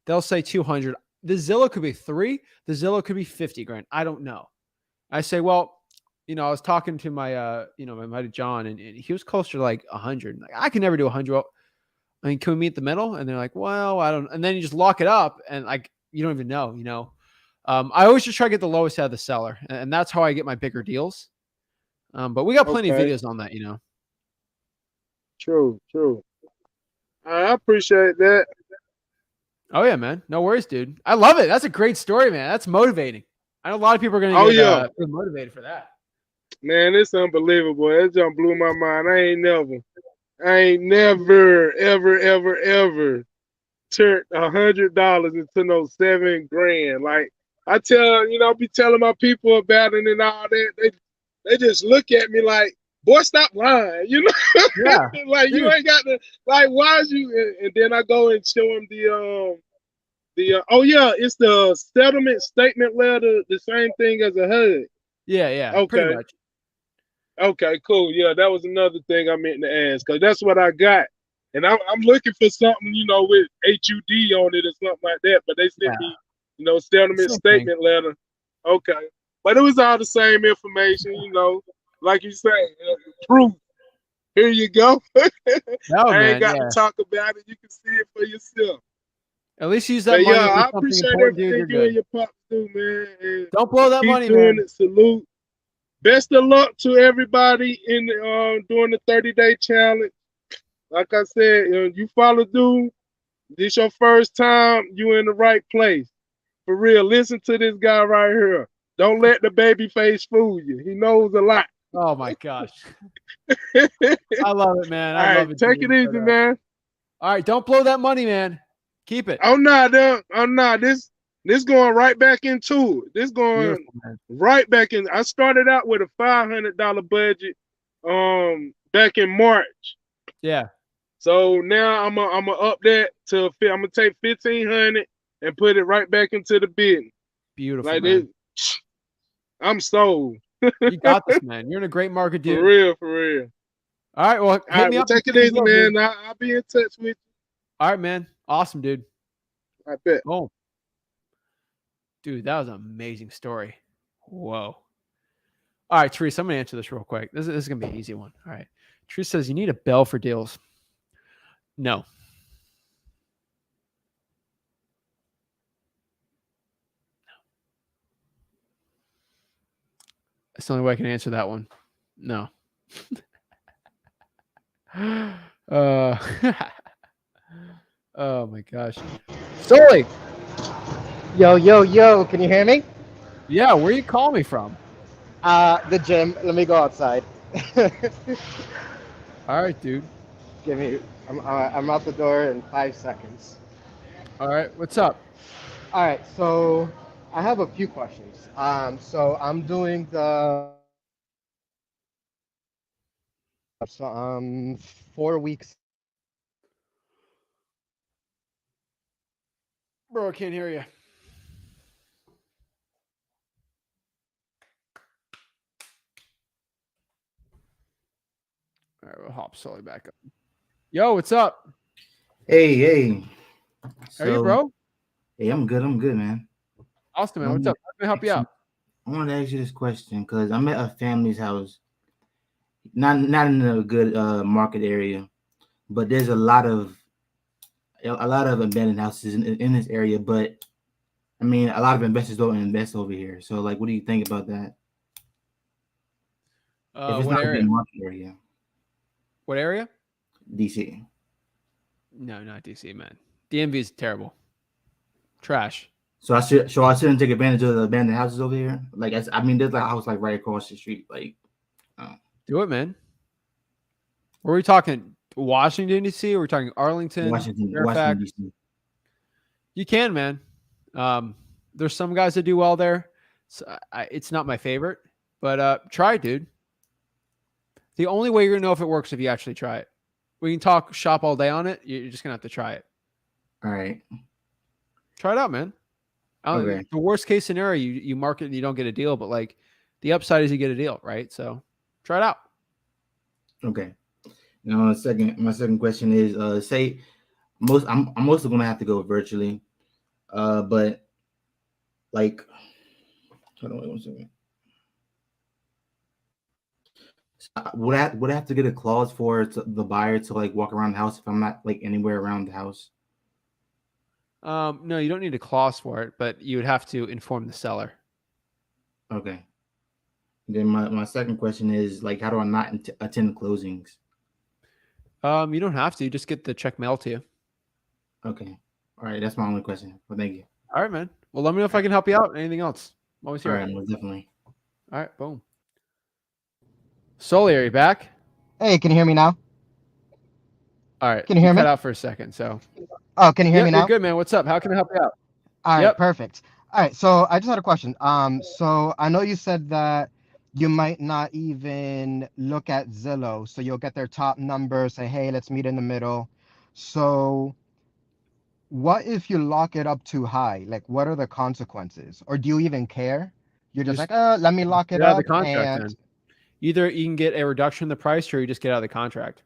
They'll say 200. The Zillow could be 3. The Zillow could be 50 grand. I don't know. I say, well, I was talking to my, my buddy John, and he was closer to like 100. Like, I can never do 100. Well, I mean, can we meet the middle? And they're like, well, I don't. And then you just lock it up, and like you don't even know. I always just try to get the lowest out of the seller, and that's how I get my bigger deals. But we got plenty of Okay. videos on that, True. I appreciate that. Oh yeah, man. No worries, dude. I love it. That's a great story, man. That's motivating. I know a lot of people are going Oh to get yeah, motivated for that. man, it's unbelievable. That jump blew my mind. I ain't never, ever, ever, ever turned $100 into no 7 grand. Like I tell, I be telling my people about it and all that. They just look at me like, boy, stop lying. Yeah, Like you dude. ain't got to. Like, why is you? And then I go and show them oh yeah, it's the settlement statement letter, the same thing as a HUD. Yeah, pretty Okay. much. Okay, cool. Yeah, that was another thing I meant to ask because that's what I got. And I'm looking for something, with HUD on it or something like that. But they Yeah, sent me, settlement same thing. statement letter. Okay. But it was all the same information, like you say, proof. Here you go. No, I ain't man. got to Yeah. talk about it. You can see it for yourself. At least use that But money yeah, for I something appreciate important, dude. everything You're you and good. your pops do, man. And Don't blow that keep money, doing man. it. Salute. Best of luck to everybody in doing the 30-day challenge. Like I said, you follow through. This your first time. You in the right place. For real. Listen to this guy right here. Don't let the baby face fool you. He knows a lot. Oh my gosh. All I love it, man. I right, love it, take it dude. easy, man. All right, don't blow that money, man. Keep it. I'm not. This going right back into it. This going Beautiful, man. right back in. I started out with a $500 budget, back in March. Yeah. So now I'm gonna up that to. I'm gonna take 1,500 and put it right back into the business. Beautiful, Like man. this, I'm sold. You got this, man. You're in a great market, For dude. real, for real. All right, well, All hit right, me well, up. take it easy, man. I'll be in touch with you. All right, man. Awesome, dude. I bet. Boom. Dude, that was an amazing story. Whoa. All right, Teresa, I'm going to answer this real quick. This is going to be an easy one. All right. Teresa says, you need a bell for deals. No. That's the only way I can answer that one. No. Oh my gosh. Sully. Yo, can you hear me? Yeah, where you calling me from? The gym. Let me go outside. All right, dude. I'm out the door in 5 seconds. All right, what's up? All right, so I have a few questions. So I'm doing the 4 weeks. Bro, I can't hear you. All right, we'll hop Sully back up. Yo, what's up? Hey. How are you, bro? Hey, I'm good, man. Austin, man, what's up? How can I help you out? I wanted to ask you this question because I'm at a family's house, not in a good market area, but there's a lot of abandoned houses in this area. But I mean, a lot of investors don't invest over here. So, like, what do you think about that? If it's What not a area? good market area, What area? DC. No, not DC, man. DMV is terrible. Trash. So I shouldn't take advantage of the abandoned houses over here. Like, there's like a house like right across the street. Like, do it, man. Were we talking Washington D.C. or we're talking Arlington, Washington Fairfax? DC. You can, man. There's some guys that do well there. So it's not my favorite, but try, dude. The only way you're gonna know if it works if you actually try it. We can talk shop all day on it. You're just gonna have to try it. All right. Try it out, man. Okay. The worst case scenario, you market and you don't get a deal, but like the upside is you get a deal, right? So try it out. Okay. Now, my second question is, say I'm mostly gonna have to go virtually, but like, hold on 1 second. Would I have to get a clause for the buyer to like walk around the house if I'm not like anywhere around the house? No, you don't need a clause for it, but you would have to inform the seller. Okay. Then my second question is like, how do I not attend closings? You don't have to. Just get the check mailed to you. Okay. All right, that's my only question. Well, thank you. All right, man. Well, let me know if I can help you out. Anything else? I'm always All here. right, most definitely. All right, boom. Sully, are you back? Hey, can you hear me now? All right, Can you you hear cut me? out for a second. So, Oh, can you hear me yep, you're now? good, man. What's up? How can I help you out? All right, Yep. perfect. All right, so I just had a question. So I know you said that you might not even look at Zillow, so you'll get their top number, say, hey, let's meet in the middle. So what if you lock it up too high? Like, what are the consequences? Or do you even care? You're You just just like, let me lock get it out of the up. contract, And then. Either you can get a reduction in the price, or you just get out of the contract.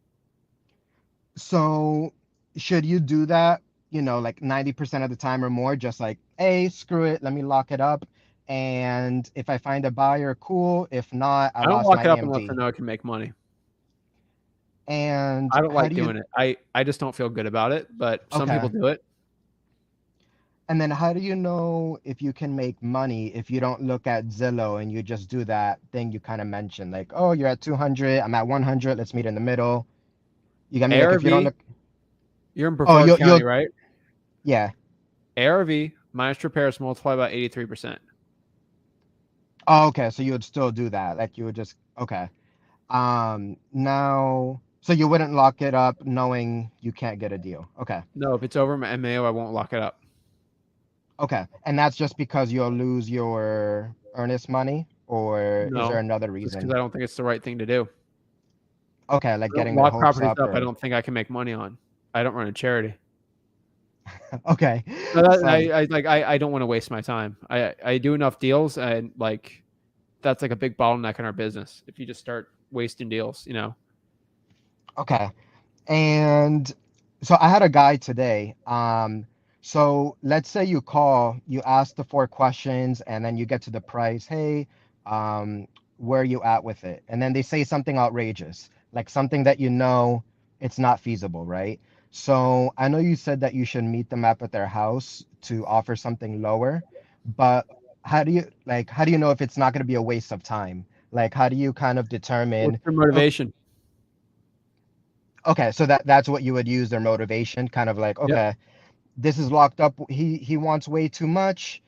so should you do that, like 90% of the time or more, just like, hey, screw it, let me lock it up. And if I find a buyer, cool. If not, I I don't lost lock my it up unless I AMD. know I can make money. And I don't how like do you, doing it. I just don't feel good about it, but some okay. people do it. And then how do you know if you can make money if you don't look at Zillow and you just do that thing you kind of mentioned, like, oh, you're at 200, I'm at 100, let's meet in the middle. You got me? Like, if you don't ARV, look, you're in oh, Brevard County, right? yeah. ARV minus repairs multiplied by 83%. Oh, okay. So you would still do that. Like you would just, okay. Now, so you wouldn't lock it up knowing you can't get a deal. Okay. No, if it's over my MAO, I won't lock it up. Okay. And that's just because you'll lose your earnest money, or is there No, another just because reason? I don't think it's the right thing to do. Okay, like I don't getting their lock hopes properties up up I or don't think I can make money on. I don't run a charity. okay. No, that, Sounds I don't want to waste my time. I do enough deals, and like that's like a big bottleneck in our business. If you just start wasting deals, okay. And so I had a guy today. So let's say you call, you ask the 4 questions, and then you get to the price. Hey, where are you at with it? And then they say something outrageous, like something that it's not feasible, right? So I know you said that you should meet them up at their house to offer something lower, but how do you know if it's not going to be a waste of time? Like, how do you kind of what's determine? your motivation? Okay, so that's what you would use their motivation, kind of like, Yep. okay, this is locked up. He wants way too much.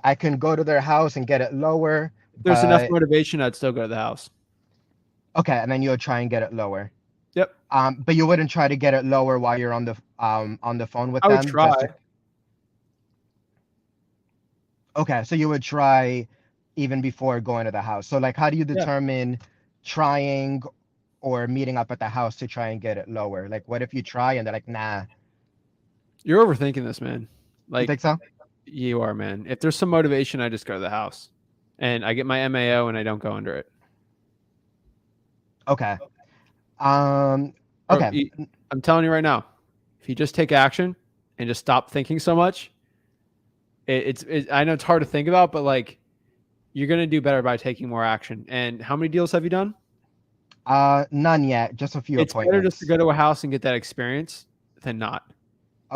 I can go to their house and get it lower, If there's enough but motivation, I'd still go to the house. okay, and then you'll try and get it lower. Yep. But you wouldn't try to get it lower while you're on the phone with I would them, try. just to, okay, so you would try even before going to the house. So like, how do you Yeah. determine trying or meeting up at the house to try and get it lower? Like, what if you try and they're like, nah? You're overthinking this, man. You think Like so? you are, man. If there's some motivation, I just go to the house, and I get my MAO, and I don't go under it. Okay. Bro, Okay. I'm telling you right now, if you just take action and just stop thinking so much, I know it's hard to think about, but like you're gonna do better by taking more action. And how many deals have you done? None yet, just a few It's better just to appointments. go to a house and get that experience than not. Than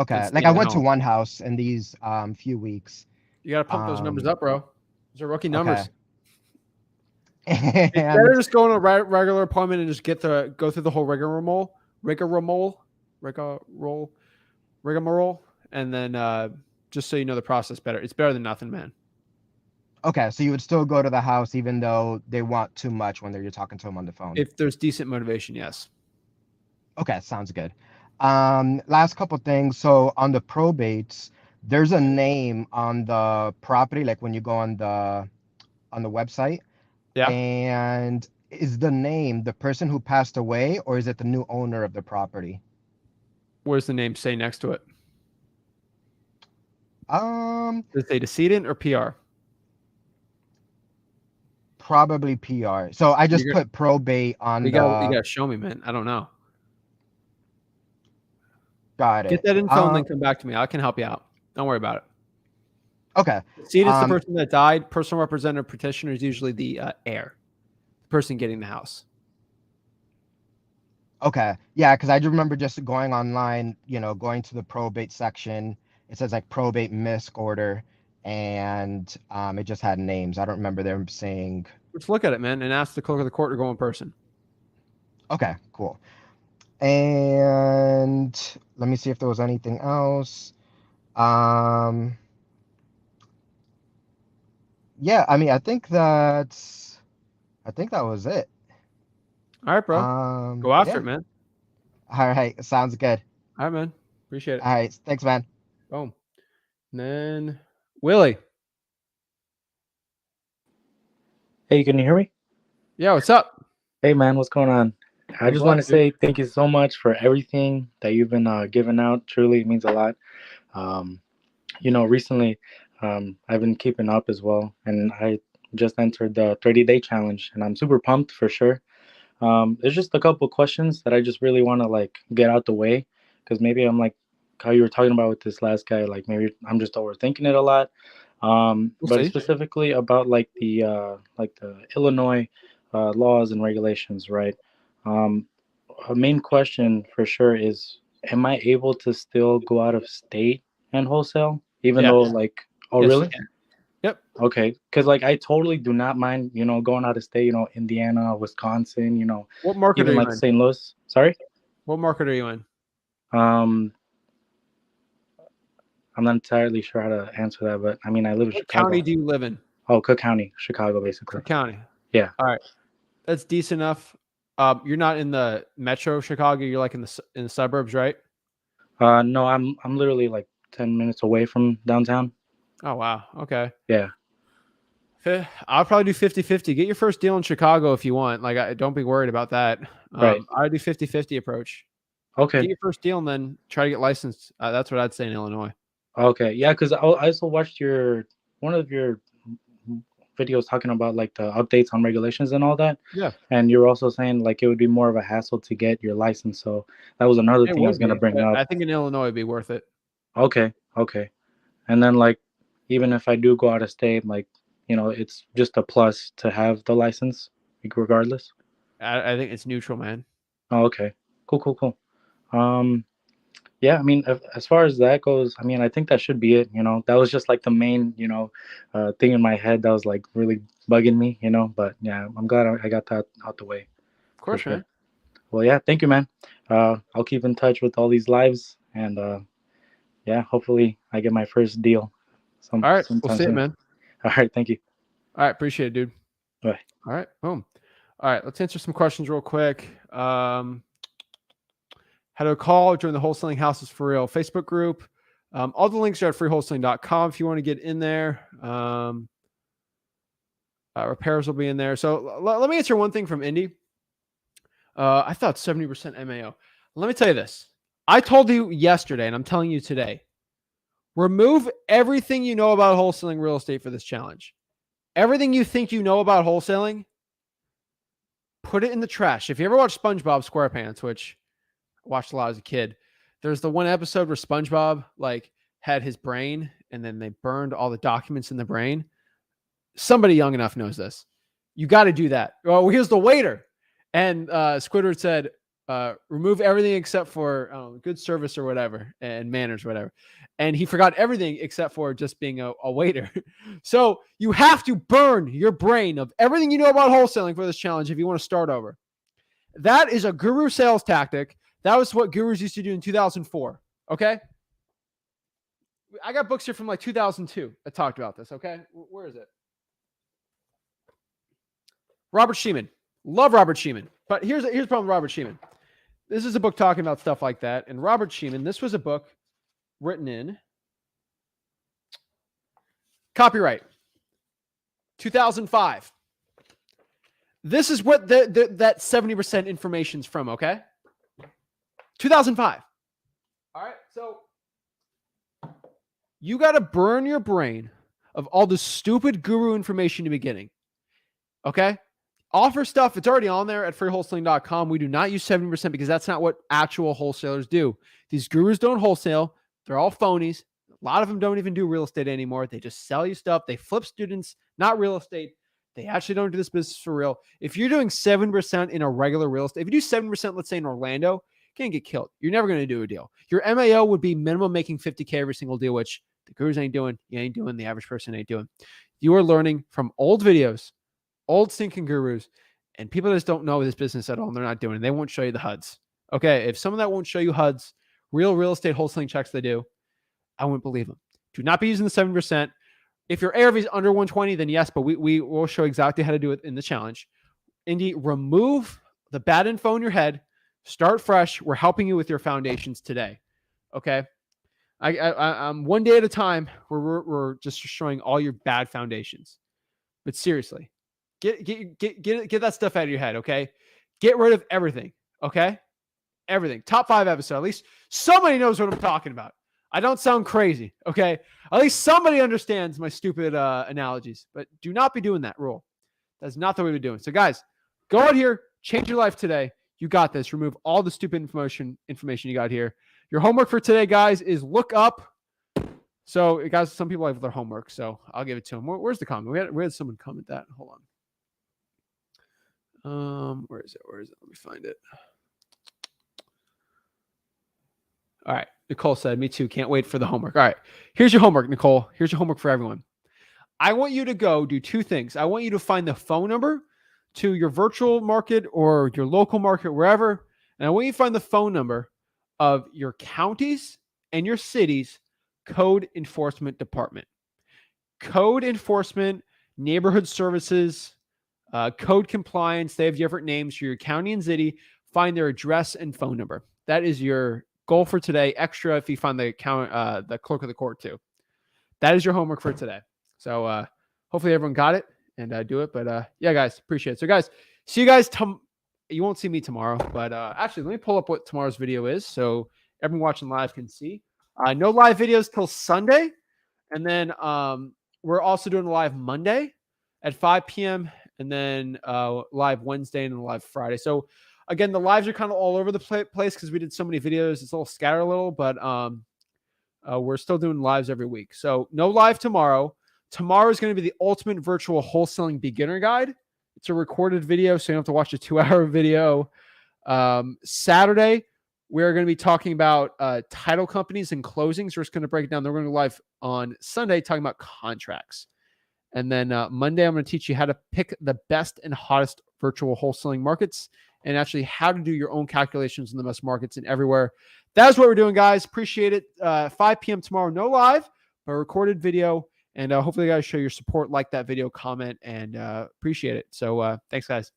Okay. Like, I staying at went to home. one house in these few weeks. You gotta pump those numbers Um, up, bro. Those are rookie okay. numbers. It's better And just go on a regular appointment and just go through the whole rigmarole, and then just so you know the process better. It's better than nothing, man. okay, so you would still go to the house even though they want too much when you're talking to them on the phone. If there's decent motivation, yes. Okay, sounds good. Last couple things. So on the probates, there's a name on the property, like when you go on the website. Yeah. And is the name the person who passed away, or is it the new owner of the property? Where's the name say next to it? Um, Does it say decedent or PR? Probably PR. So I just You're put probate on You gotta the. show me, man. I don't know. Got Get it. that info and then come back to me. I can help you out. Don't worry about it. Okay. Decedent's the person that died. Personal representative petitioner is usually the heir, the person getting the house. Okay. Yeah, because I do remember just going online, going to the probate section. It says like probate misc order, and it just had names. I don't remember them saying. Let's look at it, man, and ask the clerk of the court to go in person. Okay, cool. And let me see if there was anything else. Um, yeah, I mean, I think that was it. All right, bro. Go after Yeah. it, man. All right, sounds good. All right, man. Appreciate it. All right, thanks, man. Boom. And then Willie. Hey, can you hear me? Yeah, what's up? Hey, man, what's going on? I Not just want to much, dude. say thank you so much for everything that you've been giving out. Truly, it means a lot. Um, recently, I've been keeping up as well, and I just entered the 30-day challenge, and I'm super pumped for sure. There's just a couple questions that I just really want to like get out the way, because maybe I'm like how you were talking about with this last guy, like maybe I'm just overthinking it a lot. We'll But see. specifically about like the Illinois laws and regulations, right? Um, a main question for sure is, am I able to still go out of state and wholesale, even Yeah. though like, oh Yes, you really? can. Yep. Okay, because like I totally do not mind, going out of state, Indiana, Wisconsin, What market are even you like in? St. Louis. Sorry, What market are you in? um, I'm not entirely sure how to answer that, but I mean, I live in What county Chicago. do you live in? Oh, Cook County, Chicago, basically. Cook County. Yeah. All right. That's decent enough. You're not in the metro Chicago. You're like in the suburbs, right? No, I'm literally like 10 minutes away from downtown. Oh, wow. Okay. Yeah. I'll probably do 50-50. Get your first deal in Chicago if you want. Like, don't be worried about that. Right. I'd do 50-50 approach. Okay. Get your first deal and then try to get licensed. That's what I'd say in Illinois. Okay. Yeah, because I also watched one of your videos talking about like the updates on regulations and all that. Yeah. And you're also saying like it would be more of a hassle to get your license. So that was another It thing I would was gonna be. bring But up. I think in Illinois it'd be worth it. Okay. Okay. And then like even if I do go out of state, like, it's just a plus to have the license, like, regardless. I think it's neutral, man. Oh, okay. Cool. Yeah, I mean, as far as that goes, I mean, I think that should be it. That was just like the main, thing in my head that was like really bugging me. But yeah, I'm glad I got that out the way. Of course, man. Well, yeah, thank you, man. I'll keep in touch with all these lives, and yeah, hopefully I get my first deal. All right. We'll Sometime see it, soon. man. All right, thank you. All right. Appreciate it, dude. Bye. All right. Boom. All right. Let's answer some questions real quick. How to call, join the Wholesaling Houses for Real Facebook group. All the links are at freewholesaling.com if you want to get in there. Repairs will be in there. So let me answer one thing from Indy. I thought 70% MAO. Let me tell you this. I told you yesterday, and I'm telling you today, remove everything you know about wholesaling real estate for this challenge. Everything you think you know about wholesaling, put it in the trash. If you ever watch SpongeBob SquarePants, which I watched a lot as a kid, there's the one episode where SpongeBob like had his brain and then they burned all the documents in the brain. Somebody young enough knows this. You got to do that. Oh, here's the waiter. And Squidward said, remove everything except for good service or whatever and manners or whatever. And he forgot everything except for just being a waiter. So you have to burn your brain of everything you know about wholesaling for this challenge if you want to start over. That is a guru sales tactic. That was what gurus used to do in 2004. Okay. I got books here from like 2002 that talked about this. Okay. Where is it? Robert Sheeman. Love Robert Sheeman. But here's the problem with Robert Sheeman. This is a book talking about stuff like that. And Robert Sheeman, this was a book written in copyright 2005. This is what that 70% information's from, okay? 2005. All right, so you got to burn your brain of all the stupid guru information to be getting, okay? Offer stuff. It's already on there at freewholesaling.com. We do not use 70% because that's not what actual wholesalers do. These gurus don't wholesale. They're all phonies. A lot of them don't even do real estate anymore. They just sell you stuff. They flip students, not real estate. They actually don't do this business for real. If you're doing 7% in a regular real estate, if you do 7%, let's say in Orlando, you're going to get killed. You're never going to do a deal. Your MAO would be minimum making $50K every single deal, which the gurus ain't doing. You ain't doing. The average person ain't doing. You are learning from old videos, old stinking gurus, and people that just don't know this business at all, and they're not doing it. They won't show you the HUDs. Okay, if someone that won't show you HUDs, real estate wholesaling checks they do, I wouldn't believe them. Do not be using the 7%. If your ARV is under 120, then yes, but we will show exactly how to do it in the challenge. Indy, remove the bad info in your head. Start fresh. We're helping you with your foundations today. Okay. I'm one day at a time where we're just destroying all your bad foundations. But seriously, get that stuff out of your head. Okay. Get rid of everything. Okay. Everything. Top 5 episode. At least somebody knows what I'm talking about. I don't sound crazy. Okay. At least somebody understands my stupid analogies, but do not be doing that rule. That's not the way we're doing. So guys, go out here, change your life today. You got this. Remove all the stupid information you got here. Your homework for today, guys, is look up. So guys, some people have their homework, so I'll give it to them. Where's the comment? We had someone comment that. Hold on. Where is it? Let me find it. All right. Nicole said, me too. Can't wait for the homework. All right. Here's your homework, Nicole. Here's your homework for everyone. I want you to go do 2 things. I want you to find the phone number to your virtual market or your local market, wherever. And I want you to find the phone number of your counties and your cities code enforcement department. Code enforcement, neighborhood services, code compliance. They have different names for your county and city. Find their address and phone number. That is your goal for today. Extra if you find the clerk of the court too. That is your homework for today. So hopefully everyone got it and do it. But yeah, guys, appreciate it. So guys, see you guys. You won't see me tomorrow, but actually, let me pull up what tomorrow's video is so everyone watching live can see. No live videos till Sunday, and then we're also doing a live Monday at 5 p.m. and then live Wednesday and then live Friday. So again, the lives are kind of all over the place because we did so many videos. It's a little scattered a little, but we're still doing lives every week. So no live tomorrow. Tomorrow is going to be the ultimate virtual wholesaling beginner guide. It's a recorded video, so you don't have to watch a 2-hour video. Saturday, we're going to be talking about title companies and closings. We're just going to break it down. Then we're going to go live on Sunday talking about contracts. And then Monday, I'm going to teach you how to pick the best and hottest virtual wholesaling markets and actually how to do your own calculations in the best markets and everywhere. That's what we're doing, guys. Appreciate it. 5 p.m. tomorrow, no live, but recorded video. And hopefully you guys show your support, like that video, comment, and appreciate it. So thanks, guys.